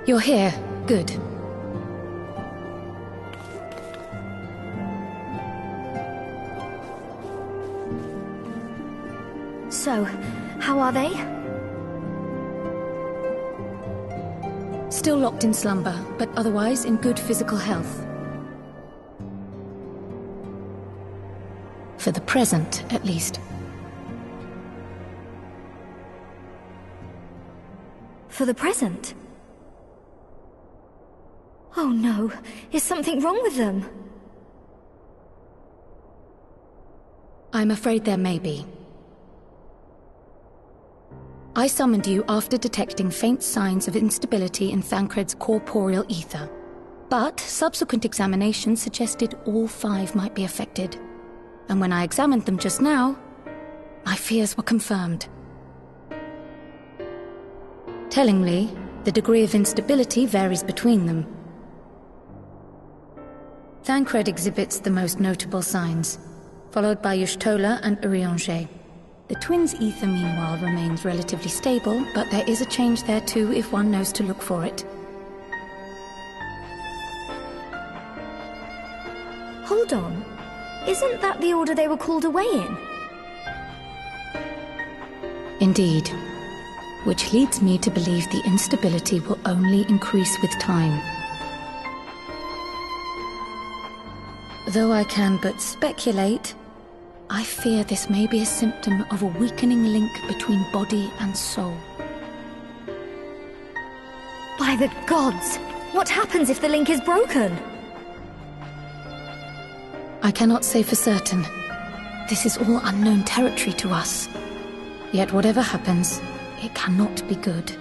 You're here. Good. So, how are they? Still locked in slumber, but otherwise in good physical health. For the present, at least. For the present? Oh no, is something wrong with them? I'm afraid there may be. I summoned you after detecting faint signs of instability in Thancred's corporeal ether. But subsequent examination suggested all 5 might be affected. And when I examined them just now, my fears were confirmed. Tellingly, the degree of instability varies between them. Thancred exhibits the most notable signs, followed by Y'shtola and Eorzean. The twins' ether, meanwhile, remains relatively stable, but there is a change there too if one knows to look for it. Hold on. Isn't that the order they were called away in? Indeed. Which leads me to believe the instability will only increase with time. Though I can but speculate, I fear this may be a symptom of a weakening link between body and soul. By the gods! What happens if the link is broken? I cannot say for certain. This is all unknown territory to us. Yet whatever happens, it cannot be good.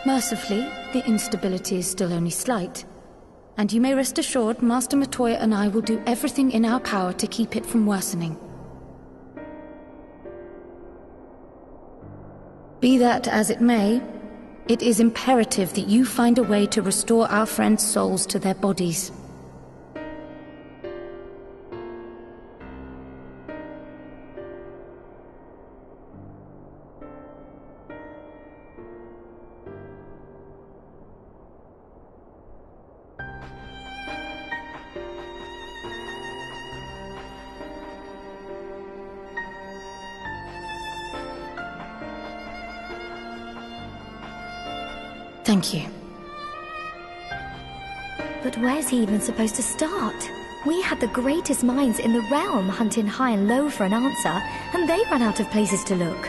Mercifully, the instability is still only slight. And you may rest assured Master Matoya and I will do everything in our power to keep it from worsening. Be that as it may, it is imperative that you find a way to restore our friends' souls to their bodies. Thank you. But where's he even supposed to start? We had the greatest minds in the realm hunting high and low for an answer, and they ran out of places to look.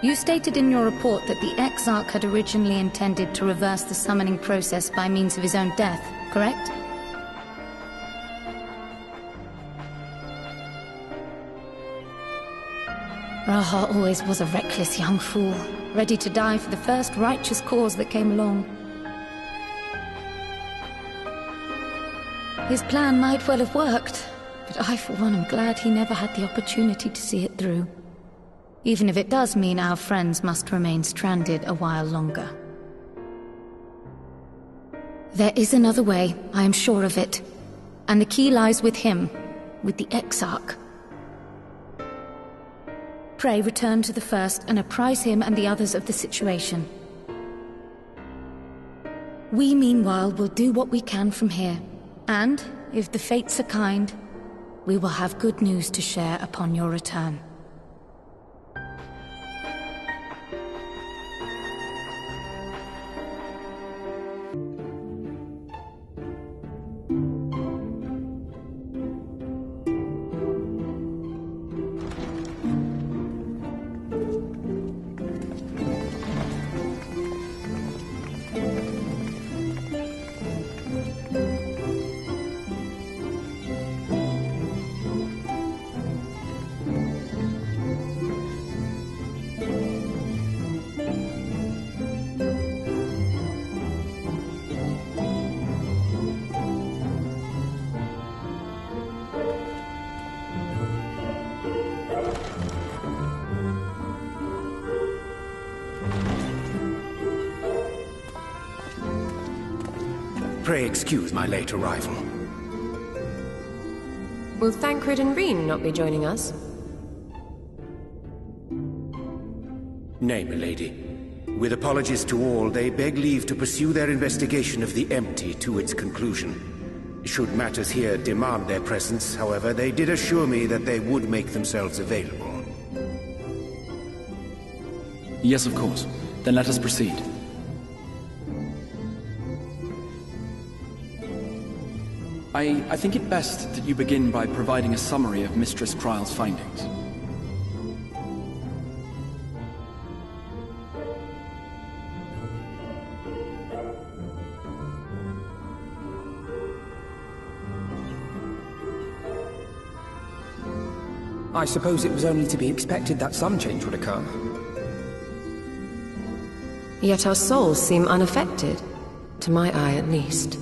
You stated in your report that the Exarch had originally intended to reverse the summoning process by means of his own death, correct? Raha always was a reckless young fool, ready to die for the first righteous cause that came along. His plan might well have worked, but I for one am glad he never had the opportunity to see it through. Even if it does mean our friends must remain stranded a while longer. There is another way, I am sure of it. And the key lies with him, with the Exarch. Pray return to the First and apprise him and the others of the situation. We, meanwhile, will do what we can from here. And, if the fates are kind, we will have good news to share upon your return. Pray excuse my late arrival. Will Thancred and Reen not be joining us? Nay, milady. With apologies to all, they beg leave to pursue their investigation of the empty to its conclusion. Should matters here demand their presence, however, they did assure me that they would make themselves available. Yes, of course. Then let us proceed. I think it best that you begin by providing a summary of Mistress Kryle's findings. I suppose it was only to be expected that some change would occur. Yet our souls seem unaffected, to my eye at least.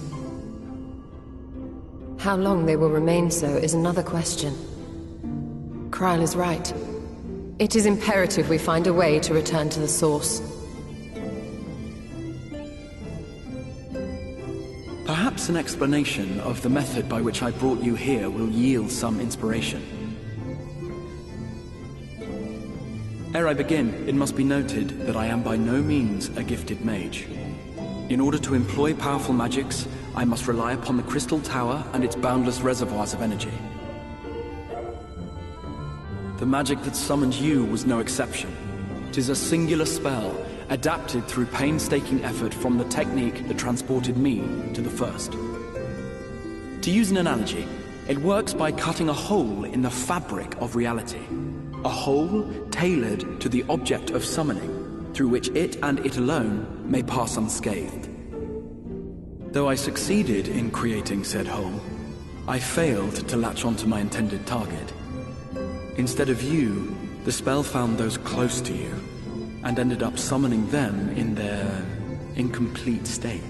How long they will remain so is another question. Kryle is right. It is imperative we find a way to return to the source. Perhaps an explanation of the method by which I brought you here will yield some inspiration. Ere I begin, it must be noted that I am by no means a gifted mage. In order to employ powerful magics, I must rely upon the Crystal Tower and its boundless reservoirs of energy. The magic that summoned you was no exception. It is a singular spell, adapted through painstaking effort from the technique that transported me to the First. To use an analogy, it works by cutting a hole in the fabric of reality. A hole tailored to the object of summoning, through which it and it alone may pass unscathed. Though I succeeded in creating said hole, I failed to latch onto my intended target. Instead of you, the spell found those close to you, and ended up summoning them in their incomplete state.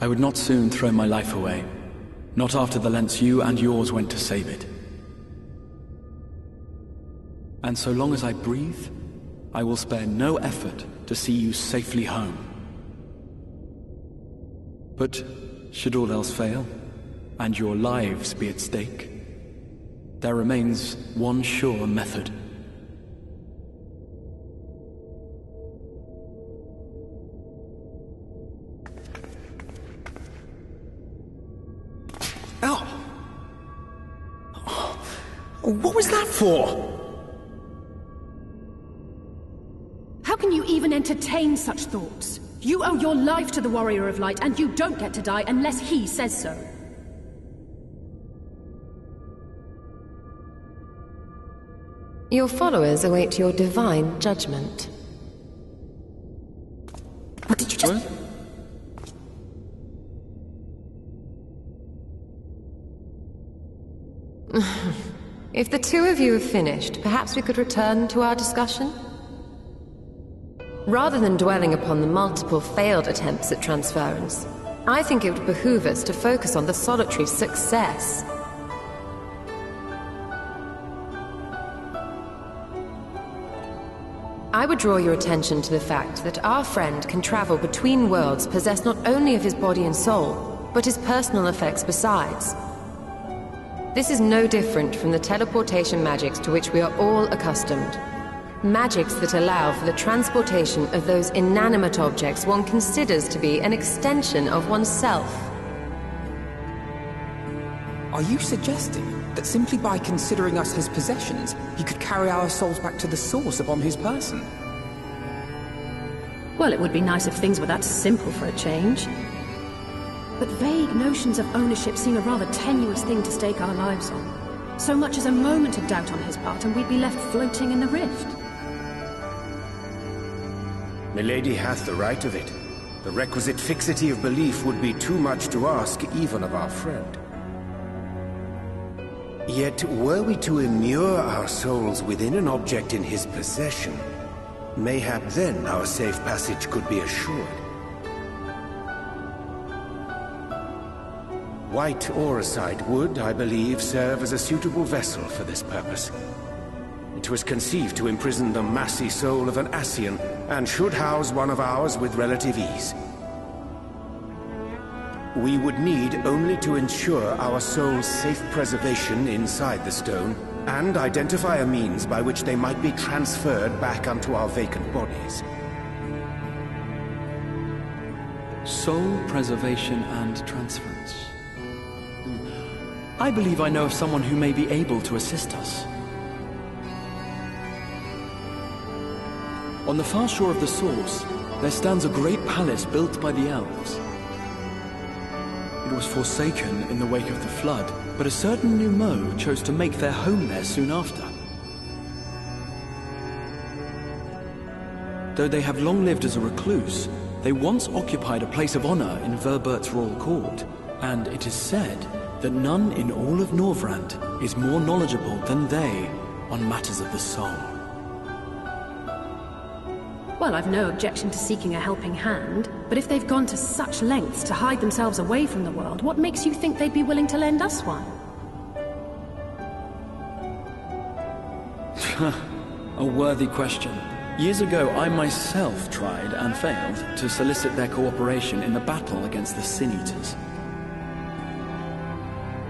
I would not soon throw my life away, not after the lengths you and yours went to save it. And so long as I breathe, I will spare no effort to see you safely home. But should all else fail, and your lives be at stake, there remains one sure method. What was that for? How can you even entertain such thoughts? You owe your life to the Warrior of Light, and you don't get to die unless he says so. Your followers await your divine judgment. What did you just... What? If the two of you have finished, perhaps we could return to our discussion? Rather than dwelling upon the multiple failed attempts at transference, I think it would behoove us to focus on the solitary's success. I would draw your attention to the fact that our friend can travel between worlds possessed not only of his body and soul, but his personal effects besides. This is no different from the teleportation magics to which we are all accustomed. Magics that allow for the transportation of those inanimate objects one considers to be an extension of oneself. Are you suggesting that simply by considering us his possessions, he could carry our souls back to the source upon his person? Well, it would be nice if things were that simple for a change. But vague notions of ownership seem a rather tenuous thing to stake our lives on. So much as a moment of doubt on his part, and we'd be left floating in the rift. Milady hath the right of it. The requisite fixity of belief would be too much to ask even of our friend. Yet, were we to immure our souls within an object in his possession, mayhap then our safe passage could be assured. White Orside would, I believe, serve as a suitable vessel for this purpose. It was conceived to imprison the massy soul of an Ascian, and should house one of ours with relative ease. We would need only to ensure our soul's safe preservation inside the stone, and identify a means by which they might be transferred back unto our vacant bodies. Soul preservation and transference. I believe I know of someone who may be able to assist us. On the far shore of the source, there stands a great palace built by the elves. It was forsaken in the wake of the flood, but a certain Numo chose to make their home there soon after. Though they have long lived as a recluse, they once occupied a place of honor in Verbert's royal court, and it is said that none in all of Norvrand is more knowledgeable than they on matters of the soul. Well, I've no objection to seeking a helping hand, but if they've gone to such lengths to hide themselves away from the world, what makes you think they'd be willing to lend us one? A worthy question. Years ago, I myself tried, and failed, to solicit their cooperation in the battle against the Sin Eaters.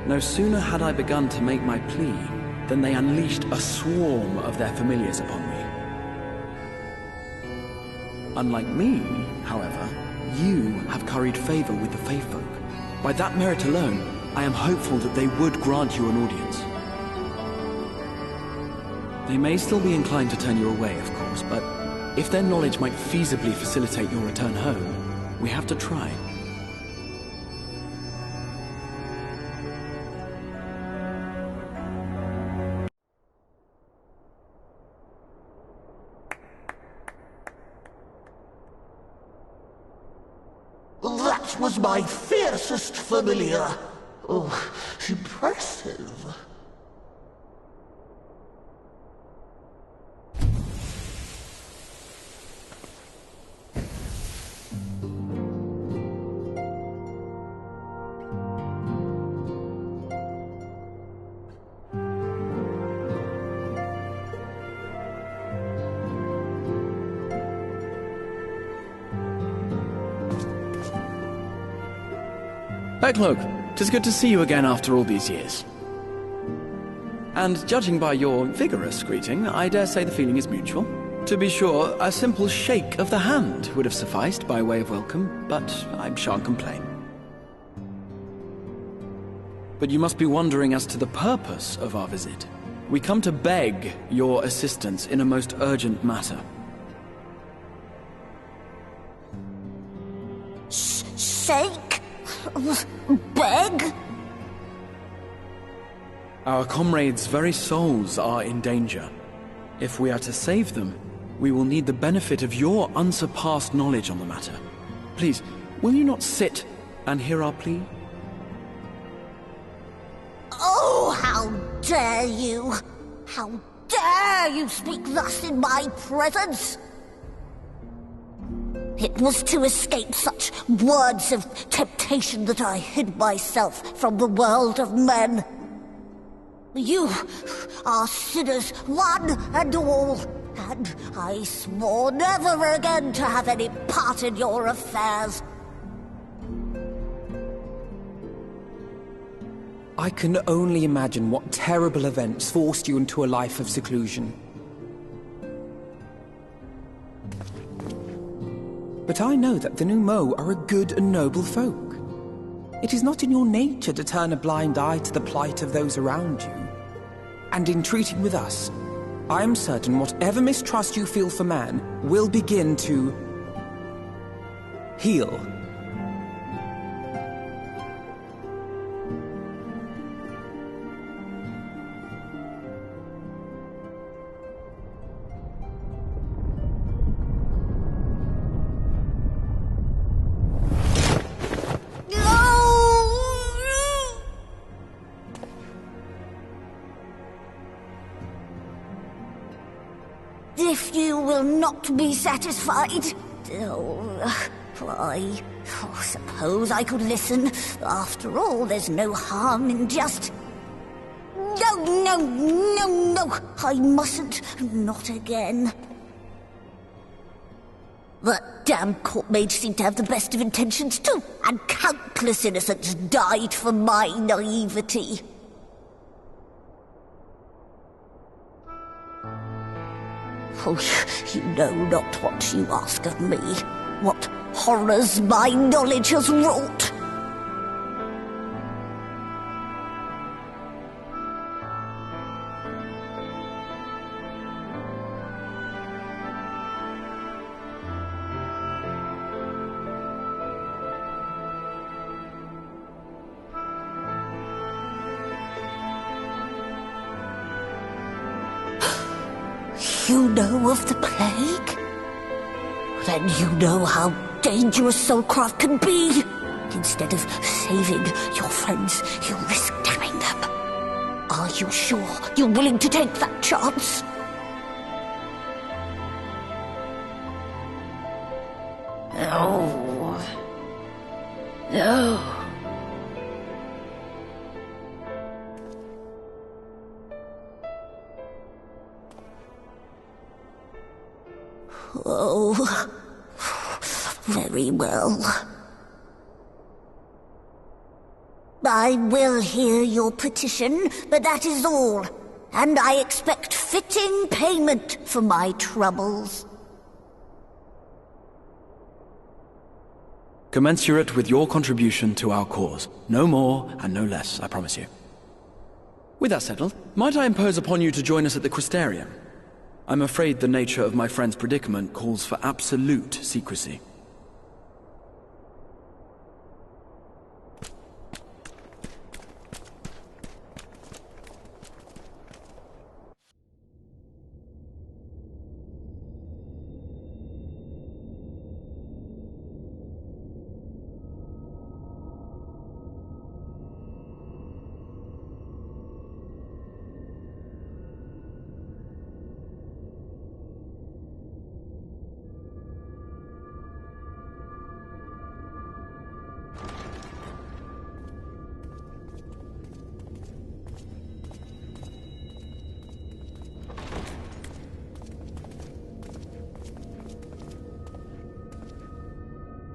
No sooner had I begun to make my plea, than they unleashed a swarm of their familiars upon me. Unlike me, however, you have curried favor with the Fae folk. By that merit alone, I am hopeful that they would grant you an audience. They may still be inclined to turn you away, of course, but if their knowledge might feasibly facilitate your return home, we have to try. That was my fiercest familiar. Oh, impressive. Backlook, 'tis good to see you again after all these years. And judging by your vigorous greeting, I dare say the feeling is mutual. To be sure, a simple shake of the hand would have sufficed by way of welcome, but I shan't complain. But you must be wondering as to the purpose of our visit. We come to beg your assistance in a most urgent matter. Shake? Beg? Our comrades' very souls are in danger. If we are to save them, we will need the benefit of your unsurpassed knowledge on the matter. Please, will you not sit and hear our plea? Oh, how dare you! How dare you speak thus in my presence! It was to escape such words of temptation that I hid myself from the world of men. You are sinners, one and all, and I swore never again to have any part in your affairs. I can only imagine what terrible events forced you into a life of seclusion. But I know that the Numo are a good and noble folk. It is not in your nature to turn a blind eye to the plight of those around you. And in treating with us, I am certain whatever mistrust you feel for man will begin to heal. If you will not be satisfied, I suppose I could listen. After all, there's no harm in just... No! No. I mustn't. Not again. That damn court mage seemed to have the best of intentions too, and countless innocents died for my naivety. Oh, you know not what you ask of me. What horrors my knowledge has wrought. You know of the plague? Then you know how dangerous soulcraft can be. Instead of saving your friends, you risk damning them. Are you sure you're willing to take that chance? No. No. Oh, very well. I will hear your petition, but that is all. And I expect fitting payment for my troubles. Commensurate with your contribution to our cause. No more and no less, I promise you. With that settled, might I impose upon you to join us at the Crystarium? I'm afraid the nature of my friend's predicament calls for absolute secrecy.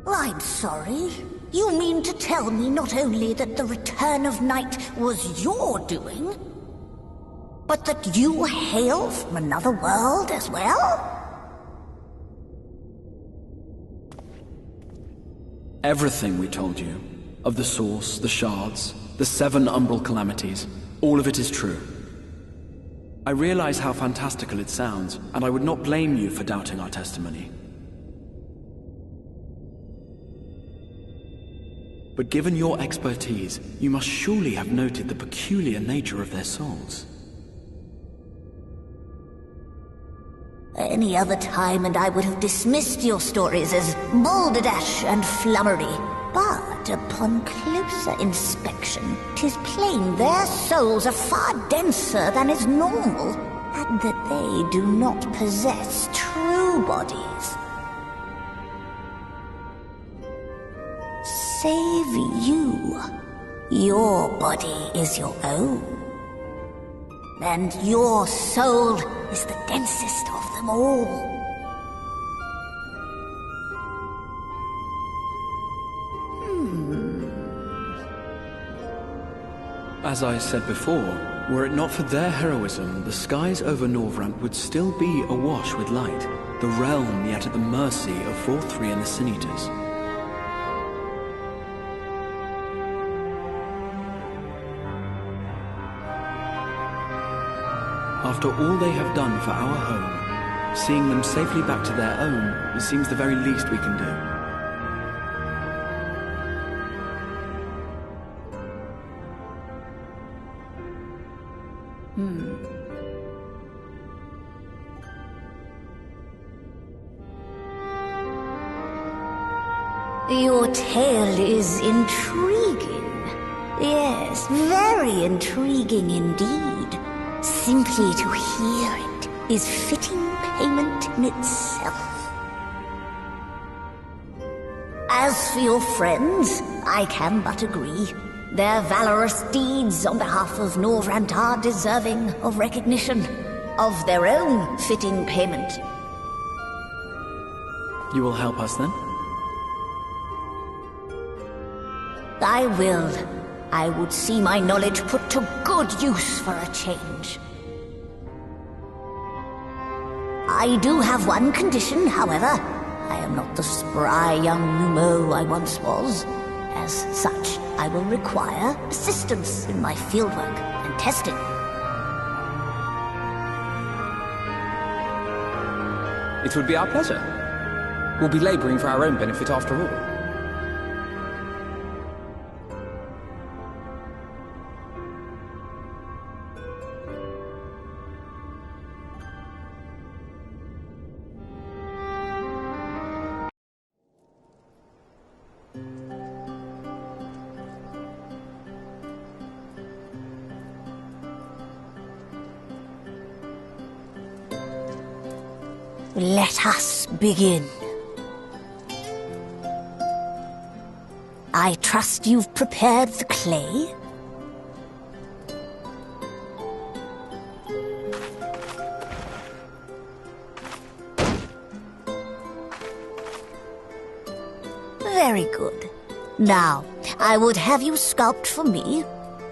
I'm sorry. You mean to tell me not only that the return of night was your doing, but that you hail from another world as well? Everything we told you, of the source, the shards, the 7 umbral calamities, all of it is true. I realize how fantastical it sounds, and I would not blame you for doubting our testimony. But given your expertise, you must surely have noted the peculiar nature of their souls. Any other time and I would have dismissed your stories as balderdash and flummery. But upon closer inspection, 'tis plain their souls are far denser than is normal, and that they do not possess true bodies. Save you. Your body is your own. And your soul is the densest of them all. As I said before, were it not for their heroism, the skies over Norvrant would still be awash with light, the realm yet at the mercy of Vorthri and the Sin Eaters. After all they have done for our home, seeing them safely back to their own seems the very least we can do. Your tale is intriguing. Yes, very intriguing indeed. Simply to hear it is fitting payment in itself. As for your friends, I can but agree. Their valorous deeds on behalf of Norvrant are deserving of recognition, of their own fitting payment. You will help us then? I will. I would see my knowledge put to good use for a change. I do have one condition, however. I am not the spry young Numo I once was. As such, I will require assistance in my fieldwork and testing. It would be our pleasure. We'll be laboring for our own benefit after all. Let us begin. I trust you've prepared the clay? Very good. Now, I would have you sculpt for me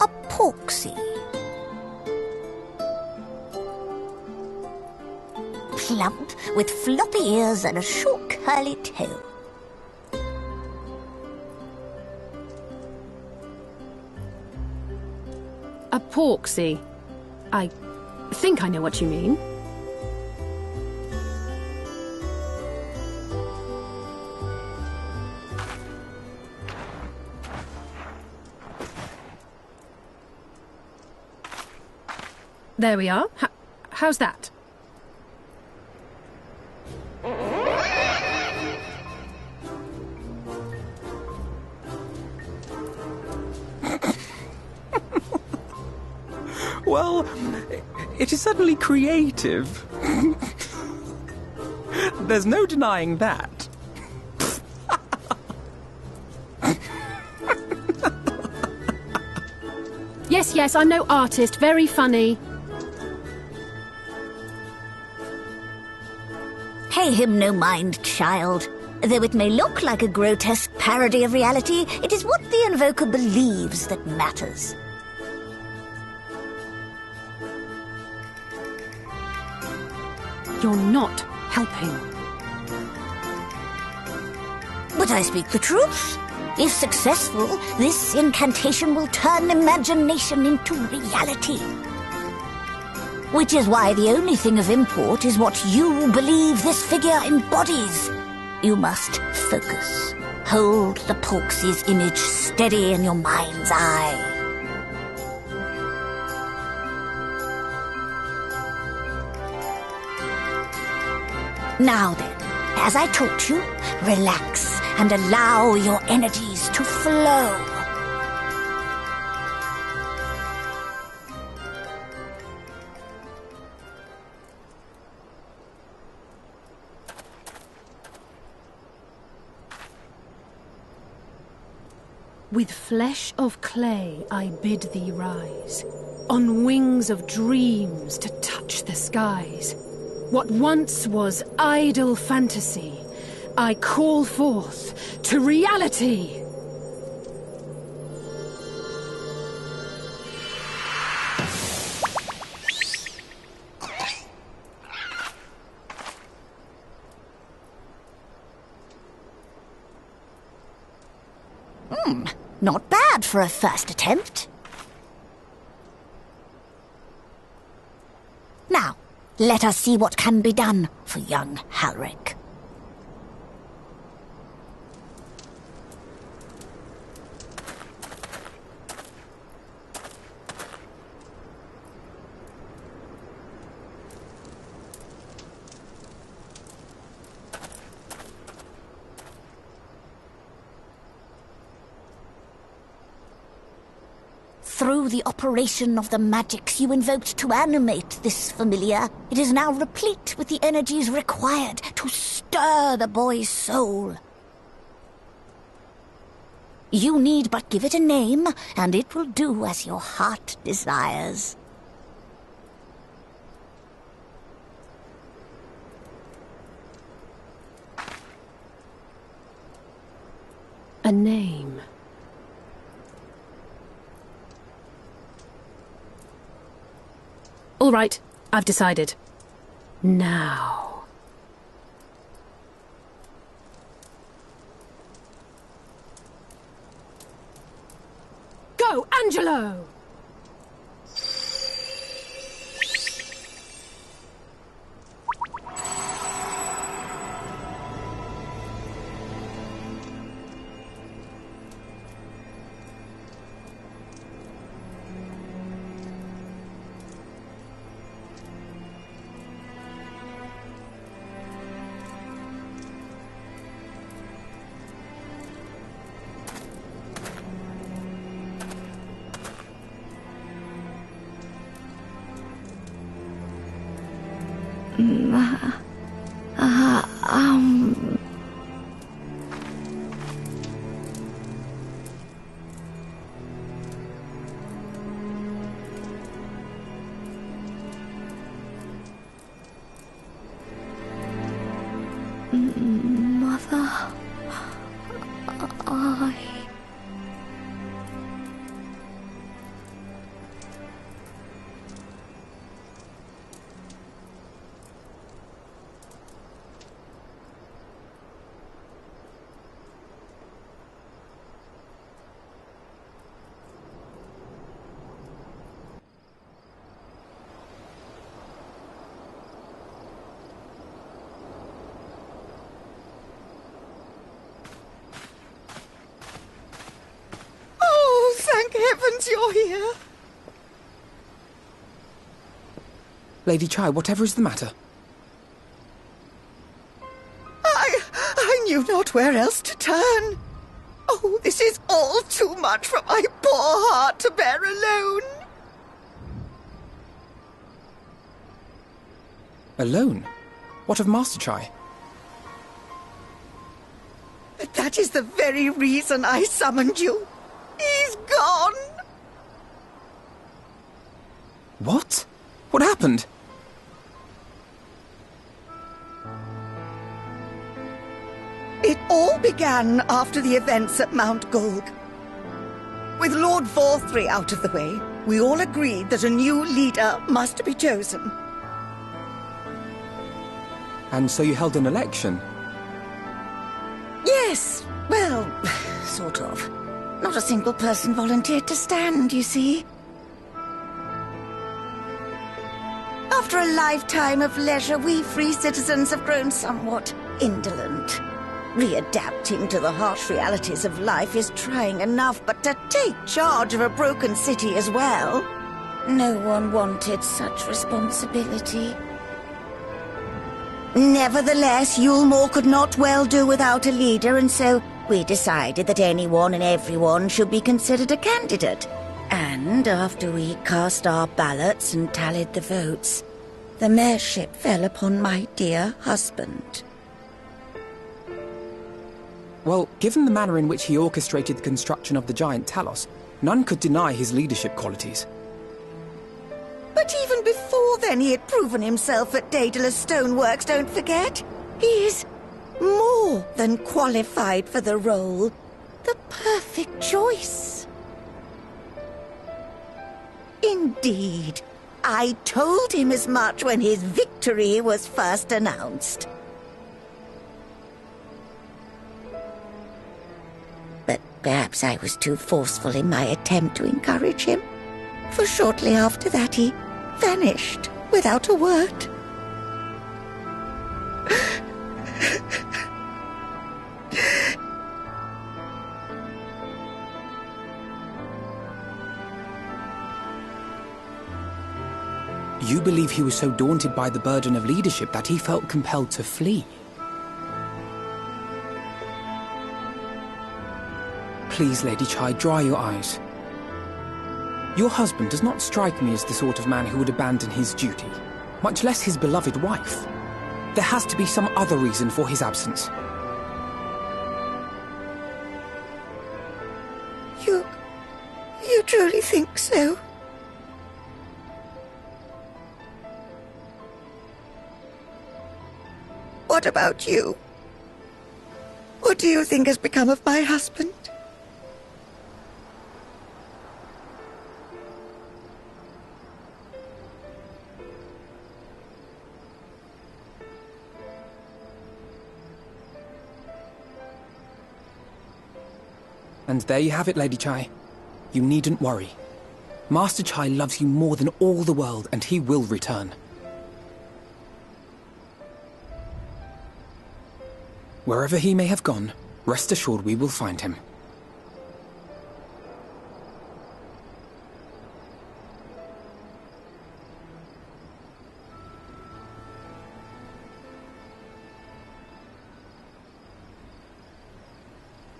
a porksy. Plump, with floppy ears and a short curly tail. A porksy. I think I know what you mean. There we are. How's that? Well, it is certainly creative. There's no denying that. Yes, I'm no artist. Very funny. Pay him no mind, child. Though it may look like a grotesque parody of reality, it is what the invoker believes that matters. You're not helping. But I speak the truth. If successful, this incantation will turn imagination into reality. Which is why the only thing of import is what you believe this figure embodies. You must focus. Hold the Porksy's image steady in your mind's eye. Now then, as I taught you, relax and allow your energies to flow. With flesh of clay I bid thee rise, on wings of dreams to touch the skies. What once was idle fantasy, I call forth to reality. Not bad for a first attempt. Now, let us see what can be done for young Halric. Through the operation of the magics you invoked to animate this familiar, it is now replete with the energies required to stir the boy's soul. You need but give it a name, and it will do as your heart desires. A name. All right, I've decided. Now. Go, Angelo! Mother... Heavens, you're here! Lady Chai, whatever is the matter? I knew not where else to turn. Oh, this is all too much for my poor heart to bear alone. Alone? What of Master Chai? But that is the very reason I summoned you. He's gone! What? What happened? It all began after the events at Mount Golg. With Lord Vorthry out of the way, we all agreed that a new leader must be chosen. And so you held an election? Yes, well, sort of. Not a single person volunteered to stand, you see. After a lifetime of leisure, we free citizens have grown somewhat indolent. Readapting to the harsh realities of life is trying enough, but to take charge of a broken city as well... No one wanted such responsibility. Nevertheless, Yulmore could not well do without a leader, and so we decided that anyone and everyone should be considered a candidate. And after we cast our ballots and tallied the votes, the mayorship fell upon my dear husband. Well, given the manner in which he orchestrated the construction of the giant Talos, none could deny his leadership qualities. But even before then he had proven himself at Daedalus Stoneworks, don't forget. He is more than qualified for the role. The perfect choice. Indeed. I told him as much when his victory was first announced. But perhaps I was too forceful in my attempt to encourage him. For shortly after that he vanished without a word. You believe he was so daunted by the burden of leadership that he felt compelled to flee? Please, Lady Chai, dry your eyes. Your husband does not strike me as the sort of man who would abandon his duty, much less his beloved wife. There has to be some other reason for his absence. truly think so? What about you? What do you think has become of my husband? And there you have it, Lady Chai. You needn't worry. Master Chai loves you more than all the world, and he will return. Wherever he may have gone, rest assured we will find him.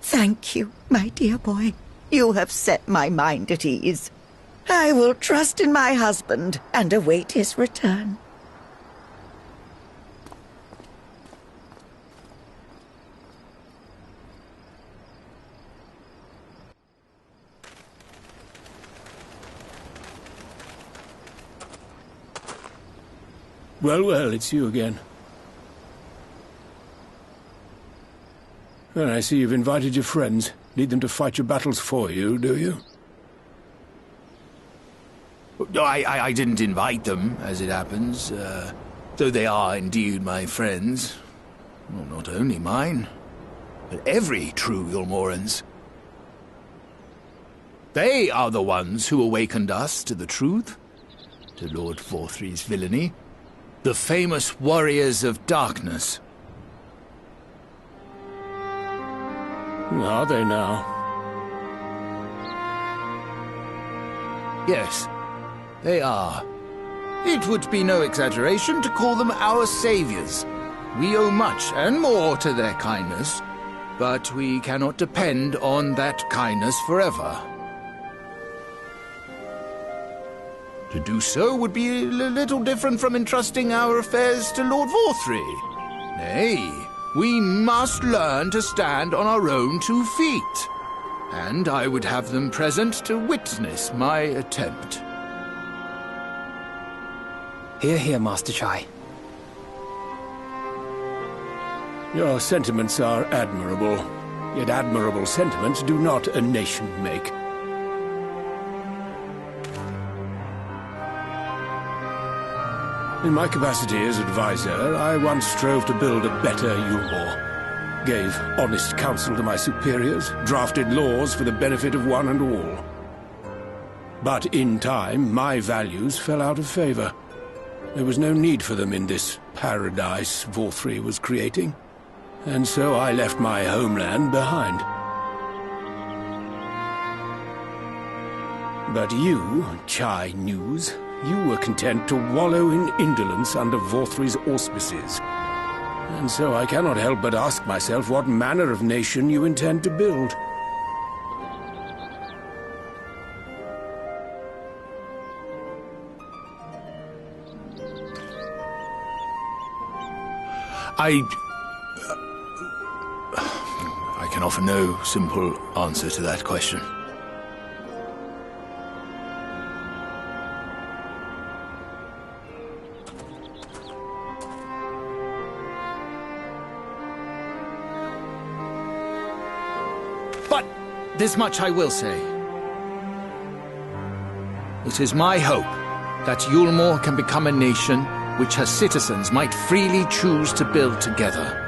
Thank you, my dear boy. You have set my mind at ease. I will trust in my husband and await his return. Well, it's you again. Well, I see you've invited your friends. Need them to fight your battles for you, do you? No, I didn't invite them, as it happens, though they are indeed my friends. Well, not only mine, but every true Eorzean's. They are the ones who awakened us to the truth, to Lord Vorthry's villainy, the famous warriors of darkness. Are they now? Yes, they are. It would be no exaggeration to call them our saviors. We owe much and more to their kindness, but we cannot depend on that kindness forever. To do so would be a little different from entrusting our affairs to Lord Vorthry. Nay, we must learn to stand on our own 2 feet. And I would have them present to witness my attempt. Hear, hear, Master Chai. Your sentiments are admirable. Yet admirable sentiments do not a nation make. In my capacity as advisor, I once strove to build a better Eorzean. Gave honest counsel to my superiors, drafted laws for the benefit of one and all. But in time, my values fell out of favor. There was no need for them in this paradise Vorthry was creating. And so I left my homeland behind. But you, Chai News, you were content to wallow in indolence under Vorthry's auspices. And so I cannot help but ask myself what manner of nation you intend to build. I can offer no simple answer to that question. But this much I will say. It is my hope that Eorzean can become a nation which her citizens might freely choose to build together.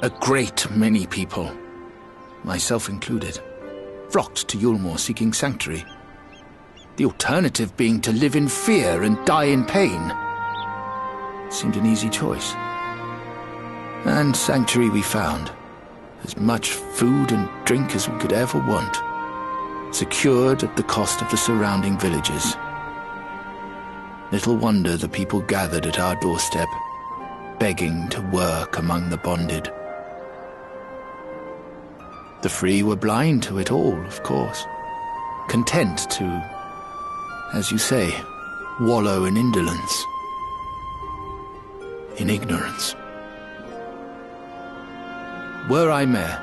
A great many people, myself included, flocked to Eorzean seeking sanctuary. The alternative being to live in fear and die in pain. It seemed an easy choice. And sanctuary we found. As much food and drink as we could ever want. Secured at the cost of the surrounding villages. Little wonder the people gathered at our doorstep, begging to work among the bonded. The free were blind to it all, of course. Content to, as you say, wallow in indolence. In ignorance. Were I mayor,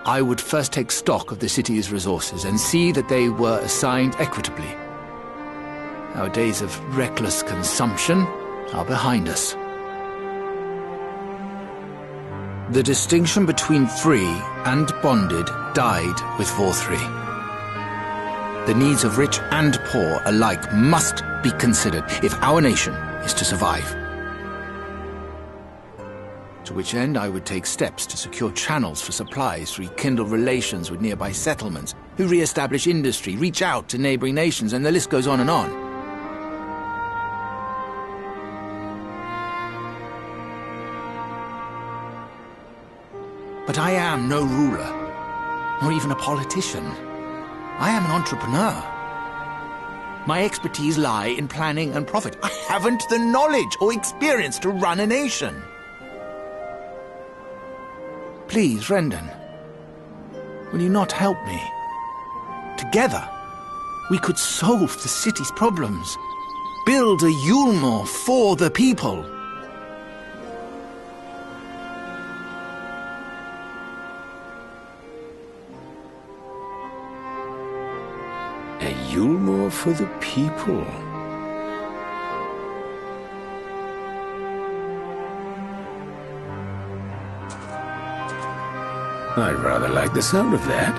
I would first take stock of the city's resources and see that they were assigned equitably. Our days of reckless consumption are behind us. The distinction between free and bonded died with Vor3. The needs of rich and poor alike must be considered if our nation is to survive. To which end I would take steps to secure channels for supplies, rekindle relations with nearby settlements, who re-establish industry, reach out to neighboring nations, and the list goes on and on. But I am no ruler, nor even a politician. I am an entrepreneur. My expertise lie in planning and profit. I haven't the knowledge or experience to run a nation. Please, Rendon, will you not help me? Together, we could solve the city's problems. Build a Yulmore for the people. A Yulmore for the people. I'd rather like the sound of that.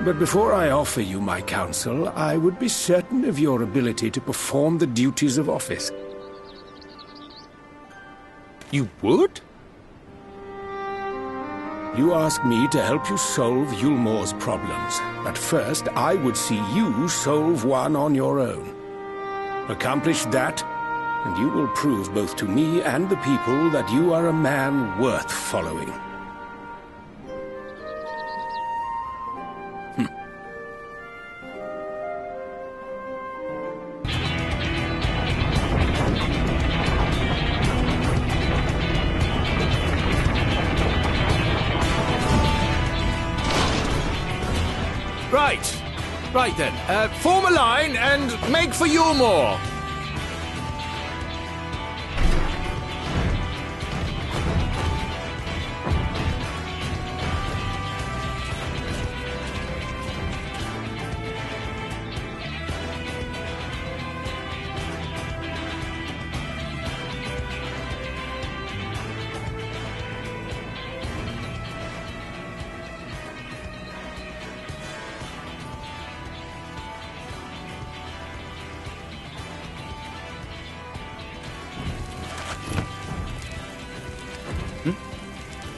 But before I offer you my counsel, I would be certain of your ability to perform the duties of office. You would? You ask me to help you solve Yulmore's problems, but first I would see you solve one on your own. Accomplish that, and you will prove both to me and the people that you are a man worth following. Right then, form a line and make for Yulmore.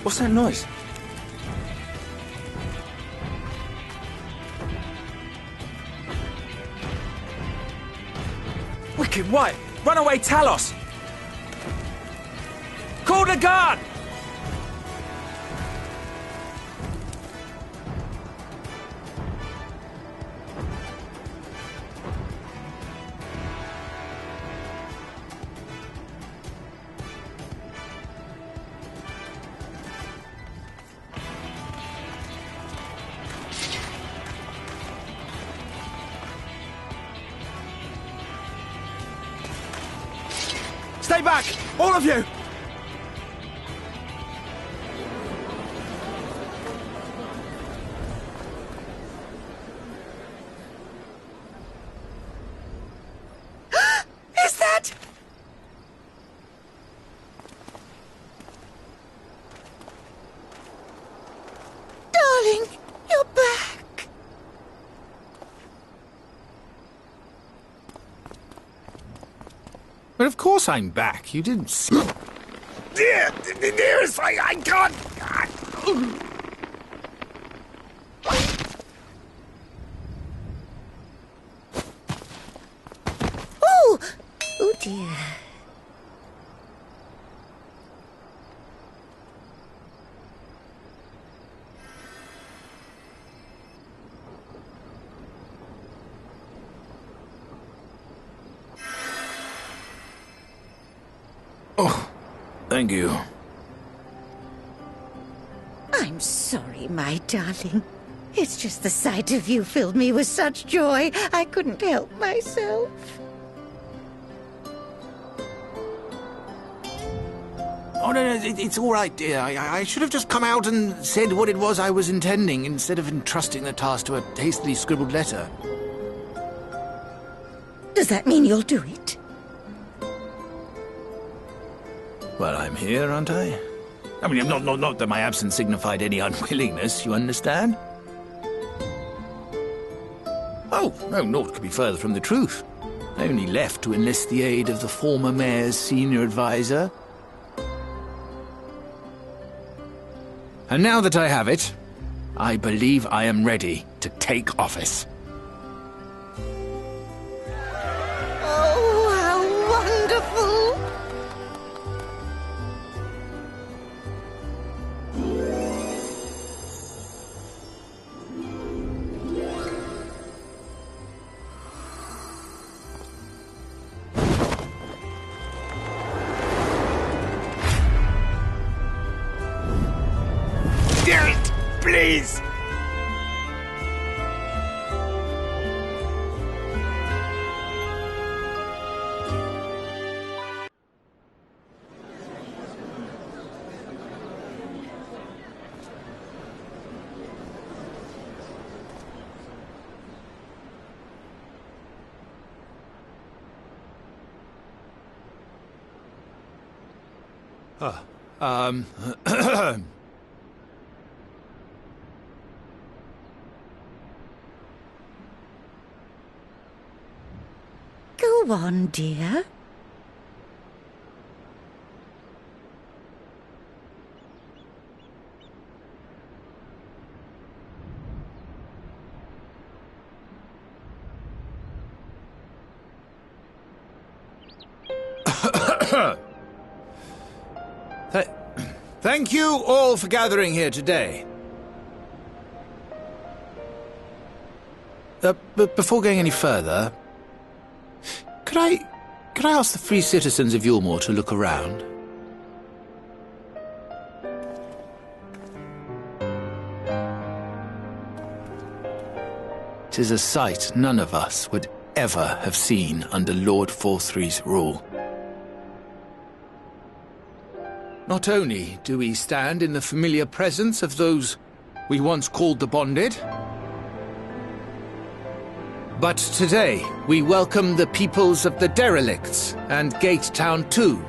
What's that noise? Wicked White! Runaway Talos! Call the guard! Stay back! All of you! Is that... Darling, you're back. But of course I'm back. You didn't see... Dearest, I can't... Oh! Oh dear. Oh, thank you. I'm sorry, my darling. It's just the sight of you filled me with such joy, I couldn't help myself. Oh, no, it's all right, dear. I should have just come out and said what it was I was intending, instead of entrusting the task to a hastily scribbled letter. Does that mean you'll do it? Well, I'm here, aren't I? I mean, not that my absence signified any unwillingness, you understand? Oh, no, naught could be further from the truth. I only left to enlist the aid of the former mayor's senior advisor. And now that I have it, I believe I am ready to take office. Oh, how wonderful! Geralt, please! Go on, dear. Thank you all for gathering here today. But before going any further, could I ask the free citizens of Yulmore to look around? 'Tis a sight none of us would ever have seen under Lord Forthry's rule. Not only do we stand in the familiar presence of those we once called the Bonded, but today we welcome the peoples of the Derelicts and Gate Town too.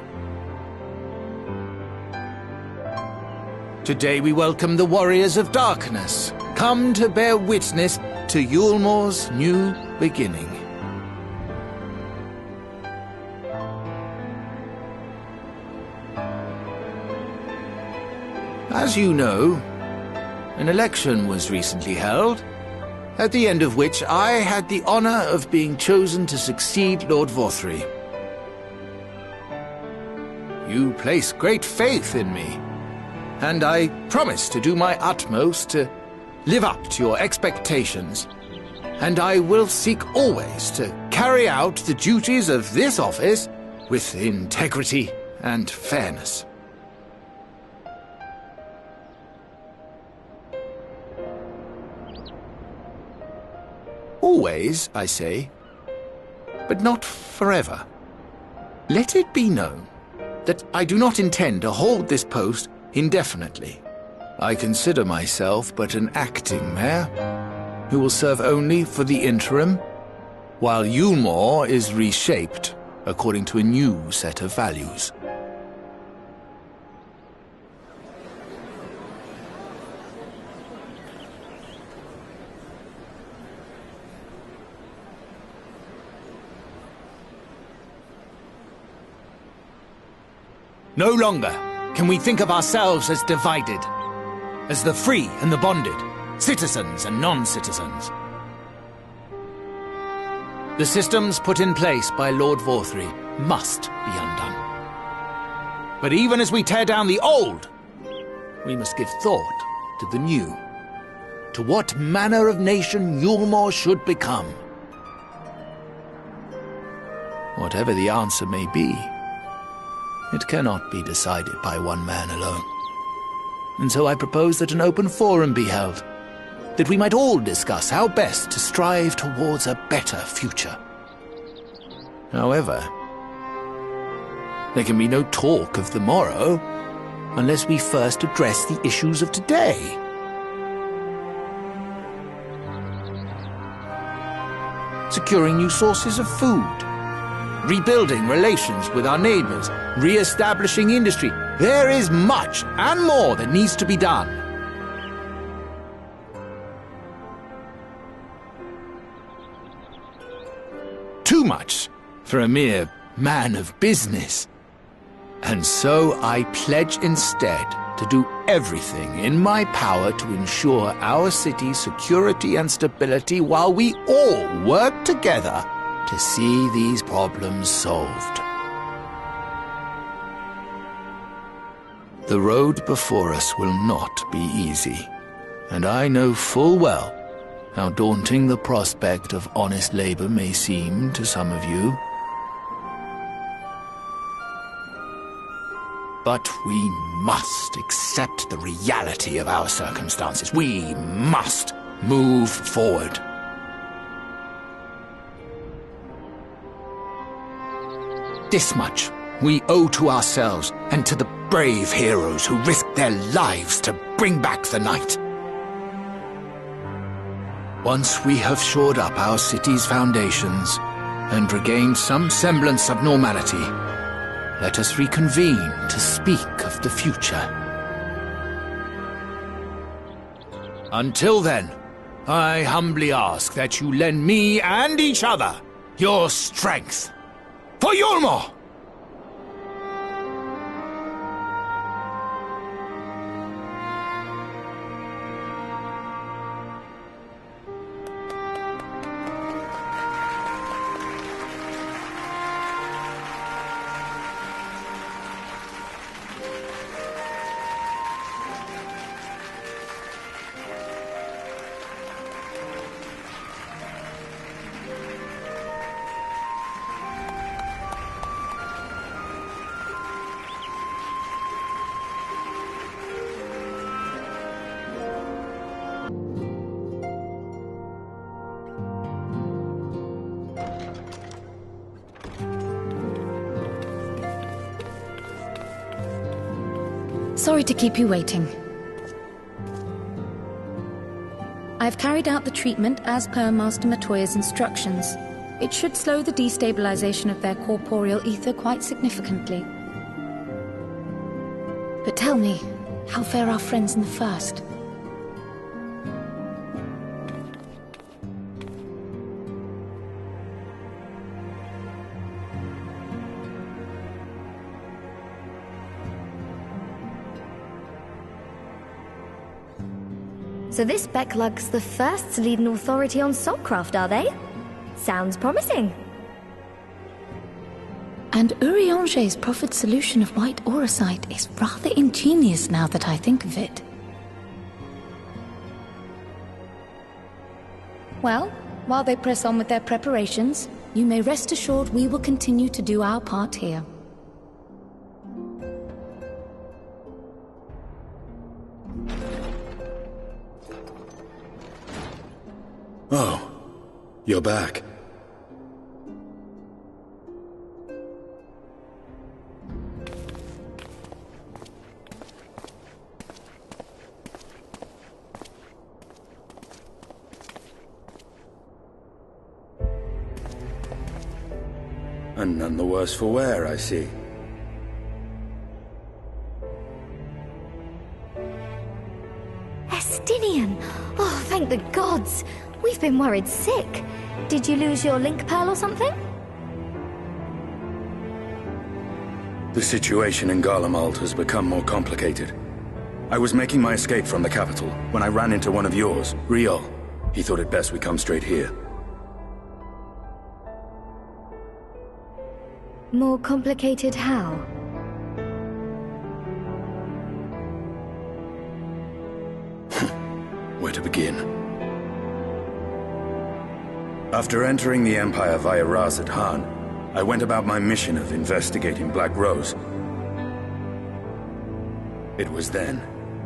Today we welcome the Warriors of Darkness, come to bear witness to Yulmore's new beginning. As you know, an election was recently held, at the end of which I had the honor of being chosen to succeed Lord Forthry. You place great faith in me, and I promise to do my utmost to live up to your expectations, and I will seek always to carry out the duties of this office with integrity and fairness. Always, I say, but not forever. Let it be known that I do not intend to hold this post indefinitely. I consider myself but an acting mayor, who will serve only for the interim, while Yulmore is reshaped according to a new set of values. No longer can we think of ourselves as divided, as the free and the bonded, citizens and non-citizens. The systems put in place by Lord Forthry must be undone. But even as we tear down the old, we must give thought to the new, to what manner of nation Yulmore should become. Whatever the answer may be, it cannot be decided by one man alone. And so I propose that an open forum be held, that we might all discuss how best to strive towards a better future. However, there can be no talk of the morrow unless we first address the issues of today. Securing new sources of food, rebuilding relations with our neighbors, re-establishing industry. There is much and more that needs to be done. Too much for a mere man of business. And so I pledge instead to do everything in my power to ensure our city's security and stability while we all work together to see these problems solved. The road before us will not be easy, and I know full well how daunting the prospect of honest labor may seem to some of you. But we must accept the reality of our circumstances. We must move forward. This much we owe to ourselves and to the brave heroes who risked their lives to bring back the night. Once we have shored up our city's foundations and regained some semblance of normality, let us reconvene to speak of the future. Until then, I humbly ask that you lend me and each other your strength. For Yulmore! Sorry to keep you waiting. I've carried out the treatment as per Master Matoya's instructions. It should slow the destabilization of their corporeal ether quite significantly. But tell me, how fare our friends in the First? So this Becklug's the first to lead an authority on soulcraft, are they? Sounds promising. And Eorzea's proffered solution of white auracite is rather ingenious now that I think of it. Well, while they press on with their preparations, you may rest assured we will continue to do our part here. Oh, you're back. And none the worse for wear, I see. Estinian! Oh, thank the gods! We've been worried sick. Did you lose your link pearl or something? The situation in Garlemald has become more complicated. I was making my escape from the capital when I ran into one of yours, Riol. He thought it best we come straight here. More complicated how? Where to begin? After entering the Empire via Razad Han, I went about my mission of investigating Black Rose. It was then,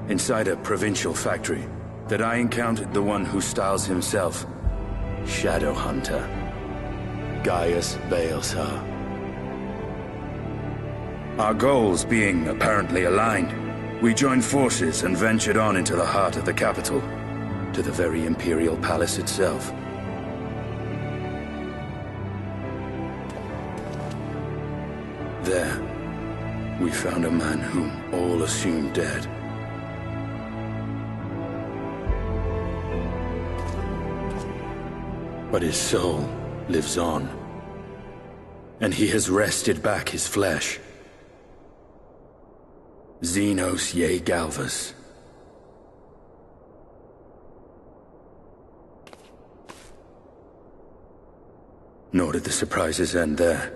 inside a provincial factory, that I encountered the one who styles himself Shadow Hunter, Gaius Baelsar. Our goals being apparently aligned, We joined forces and ventured on into the heart of the capital, to the very Imperial Palace itself. There, we found a man whom all assumed dead. But his soul lives on, and he has wrested back his flesh. Xenos ye Galvus. Nor did the surprises end there,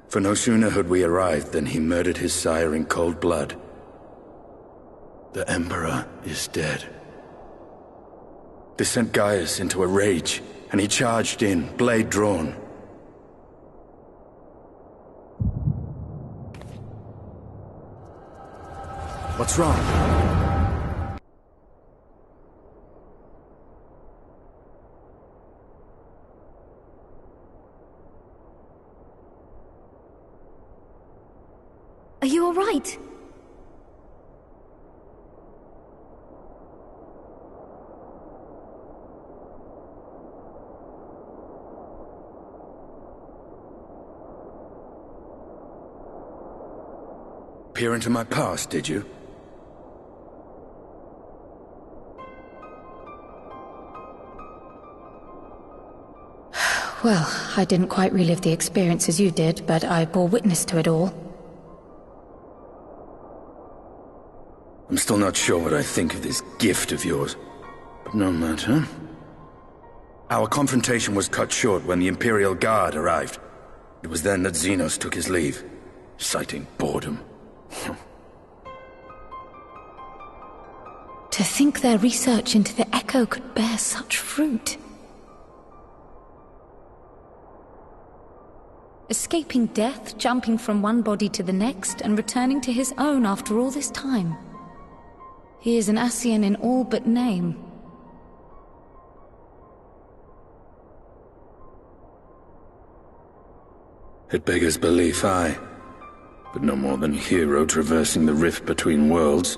for no sooner had we arrived than he murdered his sire in cold blood. The Emperor is dead. This sent Gaius into a rage, and he charged in, blade drawn. What's wrong? Are you all right? Peer into my past, did you? Well, I didn't quite relive the experience as you did, but I bore witness to it all. I'm still not sure what I think of this gift of yours, but no matter. Our confrontation was cut short when the Imperial Guard arrived. It was then that Xenos took his leave, citing boredom. To think their research into the Echo could bear such fruit. Escaping death, jumping from one body to the next, and returning to his own after all this time. He is an Ascian in all but name. It beggars belief, aye. But no more than a hero traversing the rift between worlds.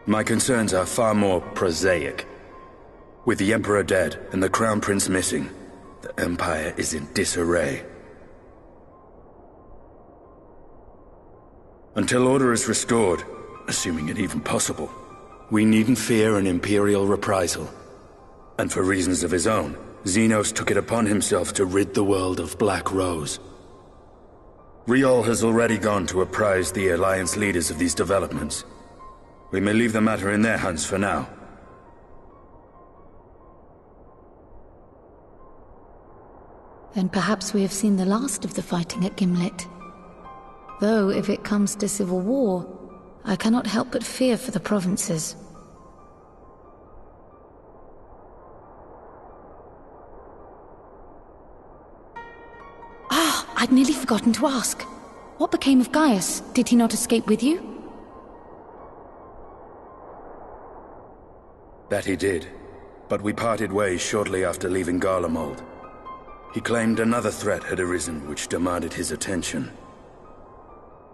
My concerns are far more prosaic. With the Emperor dead and the Crown Prince missing, the Empire is in disarray. Until order is restored, assuming it even possible, we needn't fear an Imperial reprisal. And for reasons of his own, Xenos took it upon himself to rid the world of Black Rose. Riol has already gone to apprise the Alliance leaders of these developments. We may leave the matter in their hands for now. Then perhaps we have seen the last of the fighting at Gimlet. Though, if it comes to civil war, I cannot help but fear for the provinces. I'd nearly forgotten to ask. What became of Gaius? Did he not escape with you? That he did, but we parted ways shortly after leaving Garlemald. He claimed another threat had arisen which demanded his attention.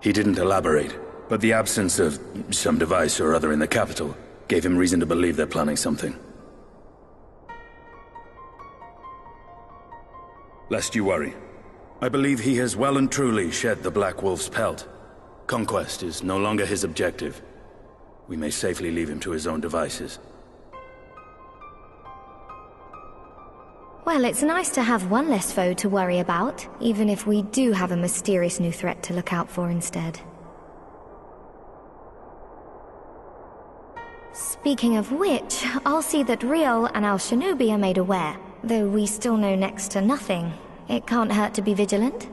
He didn't elaborate, but the absence of some device or other in the capital gave him reason to believe they're planning something. Lest you worry, I believe he has well and truly shed the Black Wolf's pelt. Conquest is no longer his objective. We may safely leave him to his own devices. Well, it's nice to have one less foe to worry about, even if we do have a mysterious new threat to look out for instead. Speaking of which, I'll see that Riol and our shinobi are made aware. Though we still know next to nothing, it can't hurt to be vigilant.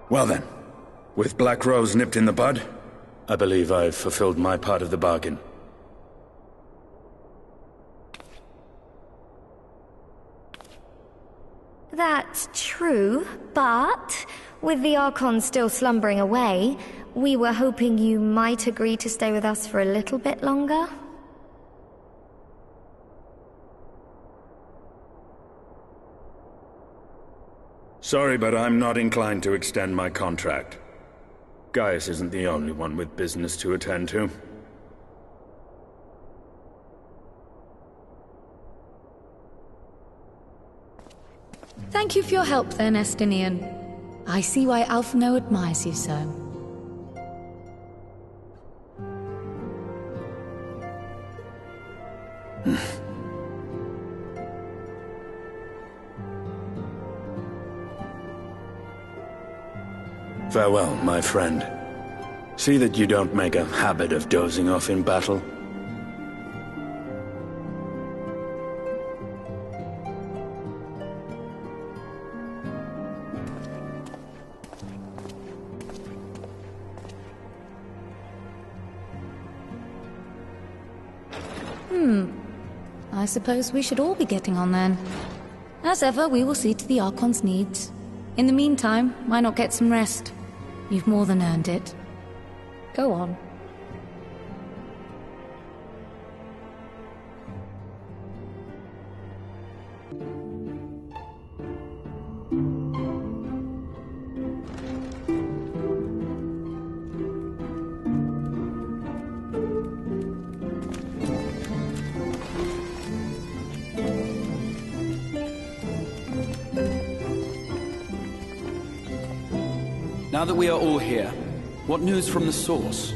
Well then, with Black Rose nipped in the bud, I believe I've fulfilled my part of the bargain. That's true, but with the Archon still slumbering away, We were hoping you might agree to stay with us for a little bit longer. Sorry, but I'm not inclined to extend my contract. Gaius isn't the only one with business to attend to. Thank you for your help then, Estinian. I see why Alphino admires you so. Farewell, my friend. See that you don't make a habit of dozing off in battle. I suppose we should all be getting on then. As ever, we will see to the Archon's needs. In the meantime, why not get some rest? You've more than earned it. Go on. Now that we are all here, what news from the source?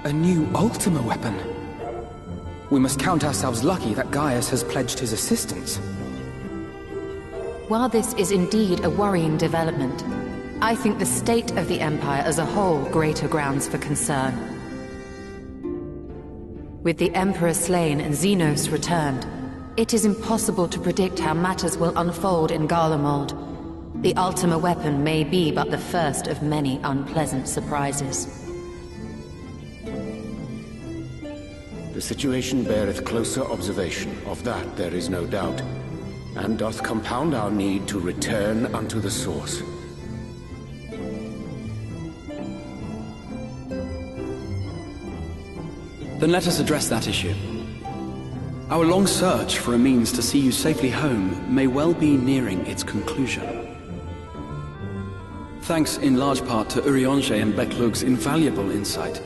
A new Ultima weapon. We must count ourselves lucky that Gaius has pledged his assistance. While this is indeed a worrying development, I think the state of the Empire as a whole greater grounds for concern. With the Emperor slain and Xenos returned, it is impossible to predict how matters will unfold in Garlemald. The Ultima weapon may be but the first of many unpleasant surprises. The situation beareth closer observation, of that there is no doubt, and doth compound our need to return unto the source. Then let us address that issue. Our long search for a means to see you safely home may well be nearing its conclusion. Thanks in large part to Eorzean and Beklug's invaluable insight,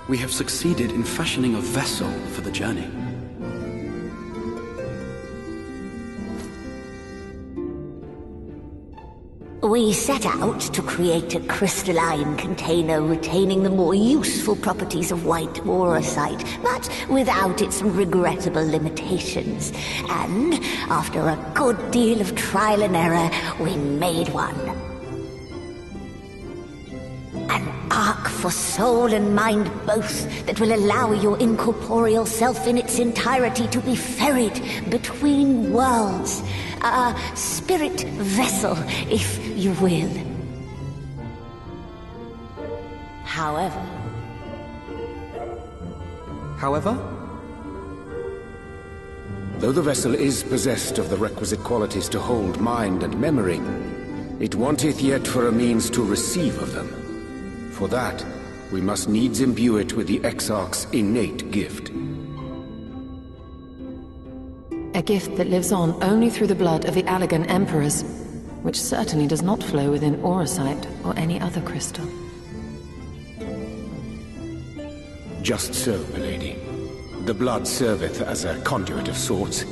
we have succeeded in fashioning a vessel for the journey. We set out to create a crystalline container retaining the more useful properties of white aurosite, but without its regrettable limitations. And, after a good deal of trial and error, we made one. An ark for soul and mind both that will allow your incorporeal self in its entirety to be ferried between worlds. A spirit vessel, if you will. However... Though the vessel is possessed of the requisite qualities to hold mind and memory, it wanteth yet for a means to receive of them. For that, we must needs imbue it with the Exarch's innate gift. A gift that lives on only through the blood of the Allagan Emperors, which certainly does not flow within aurosite or any other crystal. Just so, milady. The blood serveth as a conduit of sorts.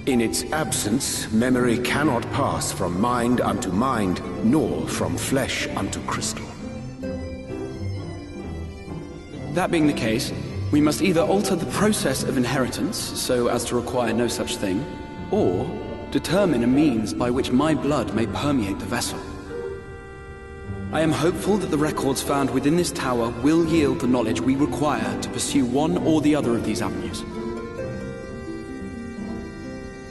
In its absence, memory cannot pass from mind unto mind, nor from flesh unto crystal. That being the case, we must either alter the process of inheritance so as to require no such thing, or determine a means by which my blood may permeate the vessel. I am hopeful that the records found within this tower will yield the knowledge we require to pursue one or the other of these avenues.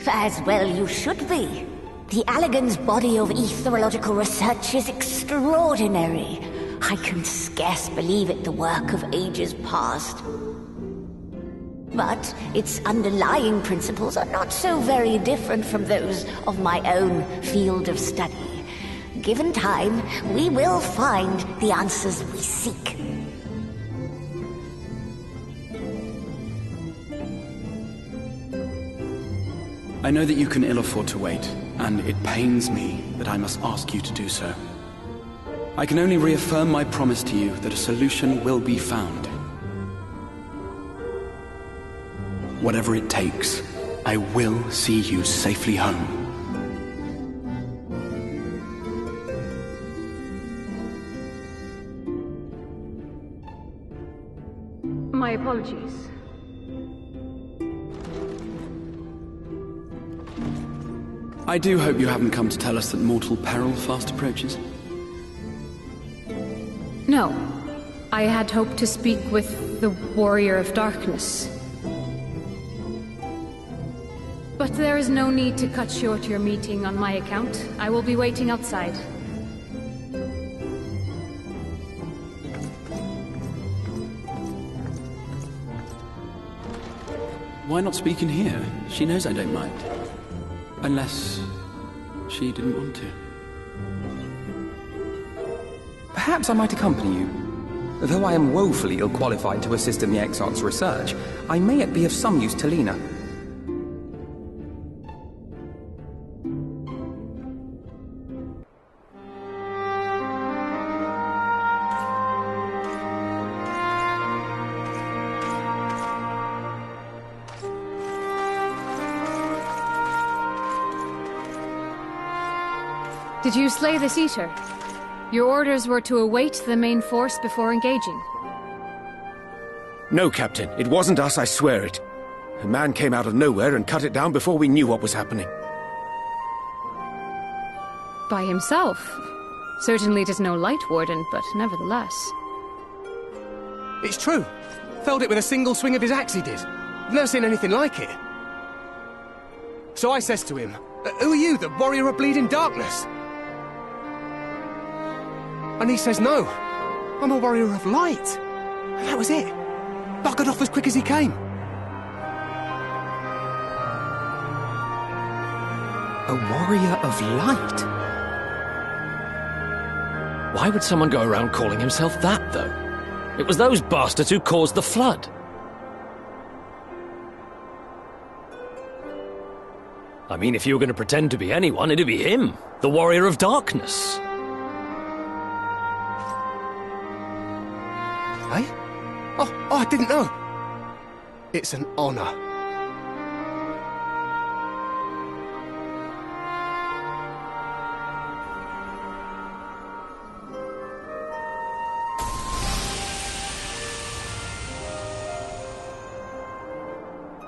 As well you should be. The Allagan's body of etherological research is extraordinary. I can scarce believe it the work of ages past. but its underlying principles are not so very different from those of my own field of study. Given time, we will find the answers we seek. I know that you can ill afford to wait, and it pains me that I must ask you to do so. I can only reaffirm my promise to you that a solution will be found. Whatever it takes, I will see you safely home. My apologies. I do hope you haven't come to tell us that mortal peril fast approaches. No. I had hoped to speak with the Warrior of Darkness. But there is no need to cut short your meeting on my account. I will be waiting outside. Why not speak in here? She knows I don't mind. Unless she didn't want to. Perhaps I might accompany you. Though I am woefully ill-qualified to assist in the Exarch's research, I may yet be of some use to Lena. Did you slay this Eater? Your orders were to await the main force before engaging. No, Captain. It wasn't us, I swear it. A man came out of nowhere and cut it down before we knew what was happening. By himself? Certainly it is no light warden, but nevertheless. It's true. Felled it with a single swing of his axe, he did. I've never seen anything like it. So I says to him, "Who are you, the Warrior of Bleeding Darkness?" And he says, "No, I'm a Warrior of Light." And that was it. Buggered off as quick as he came. A Warrior of Light? Why would someone go around calling himself that, though? It was those bastards who caused the flood. I mean, if you were going to pretend to be anyone, it'd be him, the Warrior of Darkness. Eh? Oh, I didn't know. It's an honor.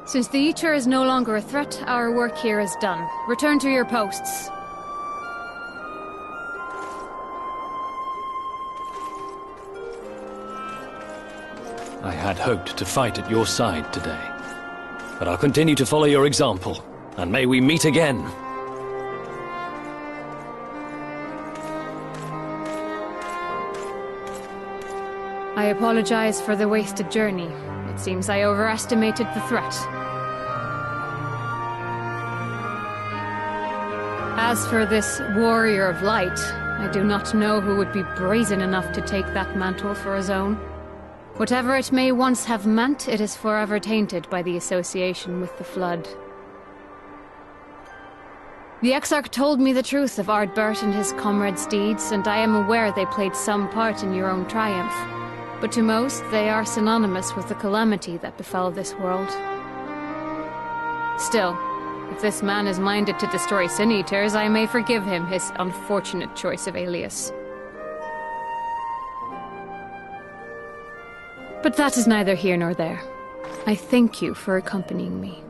Since the Eater is no longer a threat, our work here is done. Return to your posts. I had hoped to fight at your side today. But I'll continue to follow your example, and may we meet again. I apologize for the wasted journey. It seems I overestimated the threat. As for this Warrior of Light, I do not know who would be brazen enough to take that mantle for his own. Whatever it may once have meant, it is forever tainted by the association with the Flood. The Exarch told me the truth of Ardbert and his comrades' deeds, and I am aware they played some part in your own triumph. But to most, they are synonymous with the calamity that befell this world. Still, if this man is minded to destroy Sin Eaters, I may forgive him his unfortunate choice of alias. But that is neither here nor there. I thank you for accompanying me.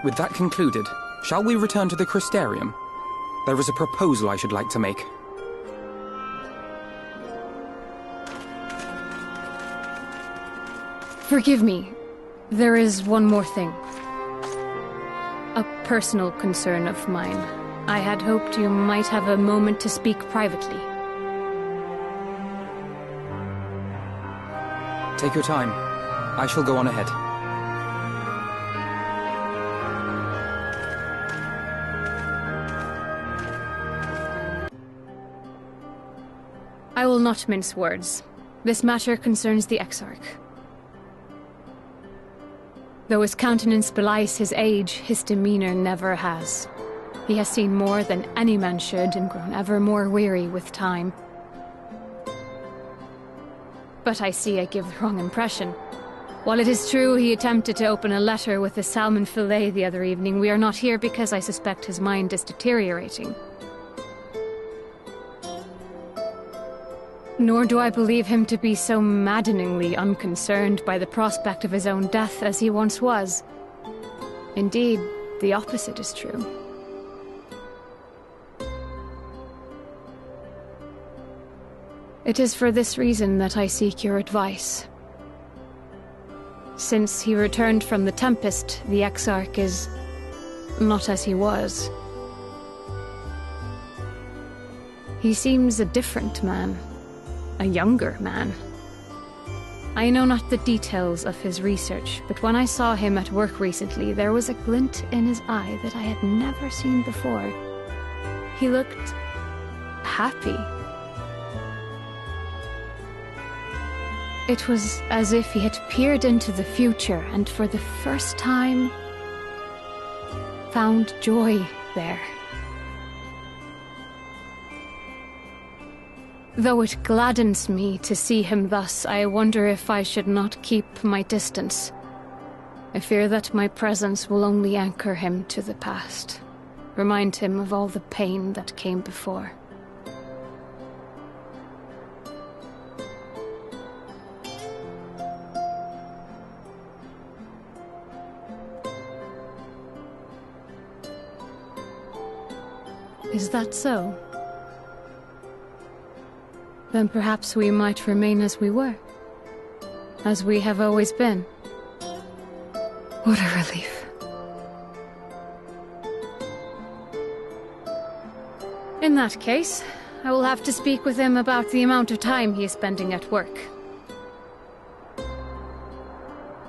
With that concluded, shall we return to the Crystarium? There is a proposal I should like to make. Forgive me. There is one more thing. A personal concern of mine. I had hoped you might have a moment to speak privately. Take your time. I shall go on ahead. I will not mince words. This matter concerns the Exarch. Though his countenance belies his age, his demeanor never has. He has seen more than any man should and grown ever more weary with time. But I see I give the wrong impression. While it is true he attempted to open a letter with a salmon fillet the other evening, we are not here because I suspect his mind is deteriorating. Nor do I believe him to be so maddeningly unconcerned by the prospect of his own death as he once was. Indeed, the opposite is true. It is for this reason that I seek your advice. Since he returned from the Tempest, the Exarch is not as he was. He seems a different man. A younger man. I know not the details of his research, but when I saw him at work recently, there was a glint in his eye that I had never seen before. He looked happy. It was as if he had peered into the future and for the first time found joy there. Though it gladdens me to see him thus, I wonder if I should not keep my distance. I fear that my presence will only anchor him to the past, remind him of all the pain that came before. Is that so? Then perhaps we might remain as we were. As we have always been. What a relief. In that case, I will have to speak with him about the amount of time he is spending at work.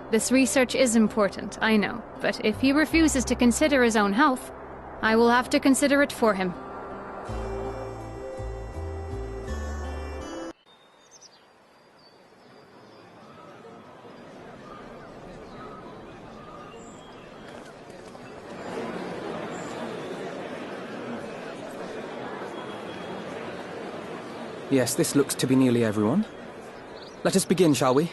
This research is important, I know, but if he refuses to consider his own health, I will have to consider it for him. Yes, this looks to be nearly everyone. Let us begin, shall we?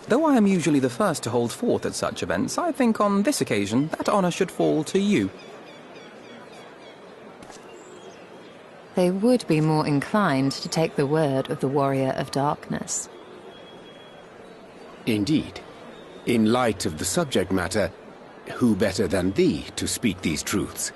Though I am usually the first to hold forth at such events, I think on this occasion that honor should fall to you. They would be more inclined to take the word of the Warrior of Darkness. Indeed. In light of the subject matter, who better than thee to speak these truths?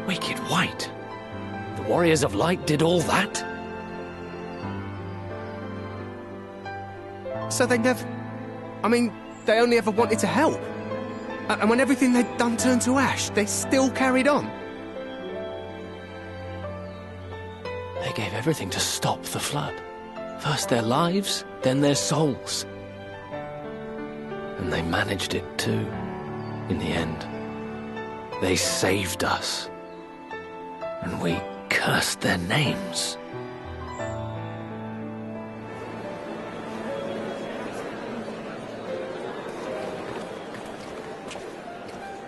Wicked White? The Warriors of Light did all that? So they never... I mean, they only ever wanted to help. And when everything they'd done turned to ash, they still carried on. They gave everything to stop the flood. First their lives, then their souls. And they managed it too, in the end. They saved us. And we cursed their names.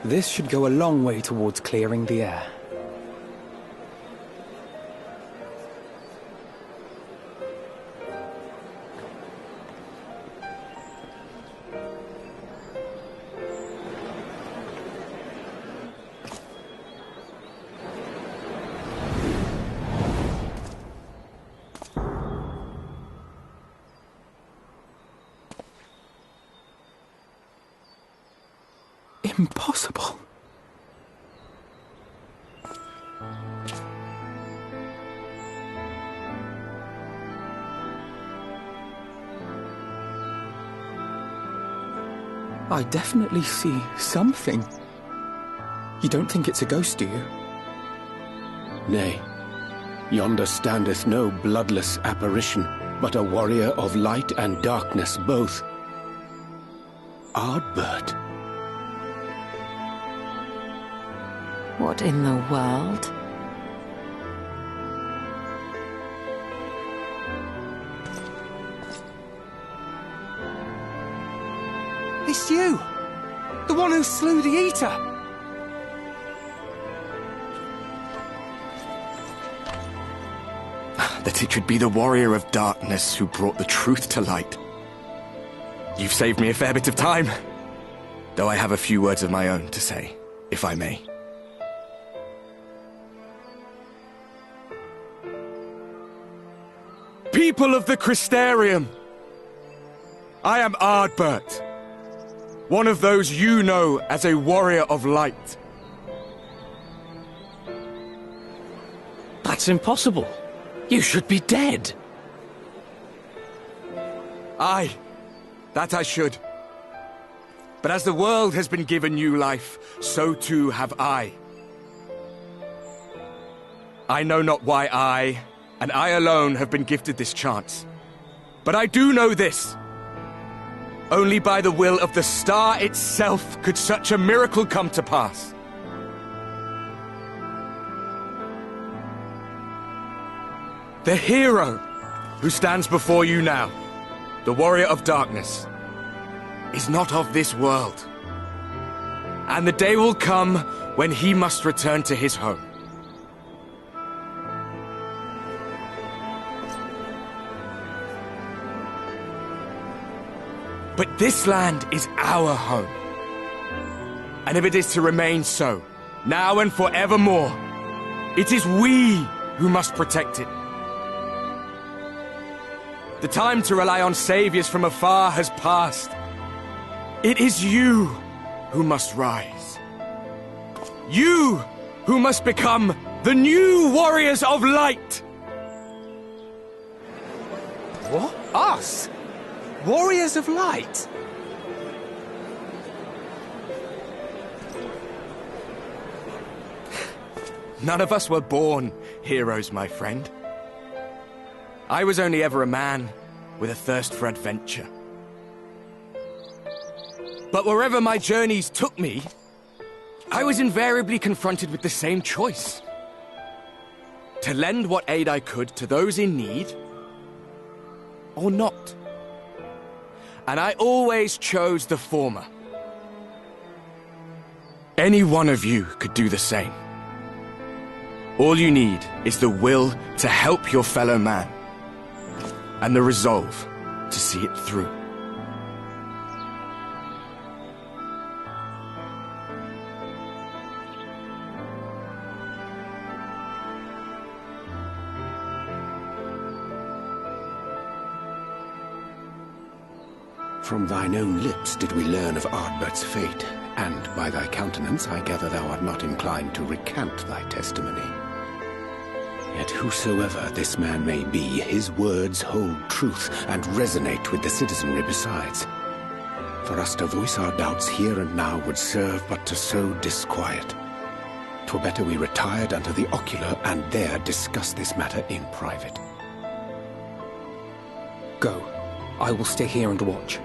This should go a long way towards clearing the air. Impossible. I definitely see something. You don't think it's a ghost, do you? Nay. Yonder standeth no bloodless apparition, but a warrior of light and darkness both. Ardbert. What in the world? It's you! The one who slew the Eater! That it should be the warrior of darkness who brought the truth to light. You've saved me a fair bit of time, though I have a few words of my own to say, if I may. People of the Crystarium, I am Ardbert, one of those you know as a warrior of light. That's impossible. You should be dead. Aye, that I should. But as the world has been given new life, so too have I. I know not why I, and I alone, have been gifted this chance. But I do know this. Only by the will of the star itself could such a miracle come to pass. The hero who stands before you now, the warrior of darkness, is not of this world. And the day will come when he must return to his home. But this land is our home. And if it is to remain so, now and forevermore, it is we who must protect it. The time to rely on saviors from afar has passed. It is you who must rise. You who must become the new warriors of light. What? Us? Warriors of Light? None of us were born heroes, my friend. I was only ever a man with a thirst for adventure. But wherever my journeys took me, I was invariably confronted with the same choice. To lend what aid I could to those in need, or not. And I always chose the former. Any one of you could do the same. All you need is the will to help your fellow man, and the resolve to see it through. From thine own lips did we learn of Ardbert's fate, and by thy countenance I gather thou art not inclined to recant thy testimony. Yet whosoever this man may be, his words hold truth and resonate with the citizenry besides. For us to voice our doubts here and now would serve but to sow disquiet. 'Twere better we retired unto the ocular and there discuss this matter in private. Go. I will stay here and watch.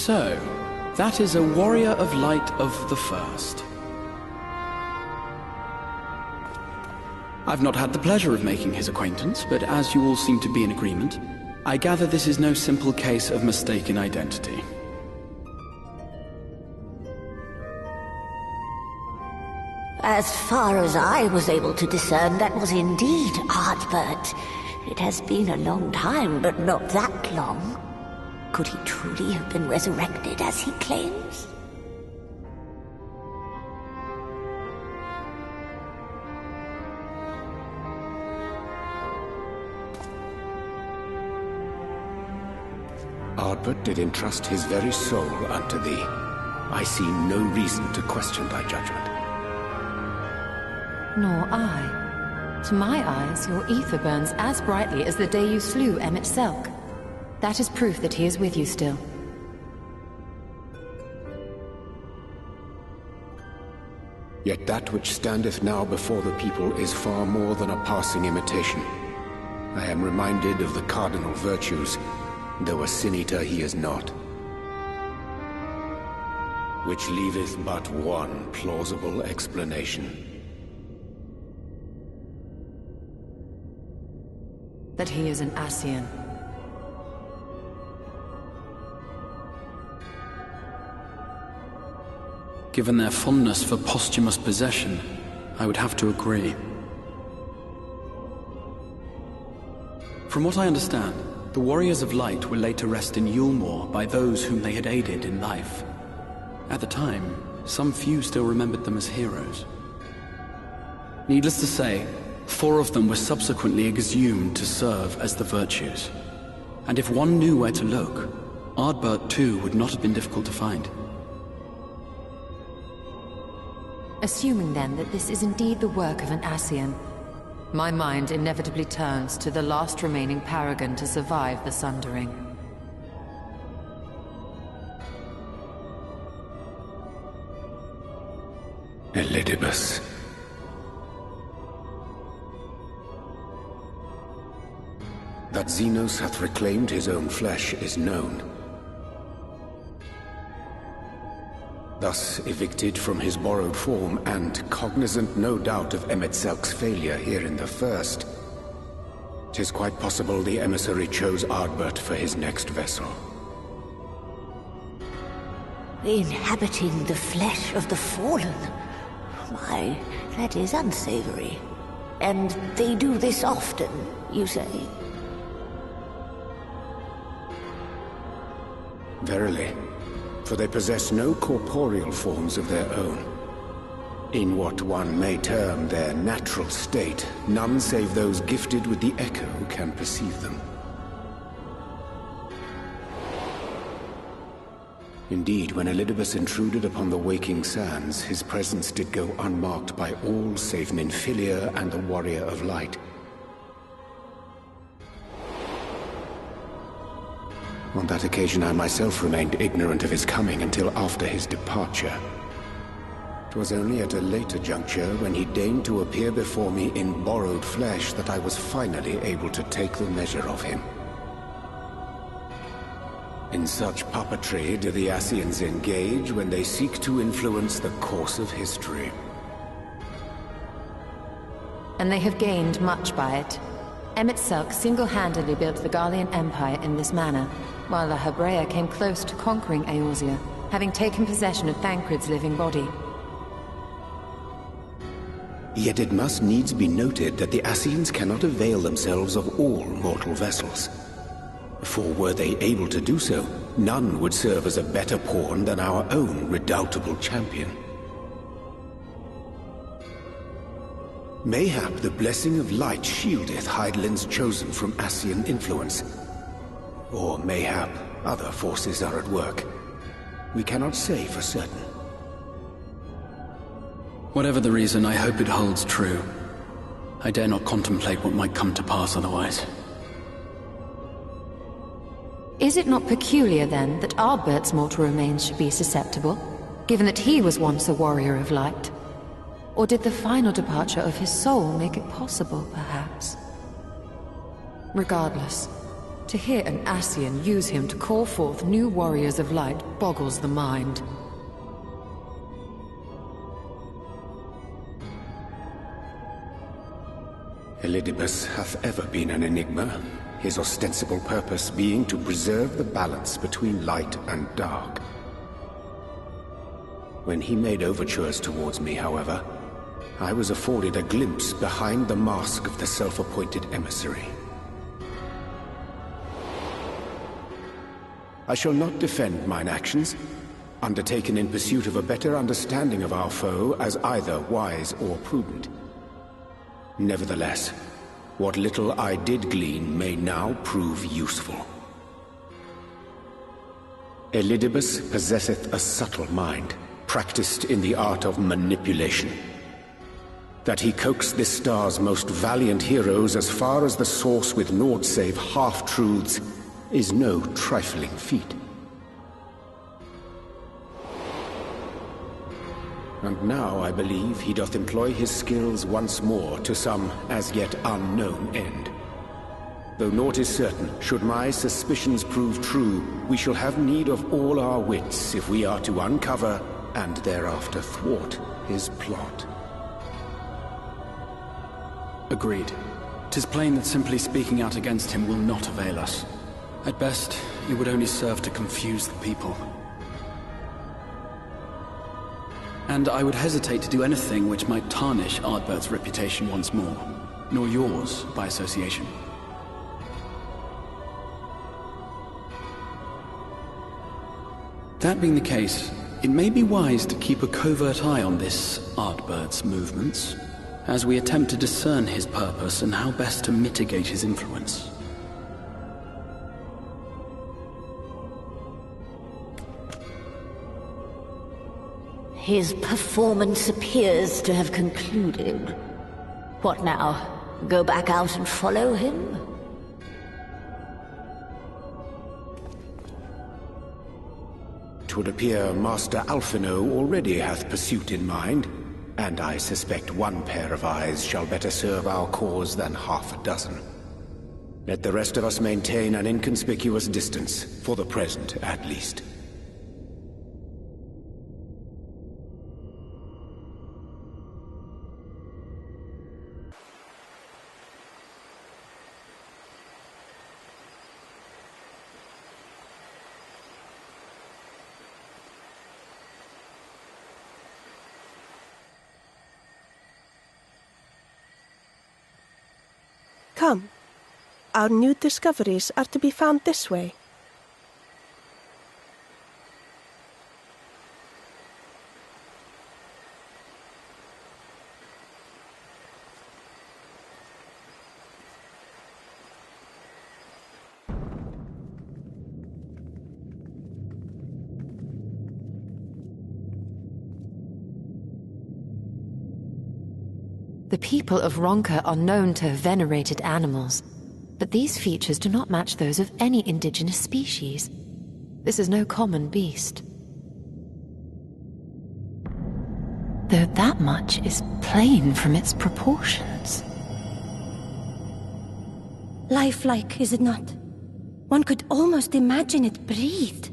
So, that is a warrior of light of the First. I've not had the pleasure of making his acquaintance, but as you all seem to be in agreement, I gather this is no simple case of mistaken identity. As far as I was able to discern, that was indeed Ardbert. It has been a long time, but not that long. Could he truly have been resurrected as he claims? Ardbert did entrust his very soul unto thee. I see no reason to question thy judgment. Nor I. To my eyes, your ether burns as brightly as the day you slew Emmett Selk. That is proof that he is with you still. Yet that which standeth now before the people is far more than a passing imitation. I am reminded of the cardinal virtues, though a sin-eater he is not. Which leaveth but one plausible explanation. That he is an Ascian. Given their fondness for posthumous possession, I would have to agree. From what I understand, the Warriors of Light were laid to rest in Yulmore by those whom they had aided in life. At the time, some few still remembered them as heroes. Needless to say, 4 of them were subsequently exhumed to serve as the Virtues. And if one knew where to look, Ardbert too would not have been difficult to find. Assuming then that this is indeed the work of an Ascian, my mind inevitably turns to the last remaining paragon to survive the Sundering. Elidibus. That Xenos hath reclaimed his own flesh is known. Thus evicted from his borrowed form, and cognizant no doubt of Emmett Selk's failure here in the First, 'tis quite possible the emissary chose Ardbert for his next vessel. Inhabiting the flesh of the fallen? Why, that is unsavory. And they do this often, you say? Verily, for they possess no corporeal forms of their own. In what one may term their natural state, none save those gifted with the echo can perceive them. Indeed, when Elidibus intruded upon the waking sands, his presence did go unmarked by all save Ninfilia and the Warrior of Light. On that occasion, I myself remained ignorant of his coming until after his departure. 'Twas only at a later juncture, when he deigned to appear before me in borrowed flesh, that I was finally able to take the measure of him. In such puppetry do the Ascians engage when they seek to influence the course of history. And they have gained much by it. Emmett Selk single-handedly built the Garlean Empire in this manner, while the Hebrea came close to conquering Eorzea, having taken possession of Thancred's living body. Yet it must needs be noted that the Ascians cannot avail themselves of all mortal vessels. For were they able to do so, none would serve as a better pawn than our own redoubtable champion. Mayhap the blessing of light shieldeth Hydaelyn's chosen from Ascian influence. Or mayhap other forces are at work. We cannot say for certain. Whatever the reason, I hope it holds true. I dare not contemplate what might come to pass otherwise. Is it not peculiar, then, that Ardbert's mortal remains should be susceptible, given that he was once a warrior of light? Or did the final departure of his soul make it possible, perhaps? Regardless, To hear an Ascian use him to call forth new warriors of light boggles the mind. Elidibus hath ever been an enigma, his ostensible purpose being to preserve the balance between light and dark. When he made overtures towards me, however, I was afforded a glimpse behind the mask of the self-appointed emissary. I shall not defend mine actions, undertaken in pursuit of a better understanding of our foe as either wise or prudent. Nevertheless, what little I did glean may now prove useful. Elidibus possesseth a subtle mind, practiced in the art of manipulation. That he coaxed this star's most valiant heroes as far as the source with naught save half-truths is no trifling feat. And now I believe he doth employ his skills once more to some as yet unknown end. Though naught is certain, should my suspicions prove true, we shall have need of all our wits if we are to uncover and thereafter thwart his plot. Agreed. 'Tis plain that simply speaking out against him will not avail us. At best, it would only serve to confuse the people. And I would hesitate to do anything which might tarnish Ardbert's reputation once more, nor yours by association. That being the case, it may be wise to keep a covert eye on this Ardbert's movements, as we attempt to discern his purpose and how best to mitigate his influence. His performance appears to have concluded. What now? Go back out and follow him? Twould appear Master Alphino already hath pursuit in mind, and I suspect one pair of eyes shall better serve our cause than half a dozen. Let the rest of us maintain an inconspicuous distance, for the present at least. Come. Our new discoveries are to be found this way. The people of Ronka are known to have venerated animals, but these features do not match those of any indigenous species. This is no common beast. Though that much is plain from its proportions. Lifelike, is it not? One could almost imagine it breathed.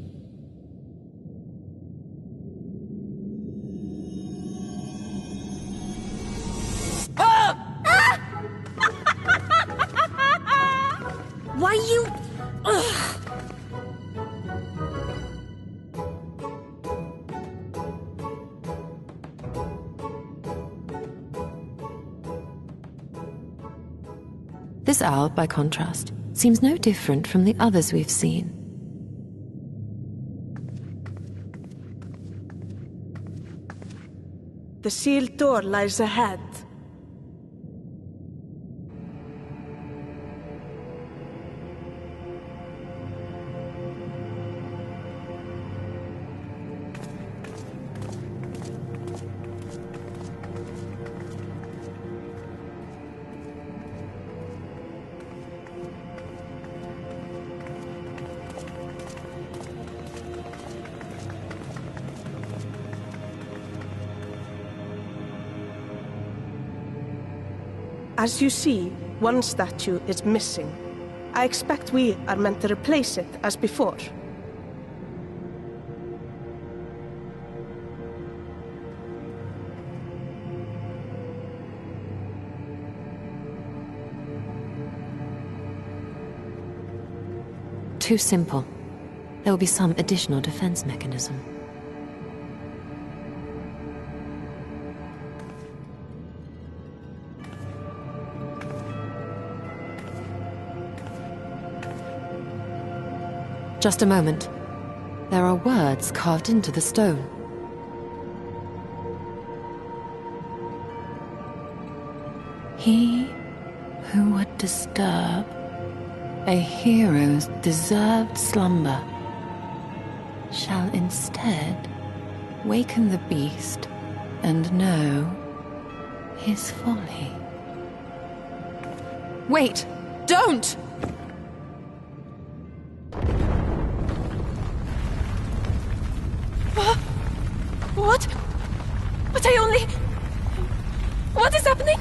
Why you... Ugh. This owl, by contrast, seems no different from the others we've seen. The sealed door lies ahead. As you see, one statue is missing, I expect we are meant to replace it as before. Too simple. There will be some additional defense mechanism. Just a moment. There are words carved into the stone. He who would disturb a hero's deserved slumber shall instead waken the beast and know his folly. Wait! Don't! What? But I only... What is happening?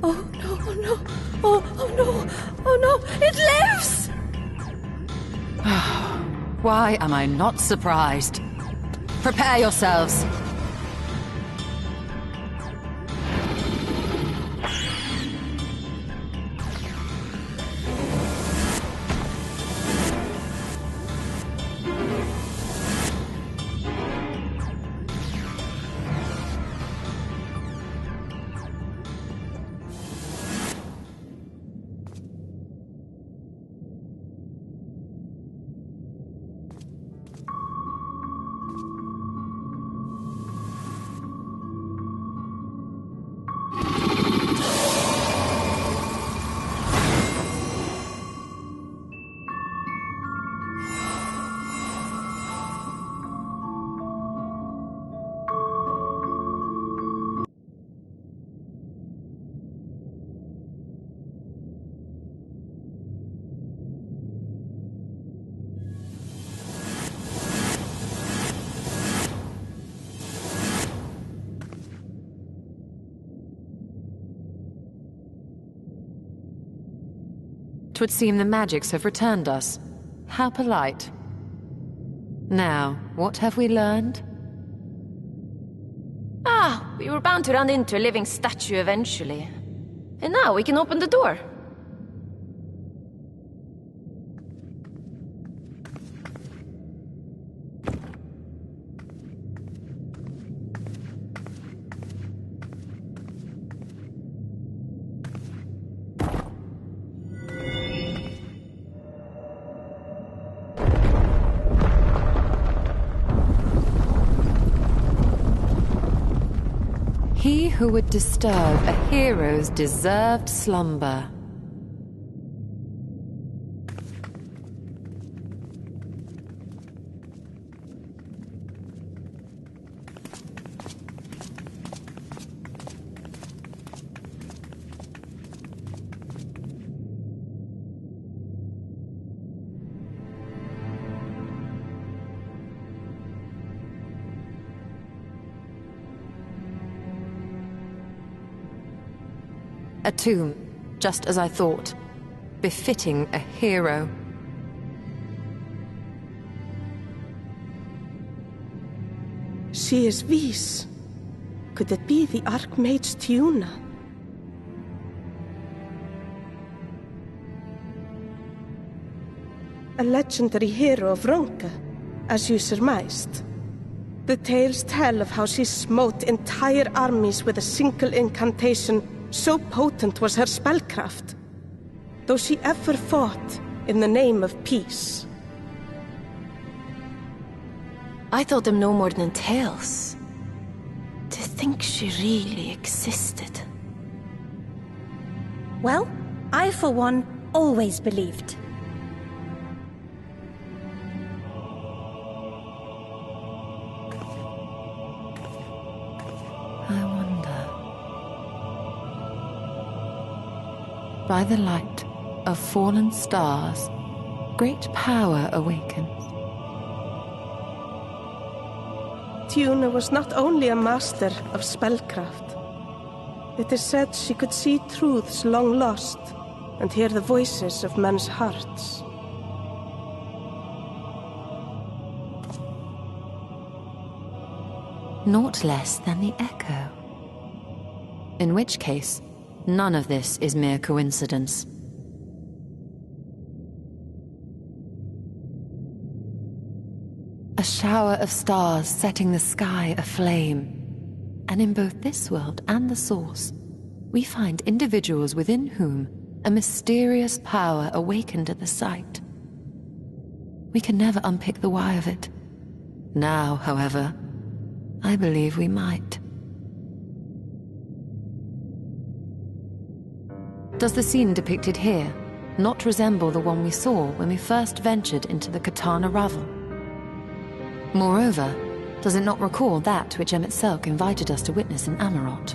Oh no, oh no, oh no, oh no, it lives! Why am I not surprised? Prepare yourselves. It would seem the magics have returned us. How polite. Now, what have we learned? Ah, we were bound to run into a living statue eventually. And now we can open the door. He who would disturb a hero's deserved slumber. A tomb, just as I thought. Befitting a hero. She is Vis. Could it be the Archmage Tiuna? A legendary hero of Ronka, as you surmised. The tales tell of how she smote entire armies with a single incantation. So potent was her spellcraft, though she ever fought in the name of peace. I thought them no more than tales. To think she really existed. Well, I for one always believed. By the light of fallen stars, great power awakens. Tiuna was not only a master of spellcraft. It is said she could see truths long lost and hear the voices of men's hearts. Naught less than the echo. In which case, none of this is mere coincidence. A shower of stars setting the sky aflame. And in both this world and the Source, we find individuals within whom a mysterious power awakened at the sight. We can never unpick the why of it. Now, however, I believe we might. Does the scene depicted here not resemble the one we saw when we first ventured into the Katana Ravel? Moreover, does it not recall that which Emmett Selk invited us to witness in Amarot?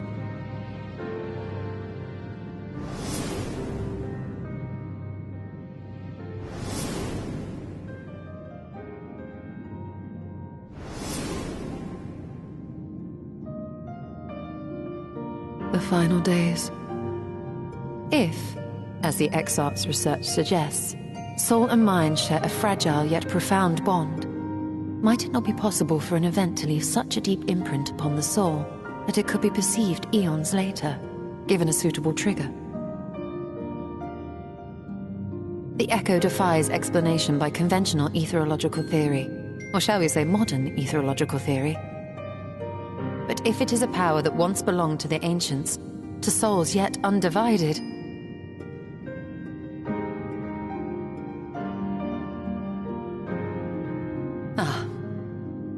The final days. If, as the Exarch's research suggests, soul and mind share a fragile yet profound bond, might it not be possible for an event to leave such a deep imprint upon the soul that it could be perceived eons later, given a suitable trigger? The echo defies explanation by conventional etherological theory, or shall we say modern etherological theory. But if it is a power that once belonged to the ancients, to souls yet undivided,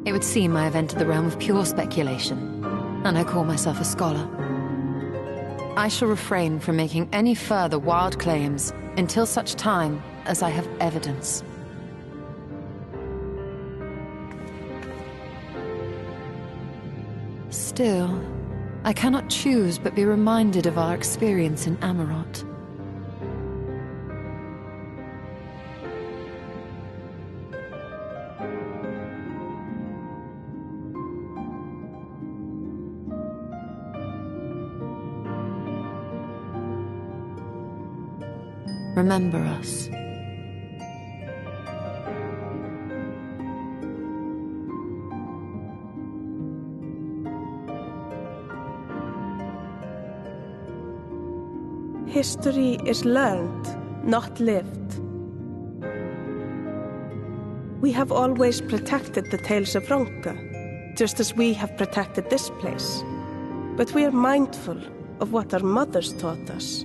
it would seem I have entered the realm of pure speculation, and I call myself a scholar. I shall refrain from making any further wild claims until such time as I have evidence. Still, I cannot choose but be reminded of our experience in Amarot. Remember us. History is learned, not lived. We have always protected the tales of Ronka, just as we have protected this place. But we are mindful of what our mothers taught us.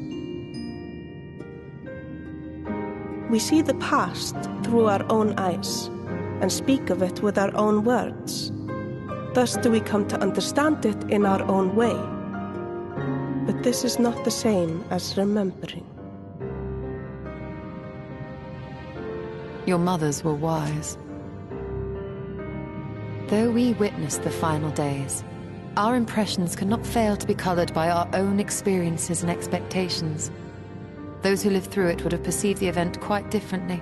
We see the past through our own eyes and speak of it with our own words. Thus do we come to understand it in our own way. But this is not the same as remembering. Your mothers were wise. Though we witnessed the final days, our impressions cannot fail to be colored by our own experiences and expectations. Those who lived through it would have perceived the event quite differently.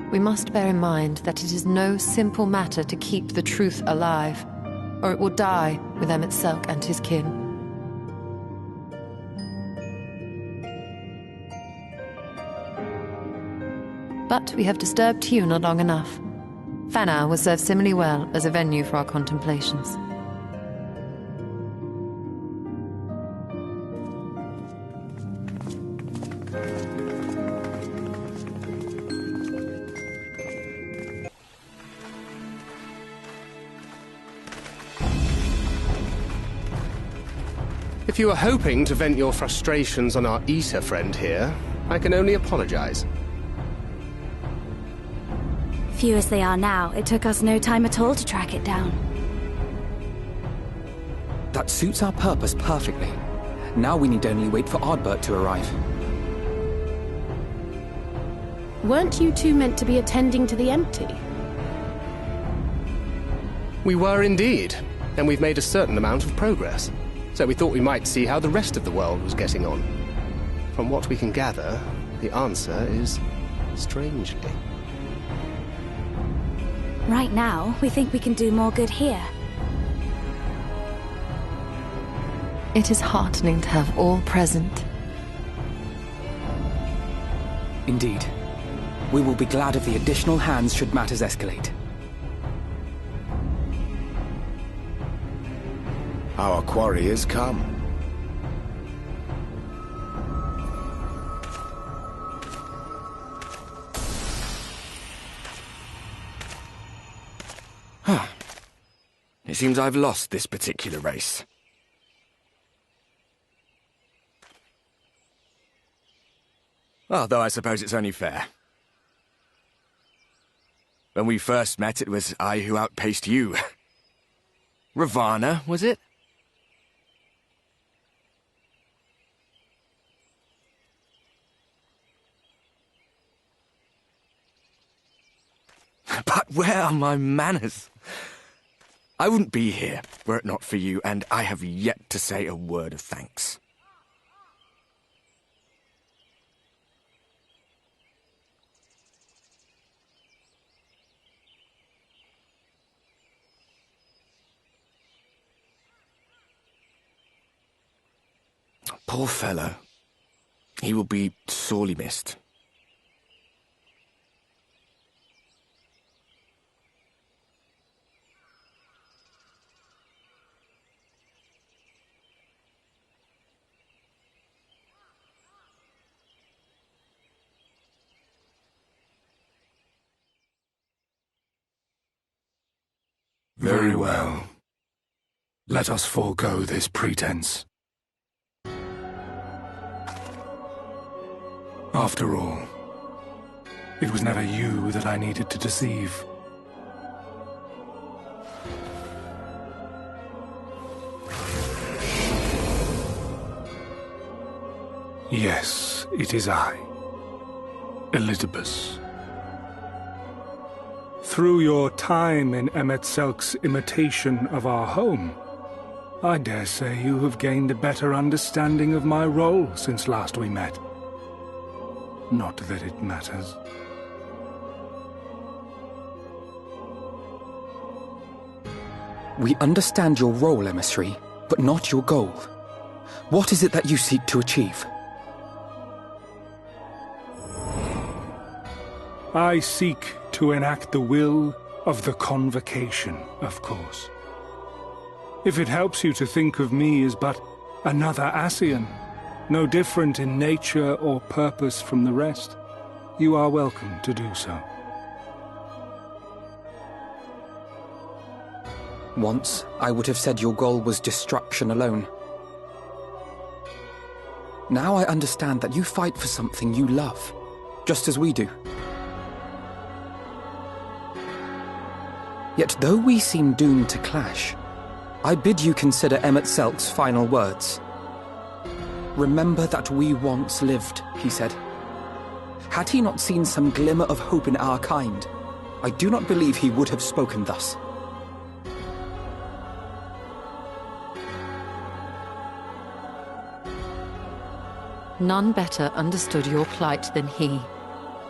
We must bear in mind that it is no simple matter to keep the truth alive, or it will die with Emmett Selk and his kin. But we have disturbed Tiuna long enough. Fana will serve similarly well as a venue for our contemplations. If you were hoping to vent your frustrations on our Issa friend here, I can only apologize. Few as they are now, it took us no time at all to track it down. That suits our purpose perfectly. Now we need only wait for Ardbert to arrive. Weren't you two meant to be attending to the empty? We were indeed, and we've made a certain amount of progress. So we thought we might see how the rest of the world was getting on. From what we can gather, the answer is strangely. Right now, we think we can do more good here. It is heartening to have all present. Indeed. We will be glad of the additional hands should matters escalate. Our quarry has come. It seems I've lost this particular race. Although I suppose it's only fair. When we first met, it was I who outpaced you. Ravana, was it? But where are my manners? I wouldn't be here were it not for you, and I have yet to say a word of thanks. Poor fellow. He will be sorely missed. Very well. Let us forego this pretense. After all, it was never you that I needed to deceive. Yes, it is I, Elizabeth. Through your time in Emet-Selk's imitation of our home, I dare say you have gained a better understanding of my role since last we met. Not that it matters. We understand your role, emissary, but not your goal. What is it that you seek to achieve? I seek to enact the will of the Convocation, of course. If it helps you to think of me as but another Ascian, no different in nature or purpose from the rest, you are welcome to do so. Once, I would have said your goal was destruction alone. Now I understand that you fight for something you love, just as we do. Yet though we seem doomed to clash, I bid you consider Emet-Selk's final words. Remember that we once lived, he said. Had he not seen some glimmer of hope in our kind, I do not believe he would have spoken thus. None better understood your plight than he.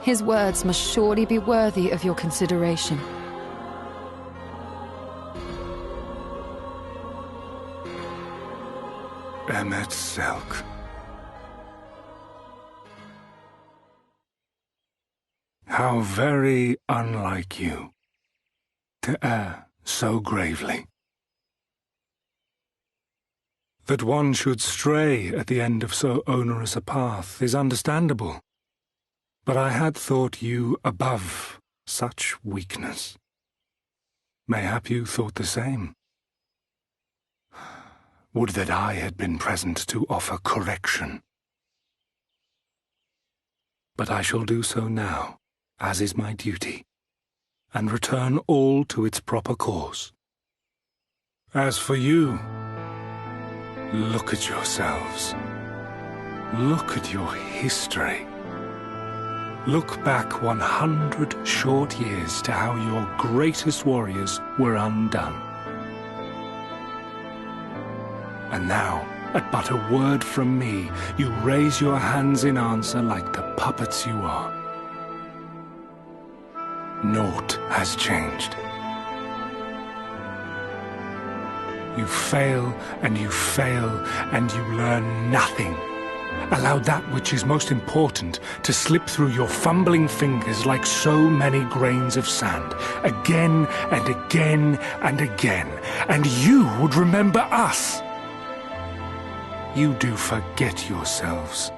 His words must surely be worthy of your consideration. Emet-Selk. How very unlike you to err so gravely. That one should stray at the end of so onerous a path is understandable, but I had thought you above such weakness. Mayhap you thought the same. Would that I had been present to offer correction. But I shall do so now, as is my duty, and return all to its proper course. As for you, look at yourselves. Look at your history. Look back 100 short years to how your greatest warriors were undone. And now, at but a word from me, you raise your hands in answer like the puppets you are. naught has changed. You fail, and you fail, and you learn nothing. Allow that which is most important to slip through your fumbling fingers like so many grains of sand, again and again and again, and you would remember us. You do forget yourselves.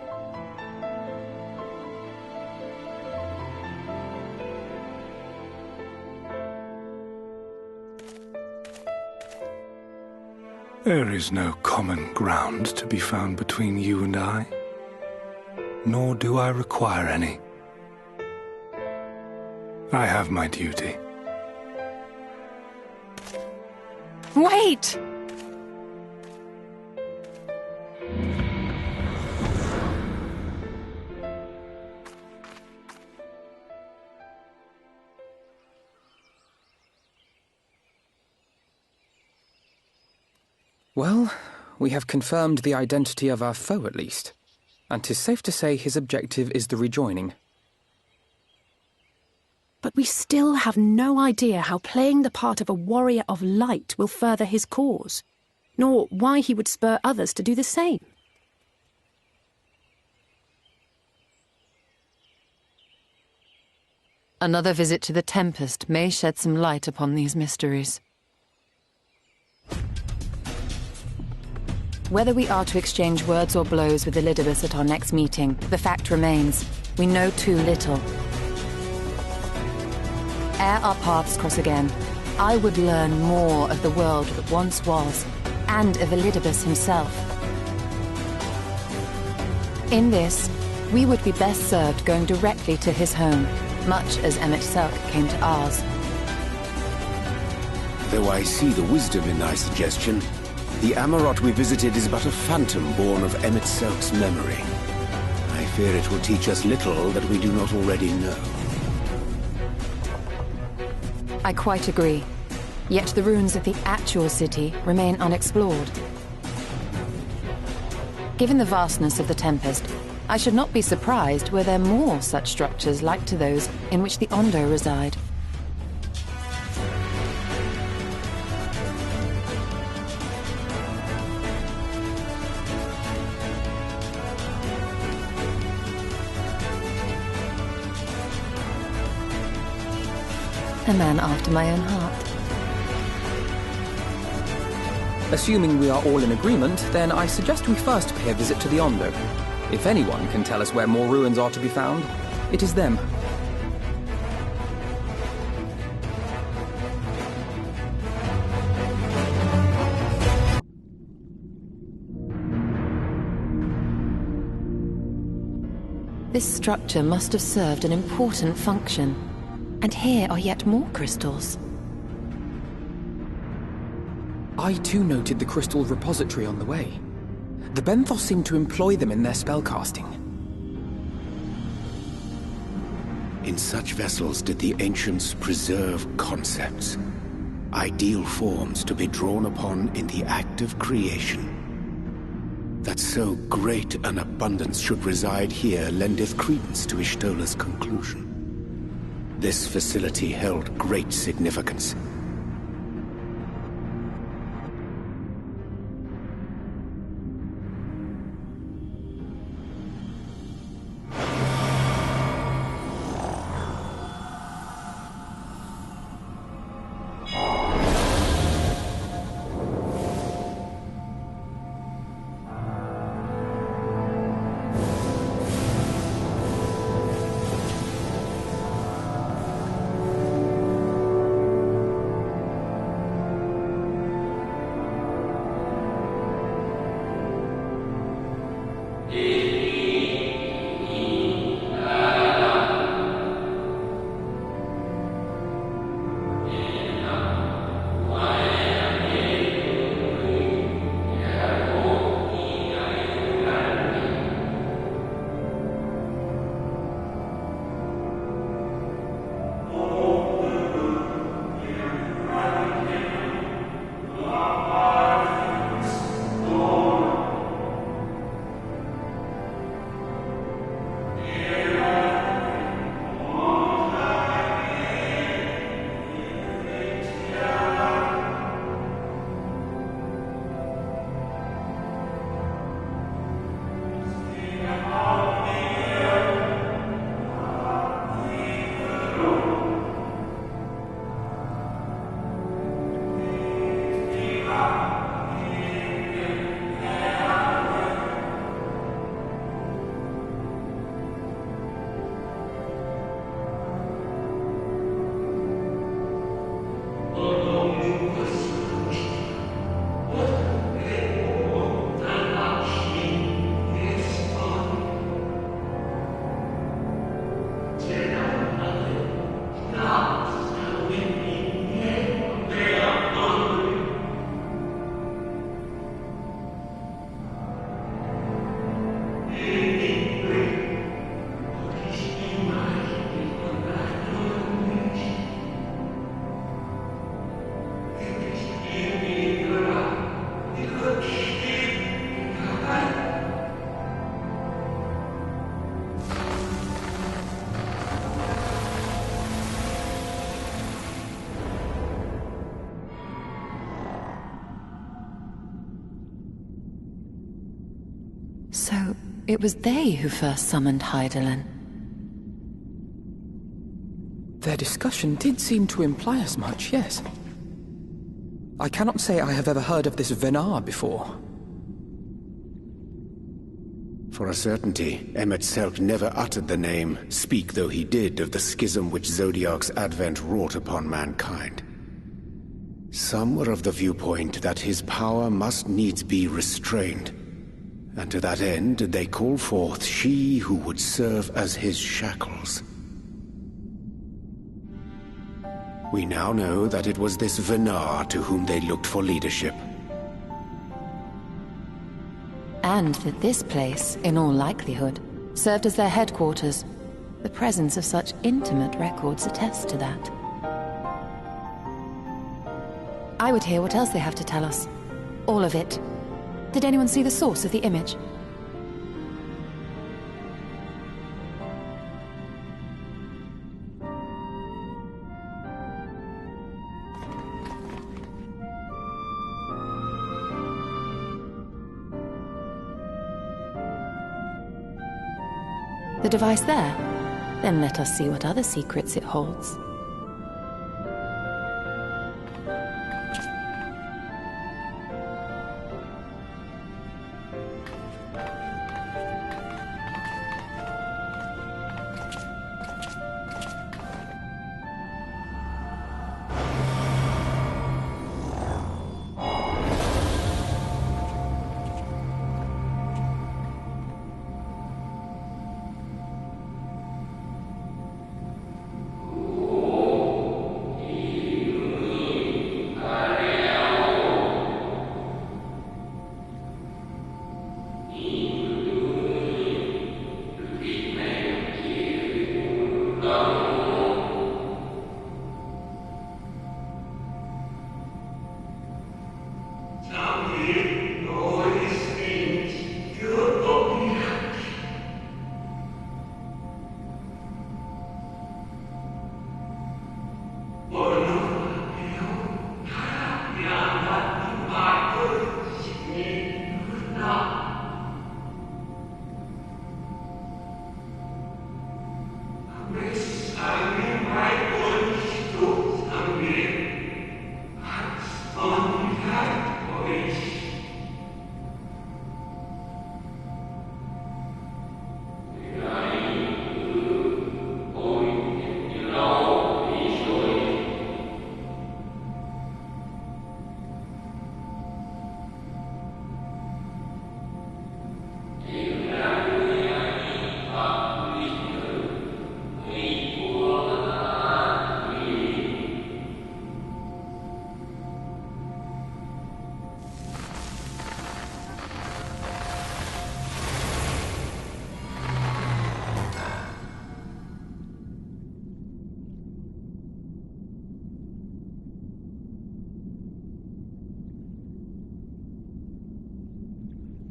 There is no common ground to be found between you and I, nor do I require any. I have my duty. Wait! Well, we have confirmed the identity of our foe at least, and 'tis safe to say his objective is the rejoining. But we still have no idea how playing the part of a warrior of light will further his cause, nor why he would spur others to do the same. Another visit to the Tempest may shed some light upon these mysteries. Whether we are to exchange words or blows with Elidibus at our next meeting, the fact remains, we know too little. Ere our paths cross again, I would learn more of the world that once was, and of Elidibus himself. In this, we would be best served going directly to his home, much as Emmett Selk came to ours. Though I see the wisdom in thy suggestion, the Amarot we visited is but a phantom born of Emmett Selk's memory. I fear it will teach us little that we do not already know. I quite agree. Yet the ruins of the actual city remain unexplored. Given the vastness of the Tempest, I should not be surprised were there more such structures like to those in which the Ondo reside. A man after my own heart. Assuming we are all in agreement, then I suggest we first pay a visit to the Ondo. If anyone can tell us where more ruins are to be found, it is them. This structure must have served an important function. And here are yet more crystals. I too noted the crystal repository on the way. The Benthos seem to employ them in their spellcasting. In such vessels did the ancients preserve concepts, ideal forms to be drawn upon in the act of creation. That so great an abundance should reside here lendeth credence to Ishtola's conclusion. This facility held great significance. So, it was they who first summoned Hydaelyn. Their discussion did seem to imply as much, yes. I cannot say I have ever heard of this Venar before. For a certainty, Emet-Selch never uttered the name, speak though he did of the schism which Zodiark's advent wrought upon mankind. Some were of the viewpoint that his power must needs be restrained, and to that end did they call forth she who would serve as his shackles. We now know that it was this Venar to whom they looked for leadership. And that this place, in all likelihood, served as their headquarters. The presence of such intimate records attests to that. I would hear what else they have to tell us. All of it. Did anyone see the source of the image? The device there? Then let us see what other secrets it holds.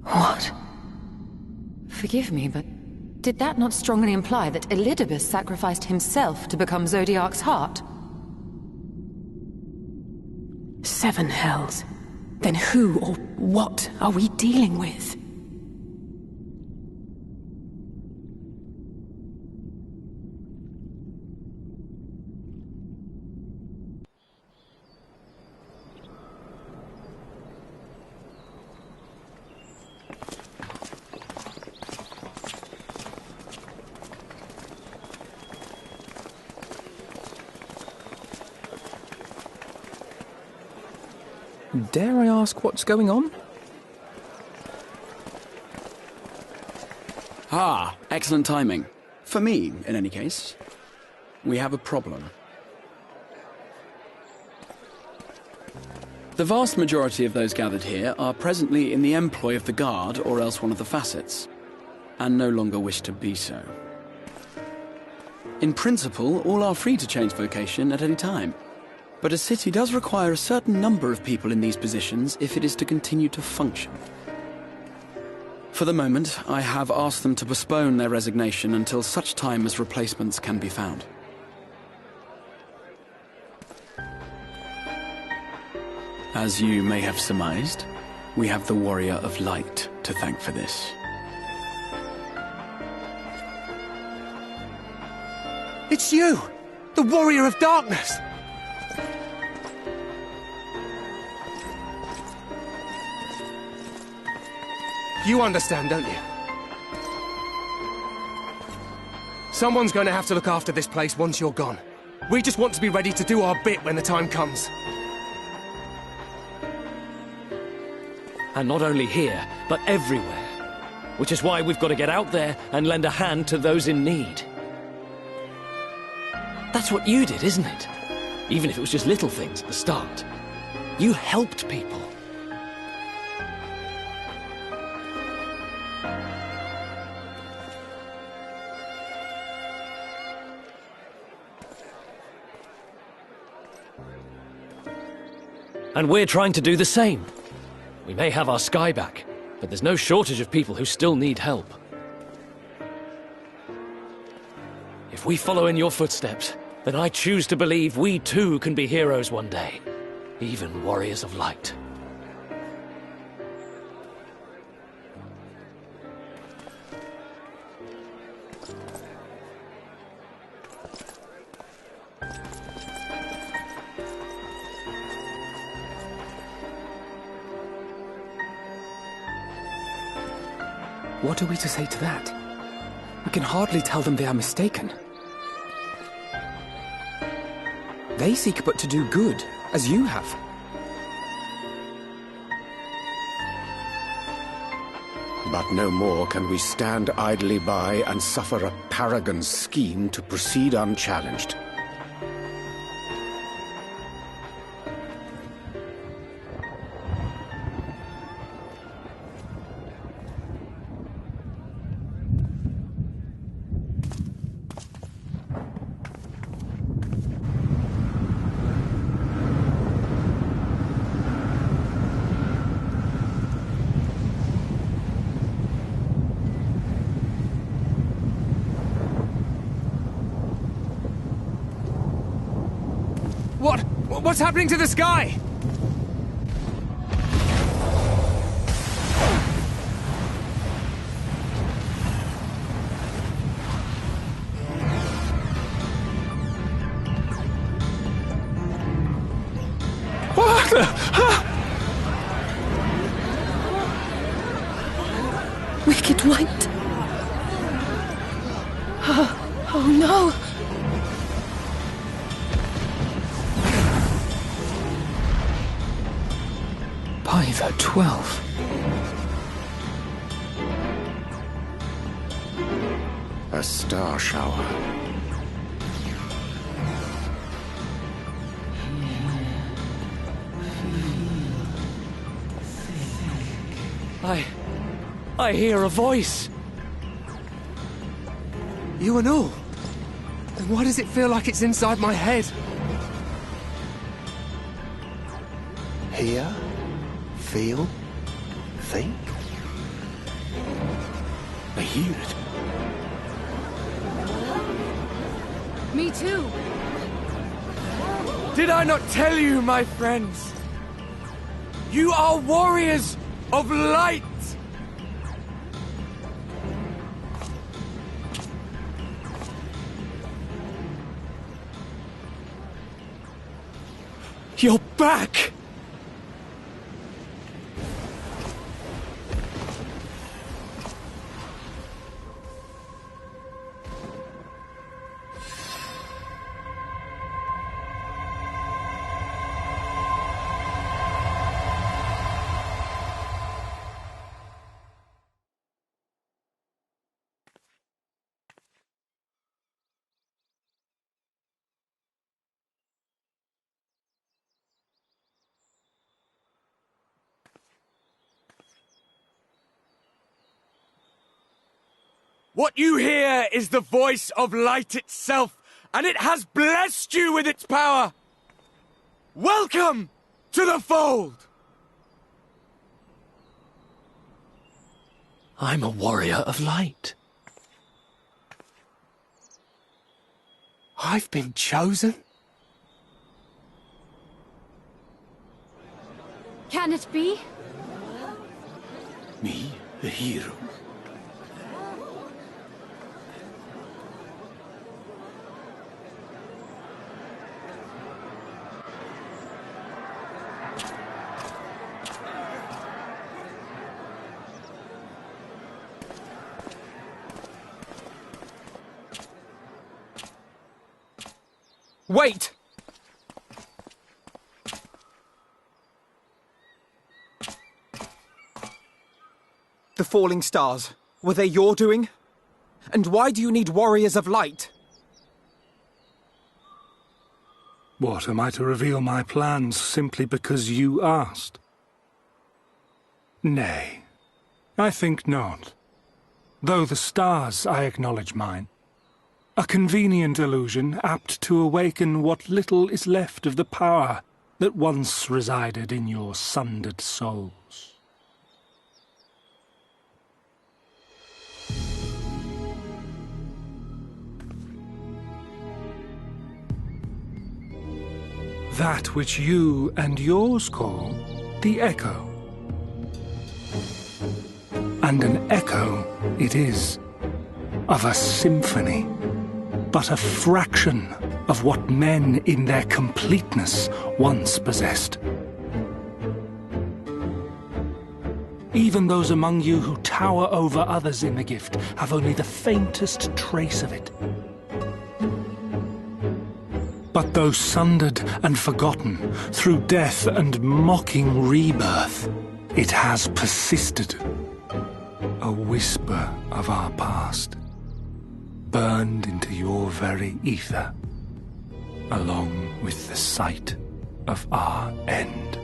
What? Forgive me, but did that not strongly imply that Elidibus sacrificed himself to become Zodiark's heart? 7 hells. Then who or what are we dealing with? Dare I ask what's going on? Ah, excellent timing. For me, in any case. We have a problem. The vast majority of those gathered here are presently in the employ of the Guard or else one of the facets, and no longer wish to be so. In principle, all are free to change vocation at any time. But a city does require a certain number of people in these positions if it is to continue to function. For the moment, I have asked them to postpone their resignation until such time as replacements can be found. As you may have surmised, we have the Warrior of Light to thank for this. It's you! The Warrior of Darkness! You understand, don't you? Someone's going to have to look after this place once you're gone. We just want to be ready to do our bit when the time comes. And not only here, but everywhere. Which is why we've got to get out there and lend a hand to those in need. That's what you did, isn't it? Even if it was just little things at the start. You helped people. And we're trying to do the same. We may have our sky back, but there's no shortage of people who still need help. If we follow in your footsteps, then I choose to believe we too can be heroes one day. Even warriors of light. What are we to say to that? We can hardly tell them they are mistaken. They seek but to do good, as you have. But no more can we stand idly by and suffer a paragon's scheme to proceed unchallenged. What's happening to the sky? Wicked White. Oh no! By the 12. A star shower. I hear a voice. You and all. Then why does it feel like it's inside my head? Hear? Feel? Think? I hear it. Me too. Did I not tell you, my friends? You are warriors of light! You're back! What you hear is the voice of light itself, and it has blessed you with its power. Welcome to the fold! I'm a warrior of light. I've been chosen? Can it be? Me, a hero. Wait! The falling stars, were they your doing? And why do you need warriors of light? What, am I to reveal my plans simply because you asked? Nay, I think not. Though the stars, I acknowledge mine. A convenient illusion, apt to awaken what little is left of the power that once resided in your sundered souls. That which you and yours call the echo. And an echo it is, of a symphony, but a fraction of what men in their completeness once possessed. Even those among you who tower over others in the gift have only the faintest trace of it. But though sundered and forgotten through death and mocking rebirth, it has persisted. A whisper of our past, burned into your very ether, along with the sight of our end.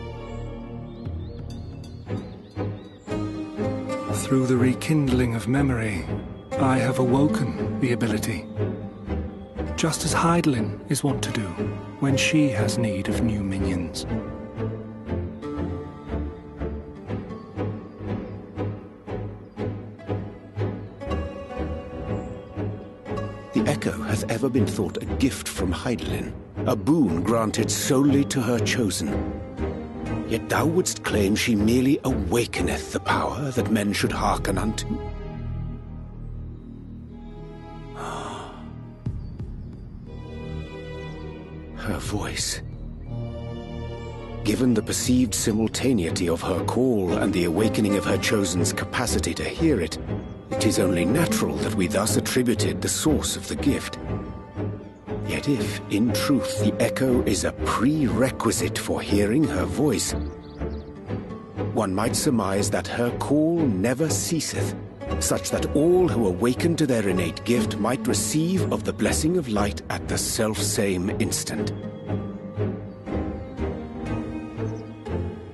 Through the rekindling of memory, I have awoken the ability. Just as Hydaelyn is wont to do when she has need of new minions. The Echo hath ever been thought a gift from Hydaelyn, a boon granted solely to her chosen. Yet thou wouldst claim she merely awakeneth the power that men should hearken unto? Her voice. Given the perceived simultaneity of her call and the awakening of her chosen's capacity to hear it, it is only natural that we thus attributed the source of the gift. Yet if, in truth, the echo is a prerequisite for hearing her voice, one might surmise that her call never ceaseth, such that all who awaken to their innate gift might receive of the blessing of light at the self-same instant.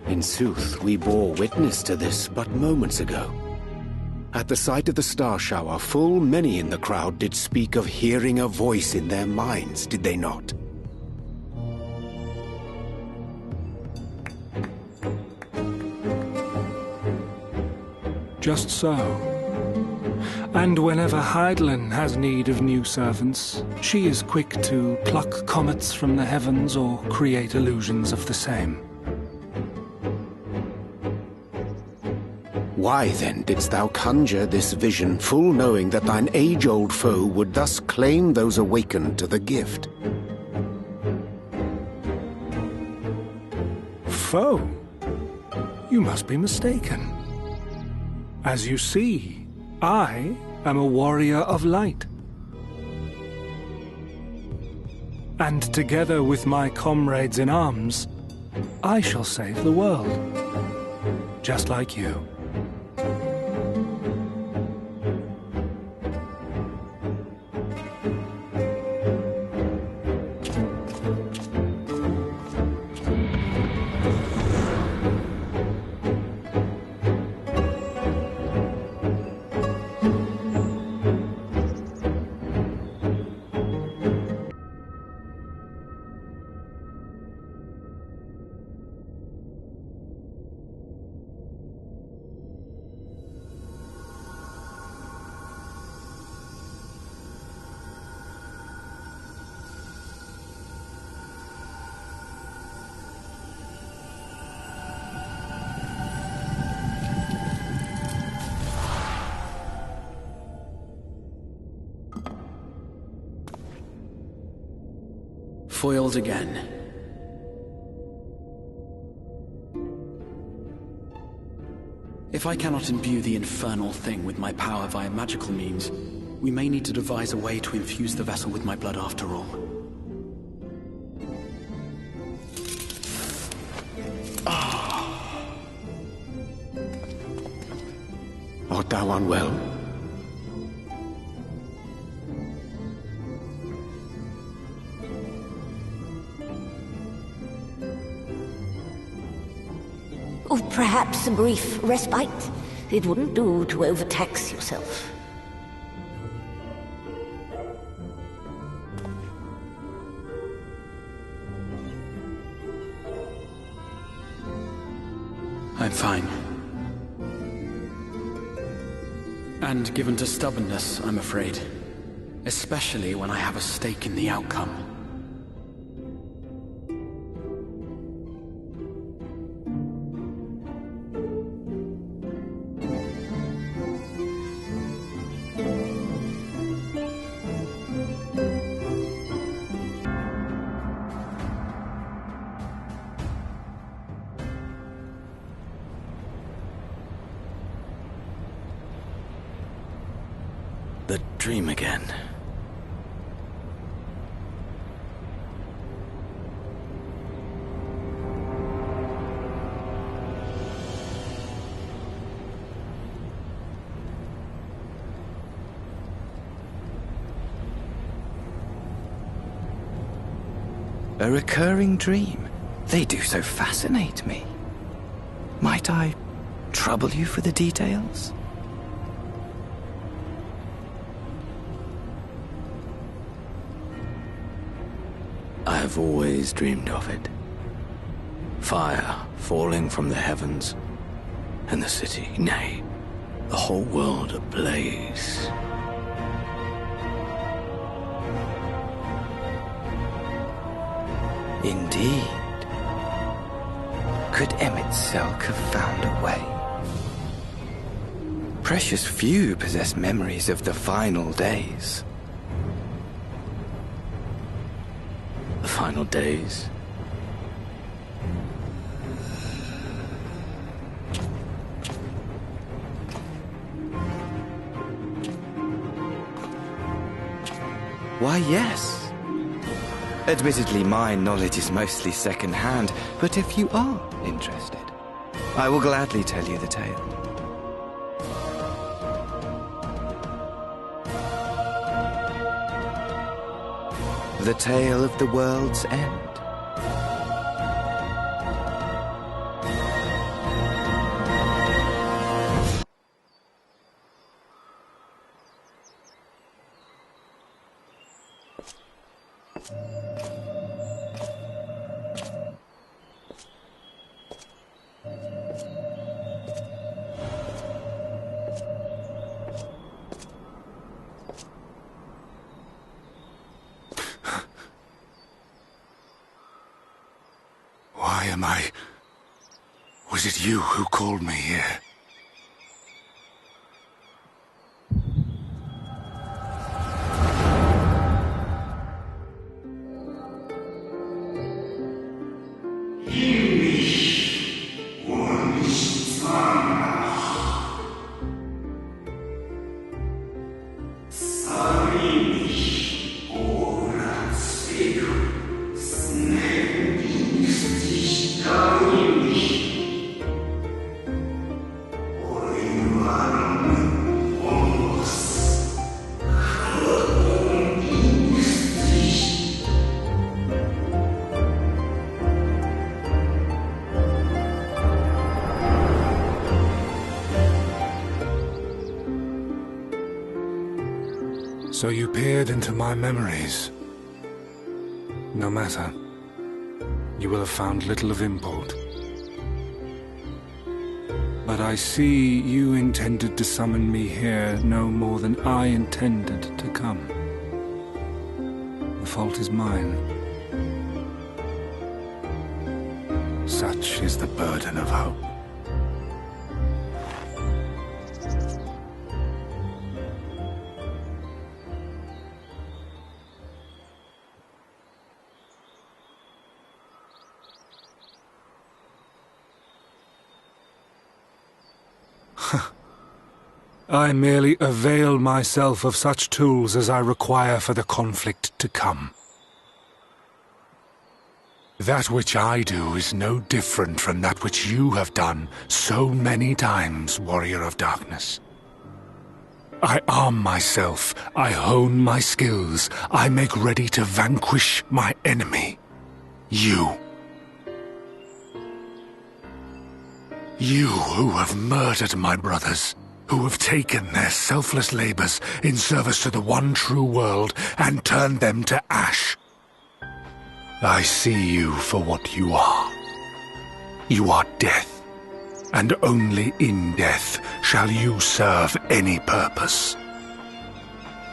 In sooth, we bore witness to this but moments ago. At the sight of the star shower, full many in the crowd did speak of hearing a voice in their minds, did they not? Just so. And whenever Hydaelyn has need of new servants, she is quick to pluck comets from the heavens or create illusions of the same. Why then didst thou conjure this vision, full knowing that thine age-old foe would thus claim those awakened to the gift? Foe? You must be mistaken. As you see, I am a warrior of light. And together with my comrades in arms, I shall save the world. Just like you. Foiled again. If I cannot imbue the infernal thing with my power via magical means, we may need to devise a way to infuse the vessel with my blood after all. Art thou unwell? Or perhaps a brief respite? It wouldn't do to overtax yourself. I'm fine. And given to stubbornness, I'm afraid. Especially when I have a stake in the outcome. The dream again. A recurring dream? They do so fascinate me. Might I trouble you for the details? I have always dreamed of it. Fire falling from the heavens, and the city, nay, the whole world ablaze. Indeed. Could Emmett Selk have found a way? Precious few possess memories of the final days. The final days? Why, yes. Admittedly, my knowledge is mostly second-hand, but if you are interested, I will gladly tell you the tale. The tale of the world's end. Why am I... Was it you who called me here? So you peered into my memories. No matter. You will have found little of import. But I see you intended to summon me here no more than I intended to come. The fault is mine. Such is the burden of hope. I merely avail myself of such tools as I require for the conflict to come. That which I do is no different from that which you have done so many times, Warrior of Darkness. I arm myself, I hone my skills, I make ready to vanquish my enemy. You. You who have murdered my brothers, who have taken their selfless labors in service to the one true world and turned them to ash. I see you for what you are. You are death, and only in death shall you serve any purpose.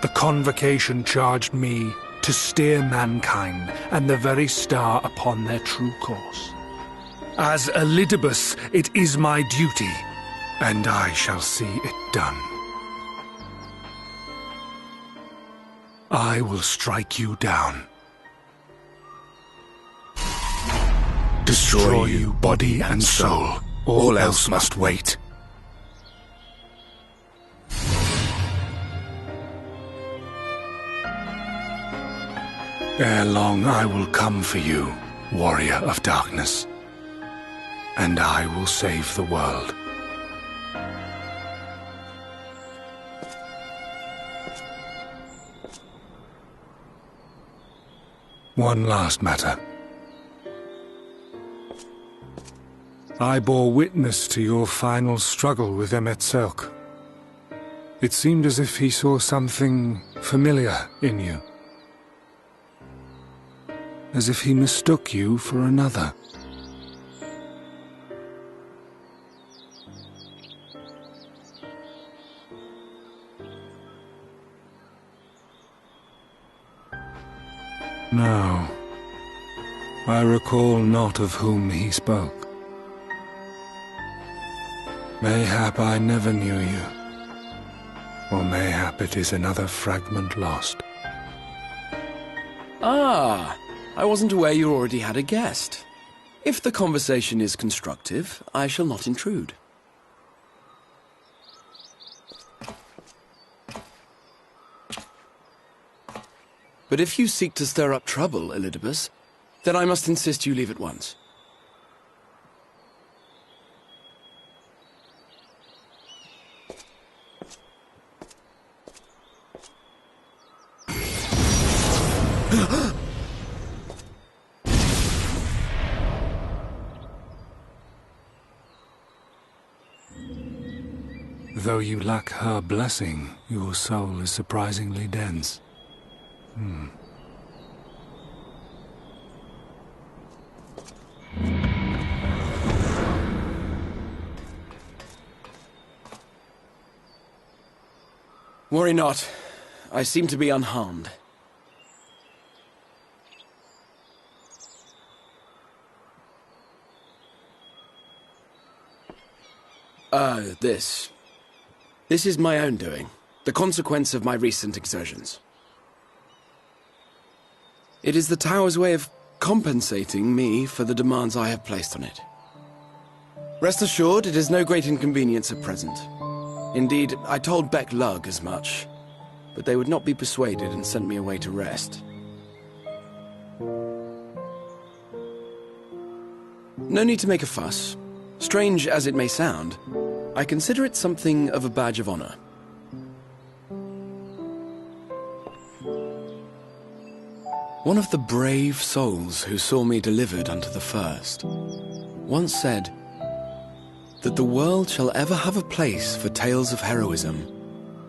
The Convocation charged me to steer mankind and the very star upon their true course. As Elidibus, it is my duty, and I shall see it done. I will strike you down. Destroy you, body and soul. All else must wait. Ere long I will come for you, Warrior of Darkness, and I will save the world. One last matter. I bore witness to your final struggle with Emetzelk. It seemed as if he saw something familiar in you. As if he mistook you for another. No, I recall not of whom he spoke. Mayhap I never knew you, or mayhap it is another fragment lost. Ah, I wasn't aware you already had a guest. If the conversation is constructive, I shall not intrude. But if you seek to stir up trouble, Elidibus, then I must insist you leave at once. Though you lack her blessing, your soul is surprisingly dense. Worry not. I seem to be unharmed. This is my own doing, the consequence of my recent exertions. It is the Tower's way of compensating me for the demands I have placed on it. Rest assured, it is no great inconvenience at present. Indeed, I told Beck Lug as much, but they would not be persuaded and sent me away to rest. No need to make a fuss. Strange as it may sound, I consider it something of a badge of honor. One of the brave souls who saw me delivered unto the First once said that the world shall ever have a place for tales of heroism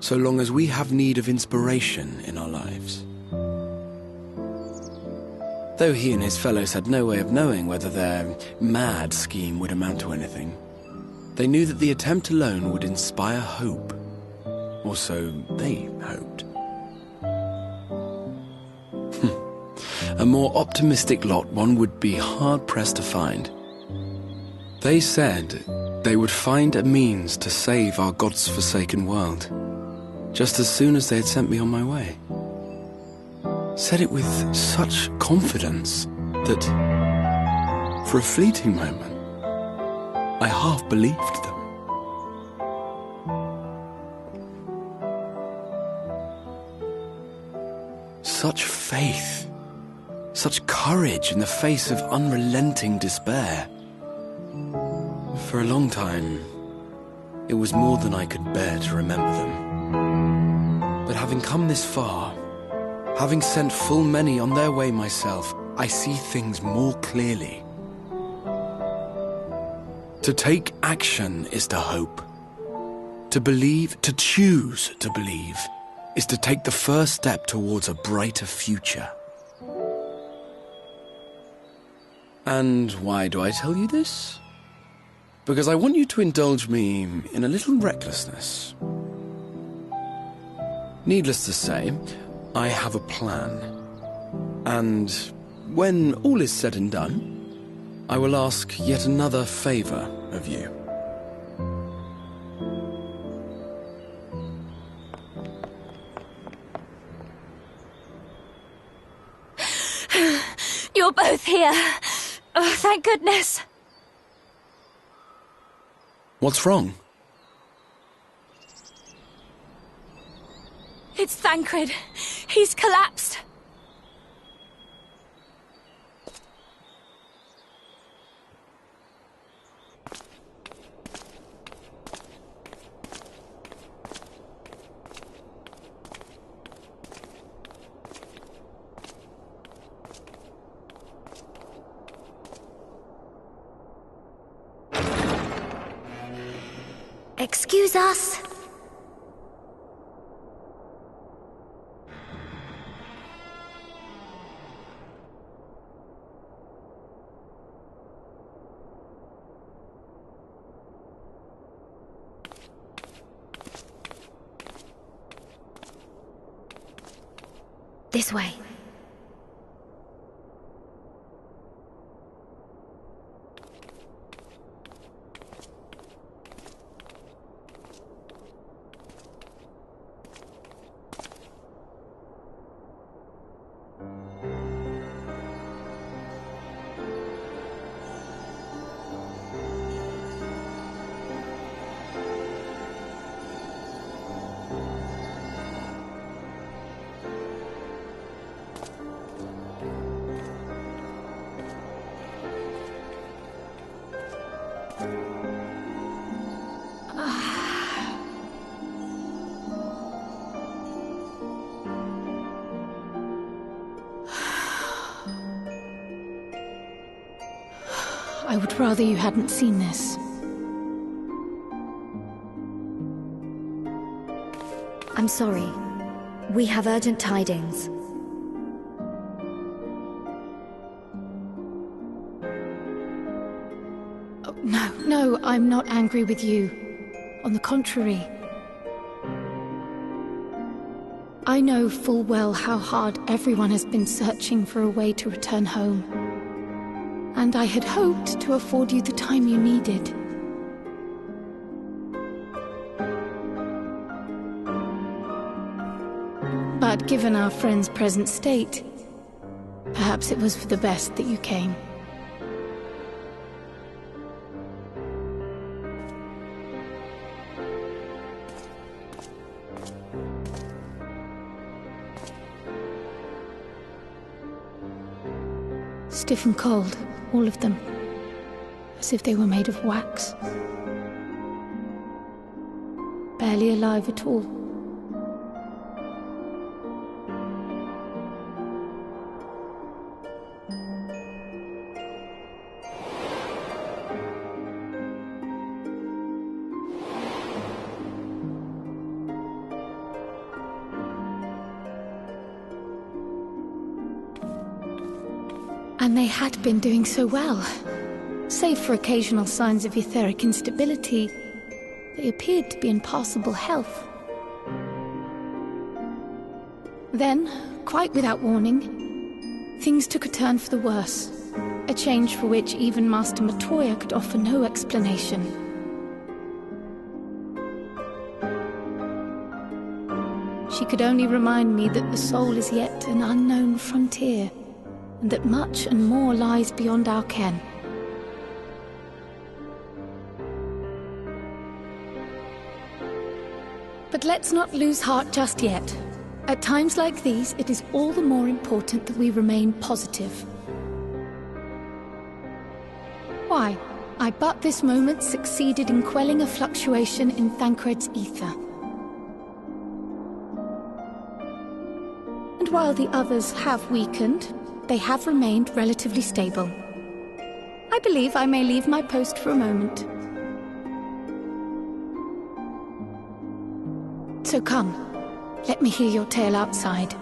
so long as we have need of inspiration in our lives. Though he and his fellows had no way of knowing whether their mad scheme would amount to anything, they knew that the attempt alone would inspire hope. Or so they hoped. A more optimistic lot one would be hard-pressed to find. They said they would find a means to save our God's forsaken world, just as soon as they had sent me on my way. Said it with such confidence that, for a fleeting moment, I half believed them. Such faith, Such courage in the face of unrelenting despair. For a long time, it was more than I could bear to remember them. But having come this far, having sent full many on their way myself, I see things more clearly. To take action is to hope. To believe, to choose to believe, is to take the first step towards a brighter future. And why do I tell you this? Because I want you to indulge me in a little recklessness. Needless to say, I have a plan. And when all is said and done, I will ask yet another favor of you. You're both here. Oh, thank goodness. What's wrong? It's Thancred. He's collapsed. Excuse us. This way. I would rather you hadn't seen this. I'm sorry. We have urgent tidings. Oh, no, I'm not angry with you. On the contrary. I know full well how hard everyone has been searching for a way to return home. And I had hoped to afford you the time you needed. But given our friend's present state, perhaps it was for the best that you came. Stiff and cold. All of them. As if they were made of wax. Barely alive at all. And they had been doing so well. Save for occasional signs of etheric instability, they appeared to be in passable health. Then, quite without warning, things took a turn for the worse. A change for which even Master Matoya could offer no explanation. She could only remind me that the soul is yet an unknown frontier, and that much and more lies beyond our ken. But let's not lose heart just yet. At times like these, it is all the more important that we remain positive. Why, I but this moment succeeded in quelling a fluctuation in Thancred's ether. And while the others have weakened, they have remained relatively stable. I believe I may leave my post for a moment. So come, let me hear your tale outside.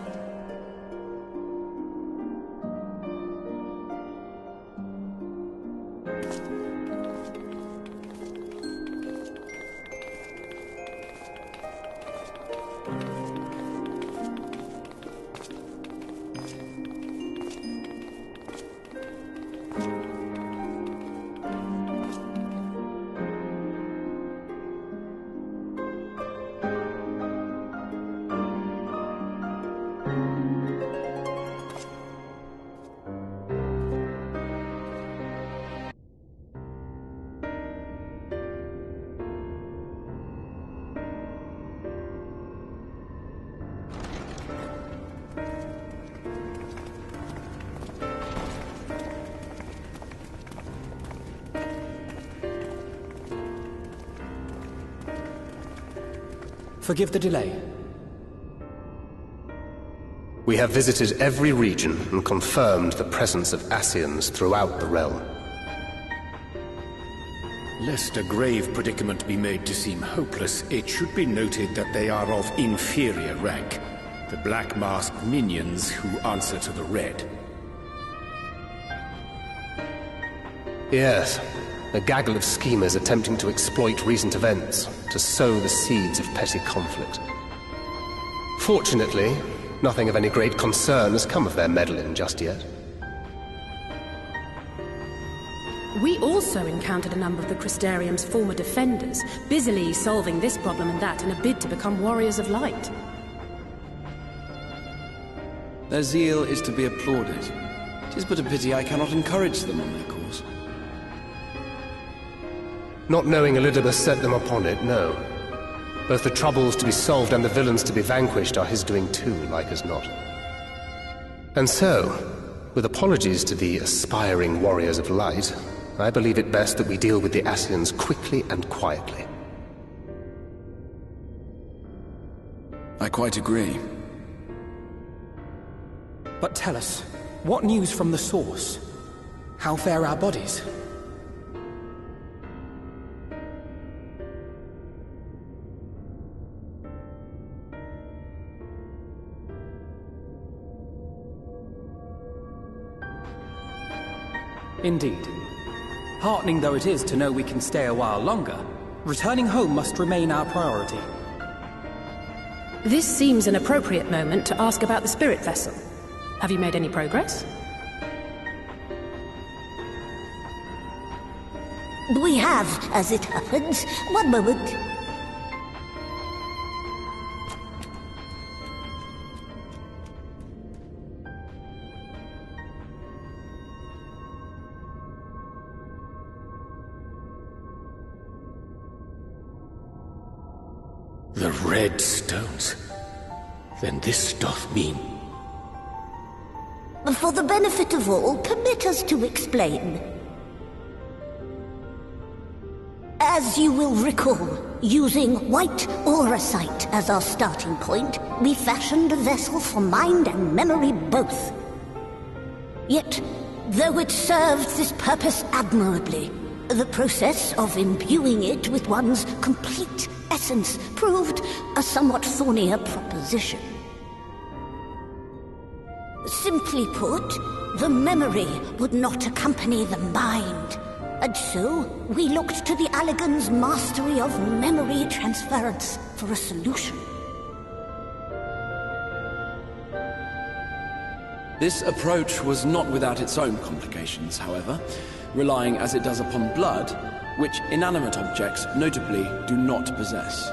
Forgive the delay. We have visited every region and confirmed the presence of Ascians throughout the realm. Lest a grave predicament be made to seem hopeless, it should be noted that they are of inferior rank. The black-masked minions who answer to the red. Yes, a gaggle of schemers attempting to exploit recent events to sow the seeds of petty conflict. Fortunately, nothing of any great concern has come of their meddling just yet. We also encountered a number of the Crystarium's former defenders, busily solving this problem and that in a bid to become warriors of light. Their zeal is to be applauded. It is but a pity I cannot encourage them on their cause. Not knowing Elidibus set them upon it, no. Both the troubles to be solved and the villains to be vanquished are his doing too, like as not. And so, with apologies to the aspiring warriors of light, I believe it best that we deal with the Ascians quickly and quietly. I quite agree. But tell us, what news from the source? How fare our bodies? Indeed. Heartening though it is to know we can stay a while longer, returning home must remain our priority. This seems an appropriate moment to ask about the spirit vessel. Have you made any progress? We have, as it happens. One moment. The red stones. Then this doth mean... For the benefit of all, permit us to explain. As you will recall, using white auracite as our starting point, we fashioned a vessel for mind and memory both. Yet, though it served this purpose admirably, the process of imbuing it with one's complete essence proved a somewhat thornier proposition. Simply put, the memory would not accompany the mind, and so we looked to the Allagan's mastery of memory transference for a solution. This approach was not without its own complications, however, relying as it does upon blood, which inanimate objects notably do not possess.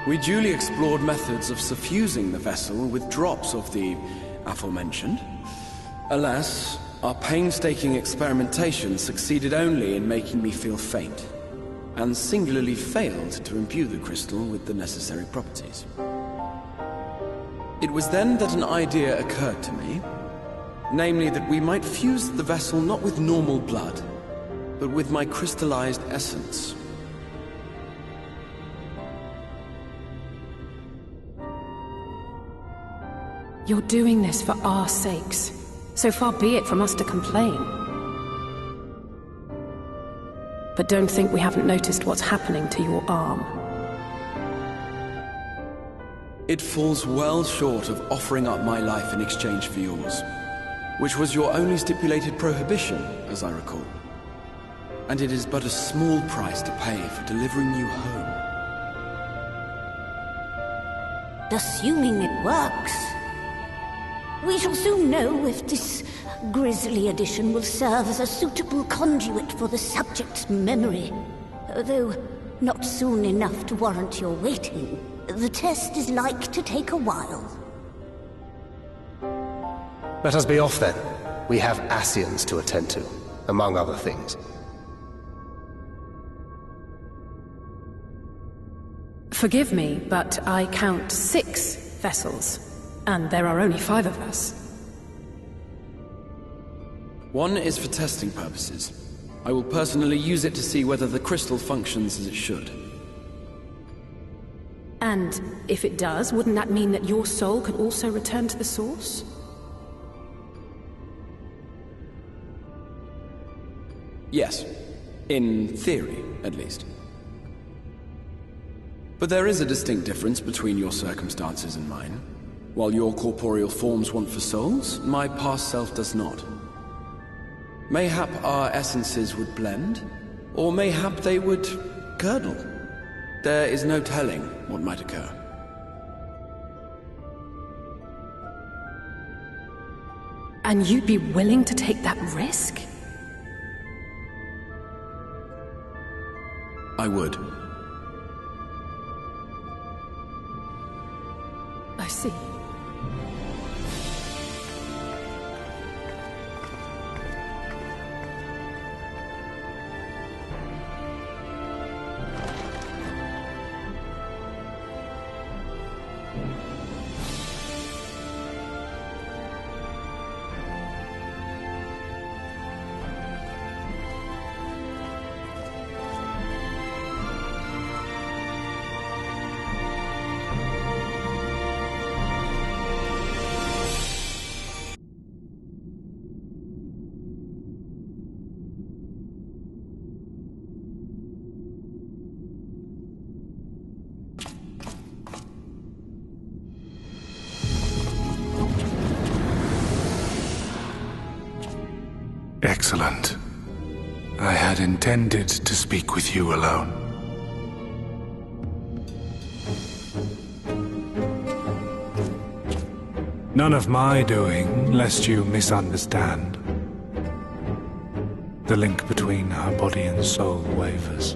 We duly explored methods of suffusing the vessel with drops of the aforementioned. Alas, our painstaking experimentation succeeded only in making me feel faint. and singularly failed to imbue the crystal with the necessary properties. It was then that an idea occurred to me, namely that we might fuse the vessel not with normal blood, but with my crystallized essence. You're doing this for our sakes, so far be it from us to complain. But don't think we haven't noticed what's happening to your arm. It falls well short of offering up my life in exchange for yours, which was your only stipulated prohibition, as I recall. And it is but a small price to pay for delivering you home. Assuming it works. We shall soon know if this grisly addition will serve as a suitable conduit for the subject's memory. Though not soon enough to warrant your waiting. The test is like to take a while. Let us be off then. We have Ascians to attend to, among other things. Forgive me, but I count 6 vessels, and there are only 5 of us. One is for testing purposes. I will personally use it to see whether the crystal functions as it should. And if it does, wouldn't that mean that your soul could also return to the source? Yes. In theory, at least. But there is a distinct difference between your circumstances and mine. While your corporeal forms want for souls, my past self does not. Mayhap our essences would blend, or mayhap they would curdle. There is no telling what might occur. And you'd be willing to take that risk? I would. I see. Excellent. I had intended to speak with you alone. None of my doing, lest you misunderstand. The link between her body and soul wavers.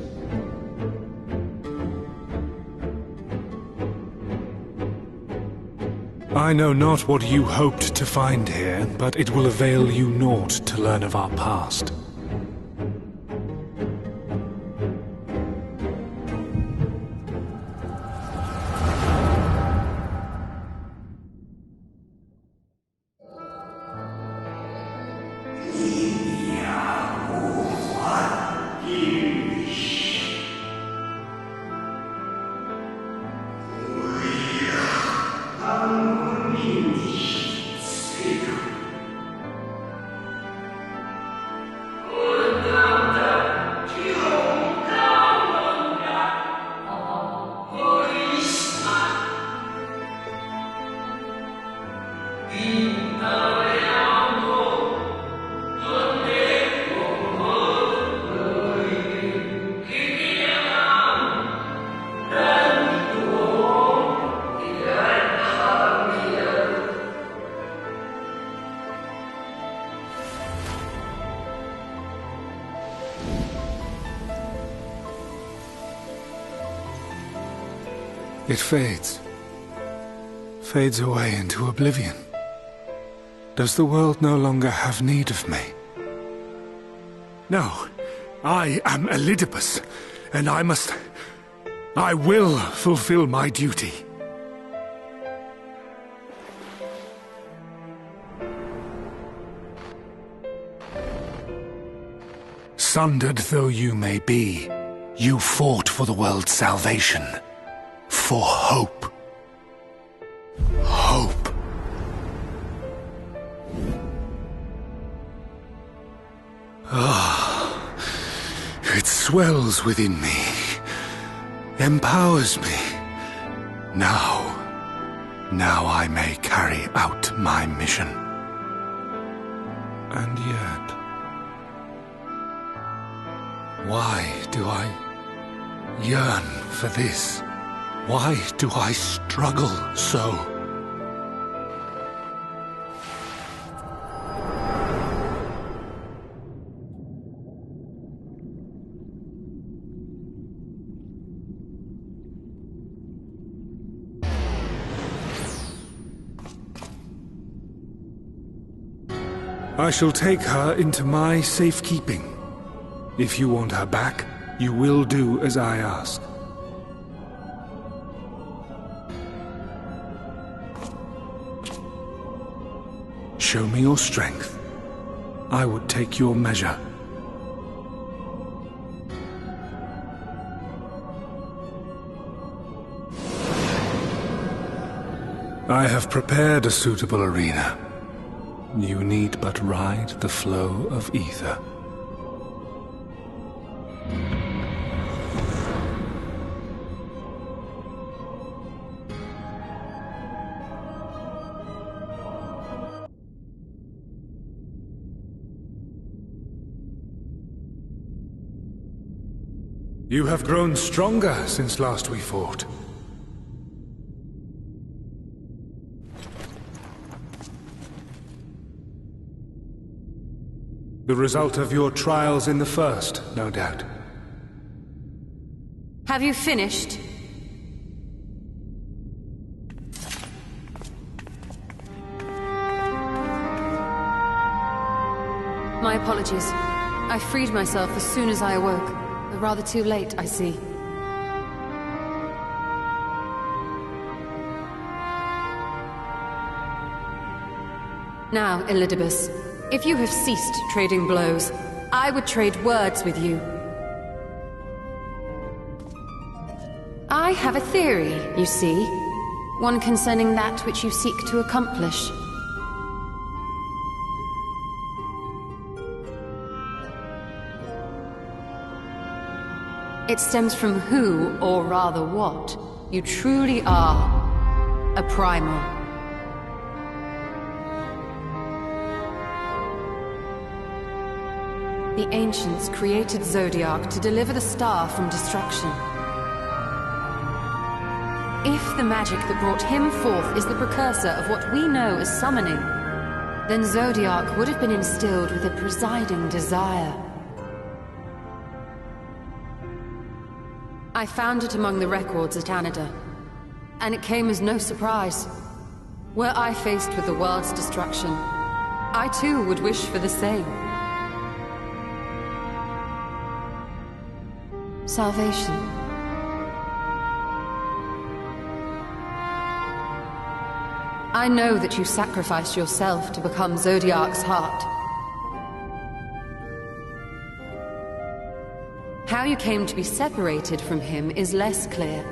I know not what you hoped to find here, but it will avail you naught to learn of our past. It fades. Fades away into oblivion. Does the world no longer have need of me? No, I am Elidibus, and I will fulfill my duty. Sundered though you may be, you fought for the world's salvation. For hope. Hope. It swells within me, empowers me. Now I may carry out my mission. And yet, why do I yearn for this? Why do I struggle so? I shall take her into my safekeeping. If you want her back, you will do as I ask. Show me your strength. I would take your measure. I have prepared a suitable arena. You need but ride the flow of ether. You have grown stronger since last we fought. The result of your trials in the first, no doubt. Have you finished? My apologies. I freed myself as soon as I awoke. But rather too late, I see. Now, Elidibus, if you have ceased trading blows, I would trade words with you. I have a theory, you see. One concerning that which you seek to accomplish. It stems from who, or rather what, you truly are. A primal. The ancients created Zodiac to deliver the star from destruction. If the magic that brought him forth is the precursor of what we know as summoning, then Zodiac would have been instilled with a presiding desire. I found it among the records at Anida, and it came as no surprise. Were I faced with the world's destruction, I too would wish for the same. Salvation. I know that you sacrificed yourself to become Zodiac's heart. How you came to be separated from him is less clear.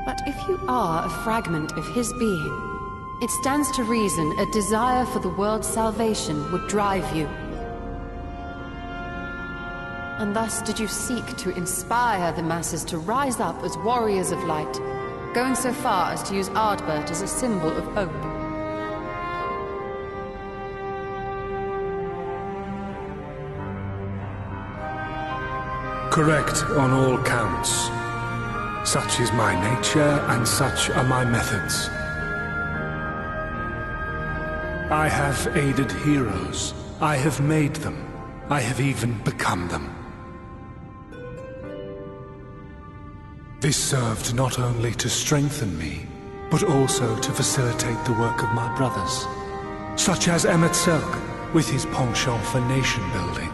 But if you are a fragment of his being, it stands to reason a desire for the world's salvation would drive you. And thus did you seek to inspire the masses to rise up as warriors of light, going so far as to use Ardbert as a symbol of hope. Correct on all counts. Such is my nature, and such are my methods. I have aided heroes. I have made them. I have even become them. This served not only to strengthen me, but also to facilitate the work of my brothers, such as Emmet Selk, with his penchant for nation-building.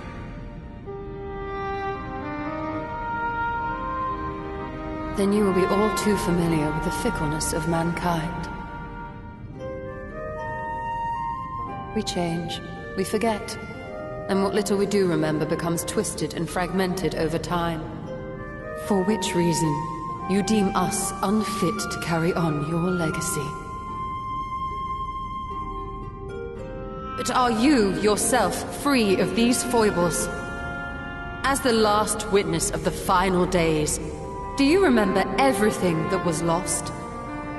Then you will be all too familiar with the fickleness of mankind. We change, we forget, and what little we do remember becomes twisted and fragmented over time. For which reason, you deem us unfit to carry on your legacy. But are you, yourself, free of these foibles? As the last witness of the final days, do you remember everything that was lost?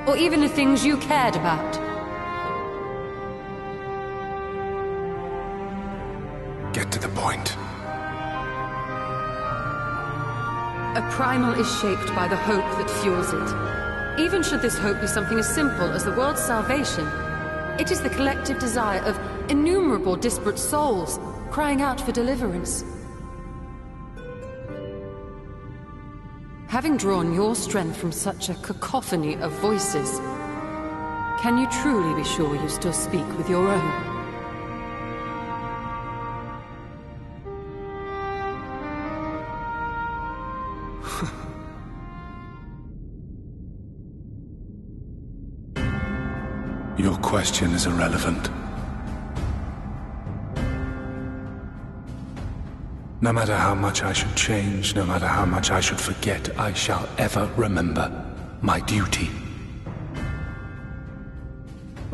Or even the things you cared about? Get to the point. A primal is shaped by the hope that fuels it. Even should this hope be something as simple as the world's salvation, it is the collective desire of innumerable disparate souls crying out for deliverance. Having drawn your strength from such a cacophony of voices, can you truly be sure you still speak with your own? Your question is irrelevant. No matter how much I should change, no matter how much I should forget, I shall ever remember my duty.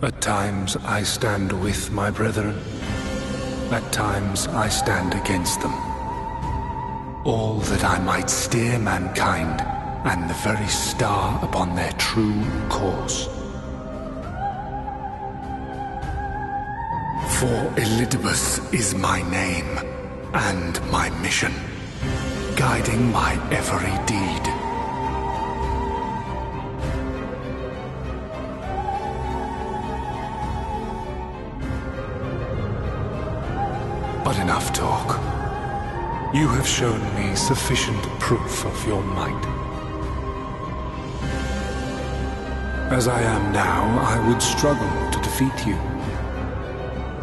At times I stand with my brethren. At times I stand against them. All that I might steer mankind and the very star upon their true course. For Elidibus is my name and my mission, guiding my every deed. But enough talk. You have shown me sufficient proof of your might. As I am now, I would struggle to defeat you.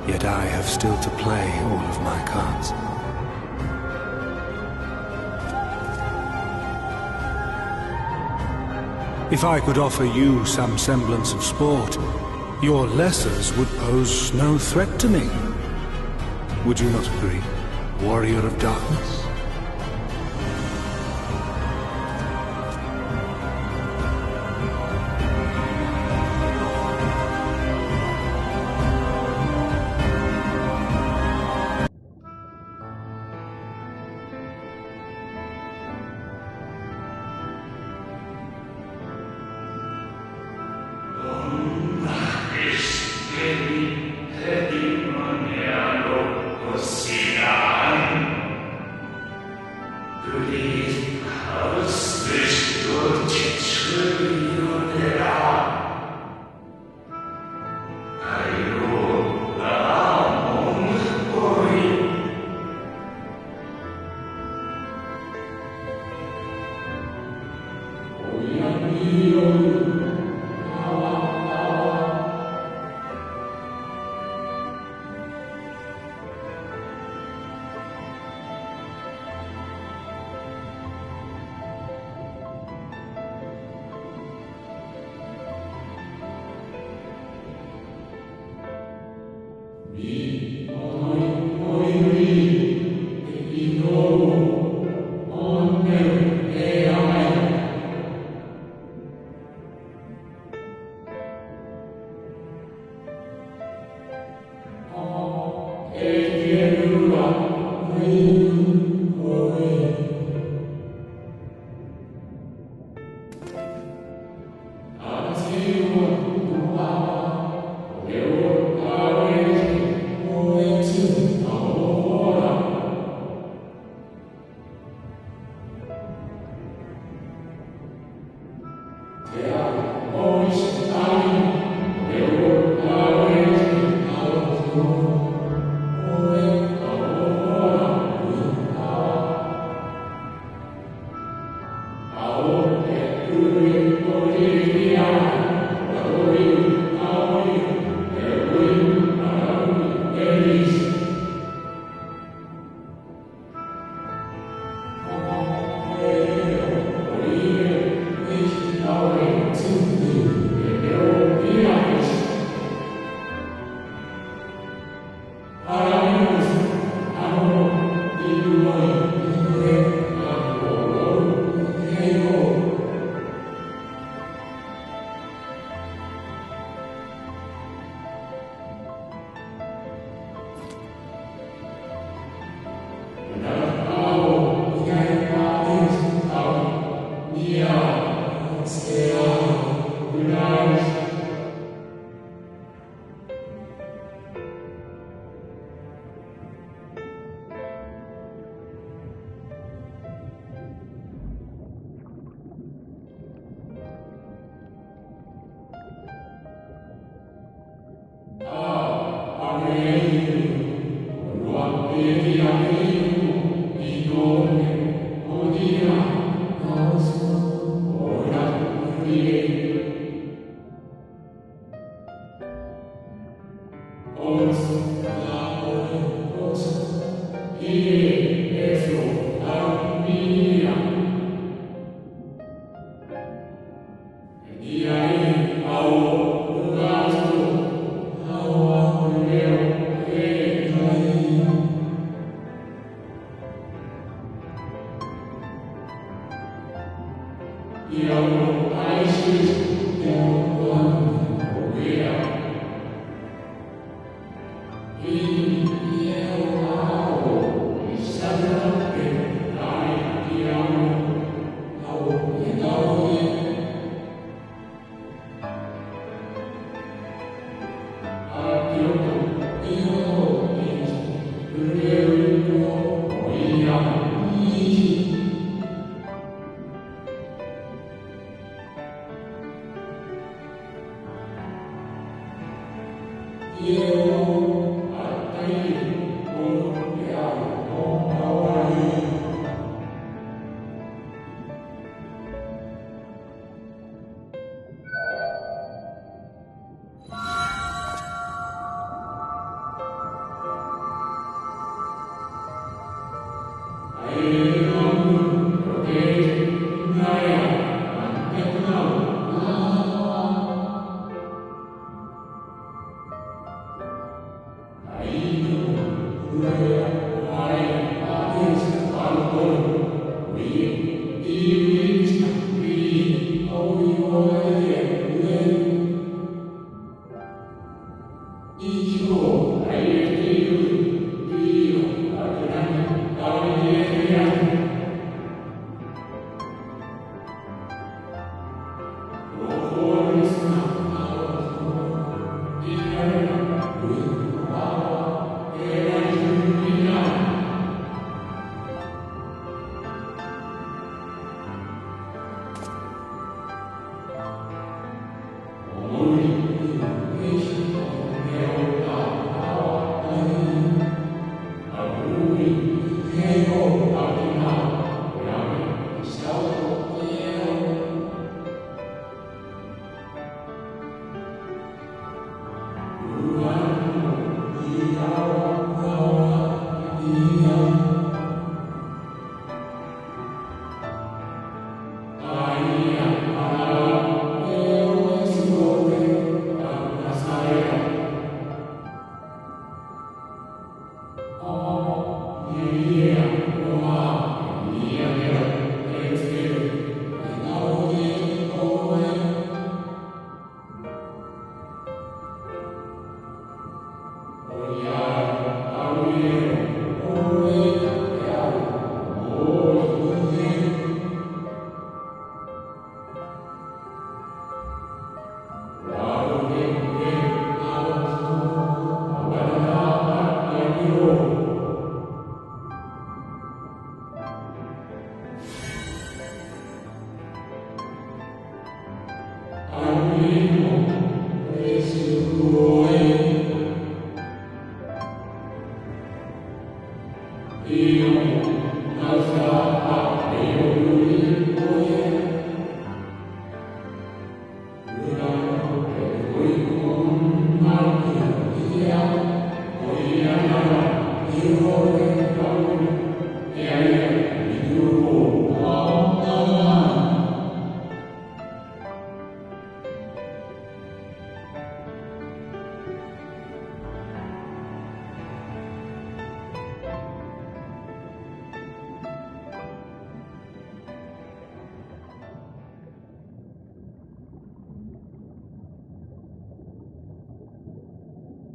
Yet I have still to play all of my cards. If I could offer you some semblance of sport, your lessers would pose no threat to me. Would you not agree, warrior of darkness?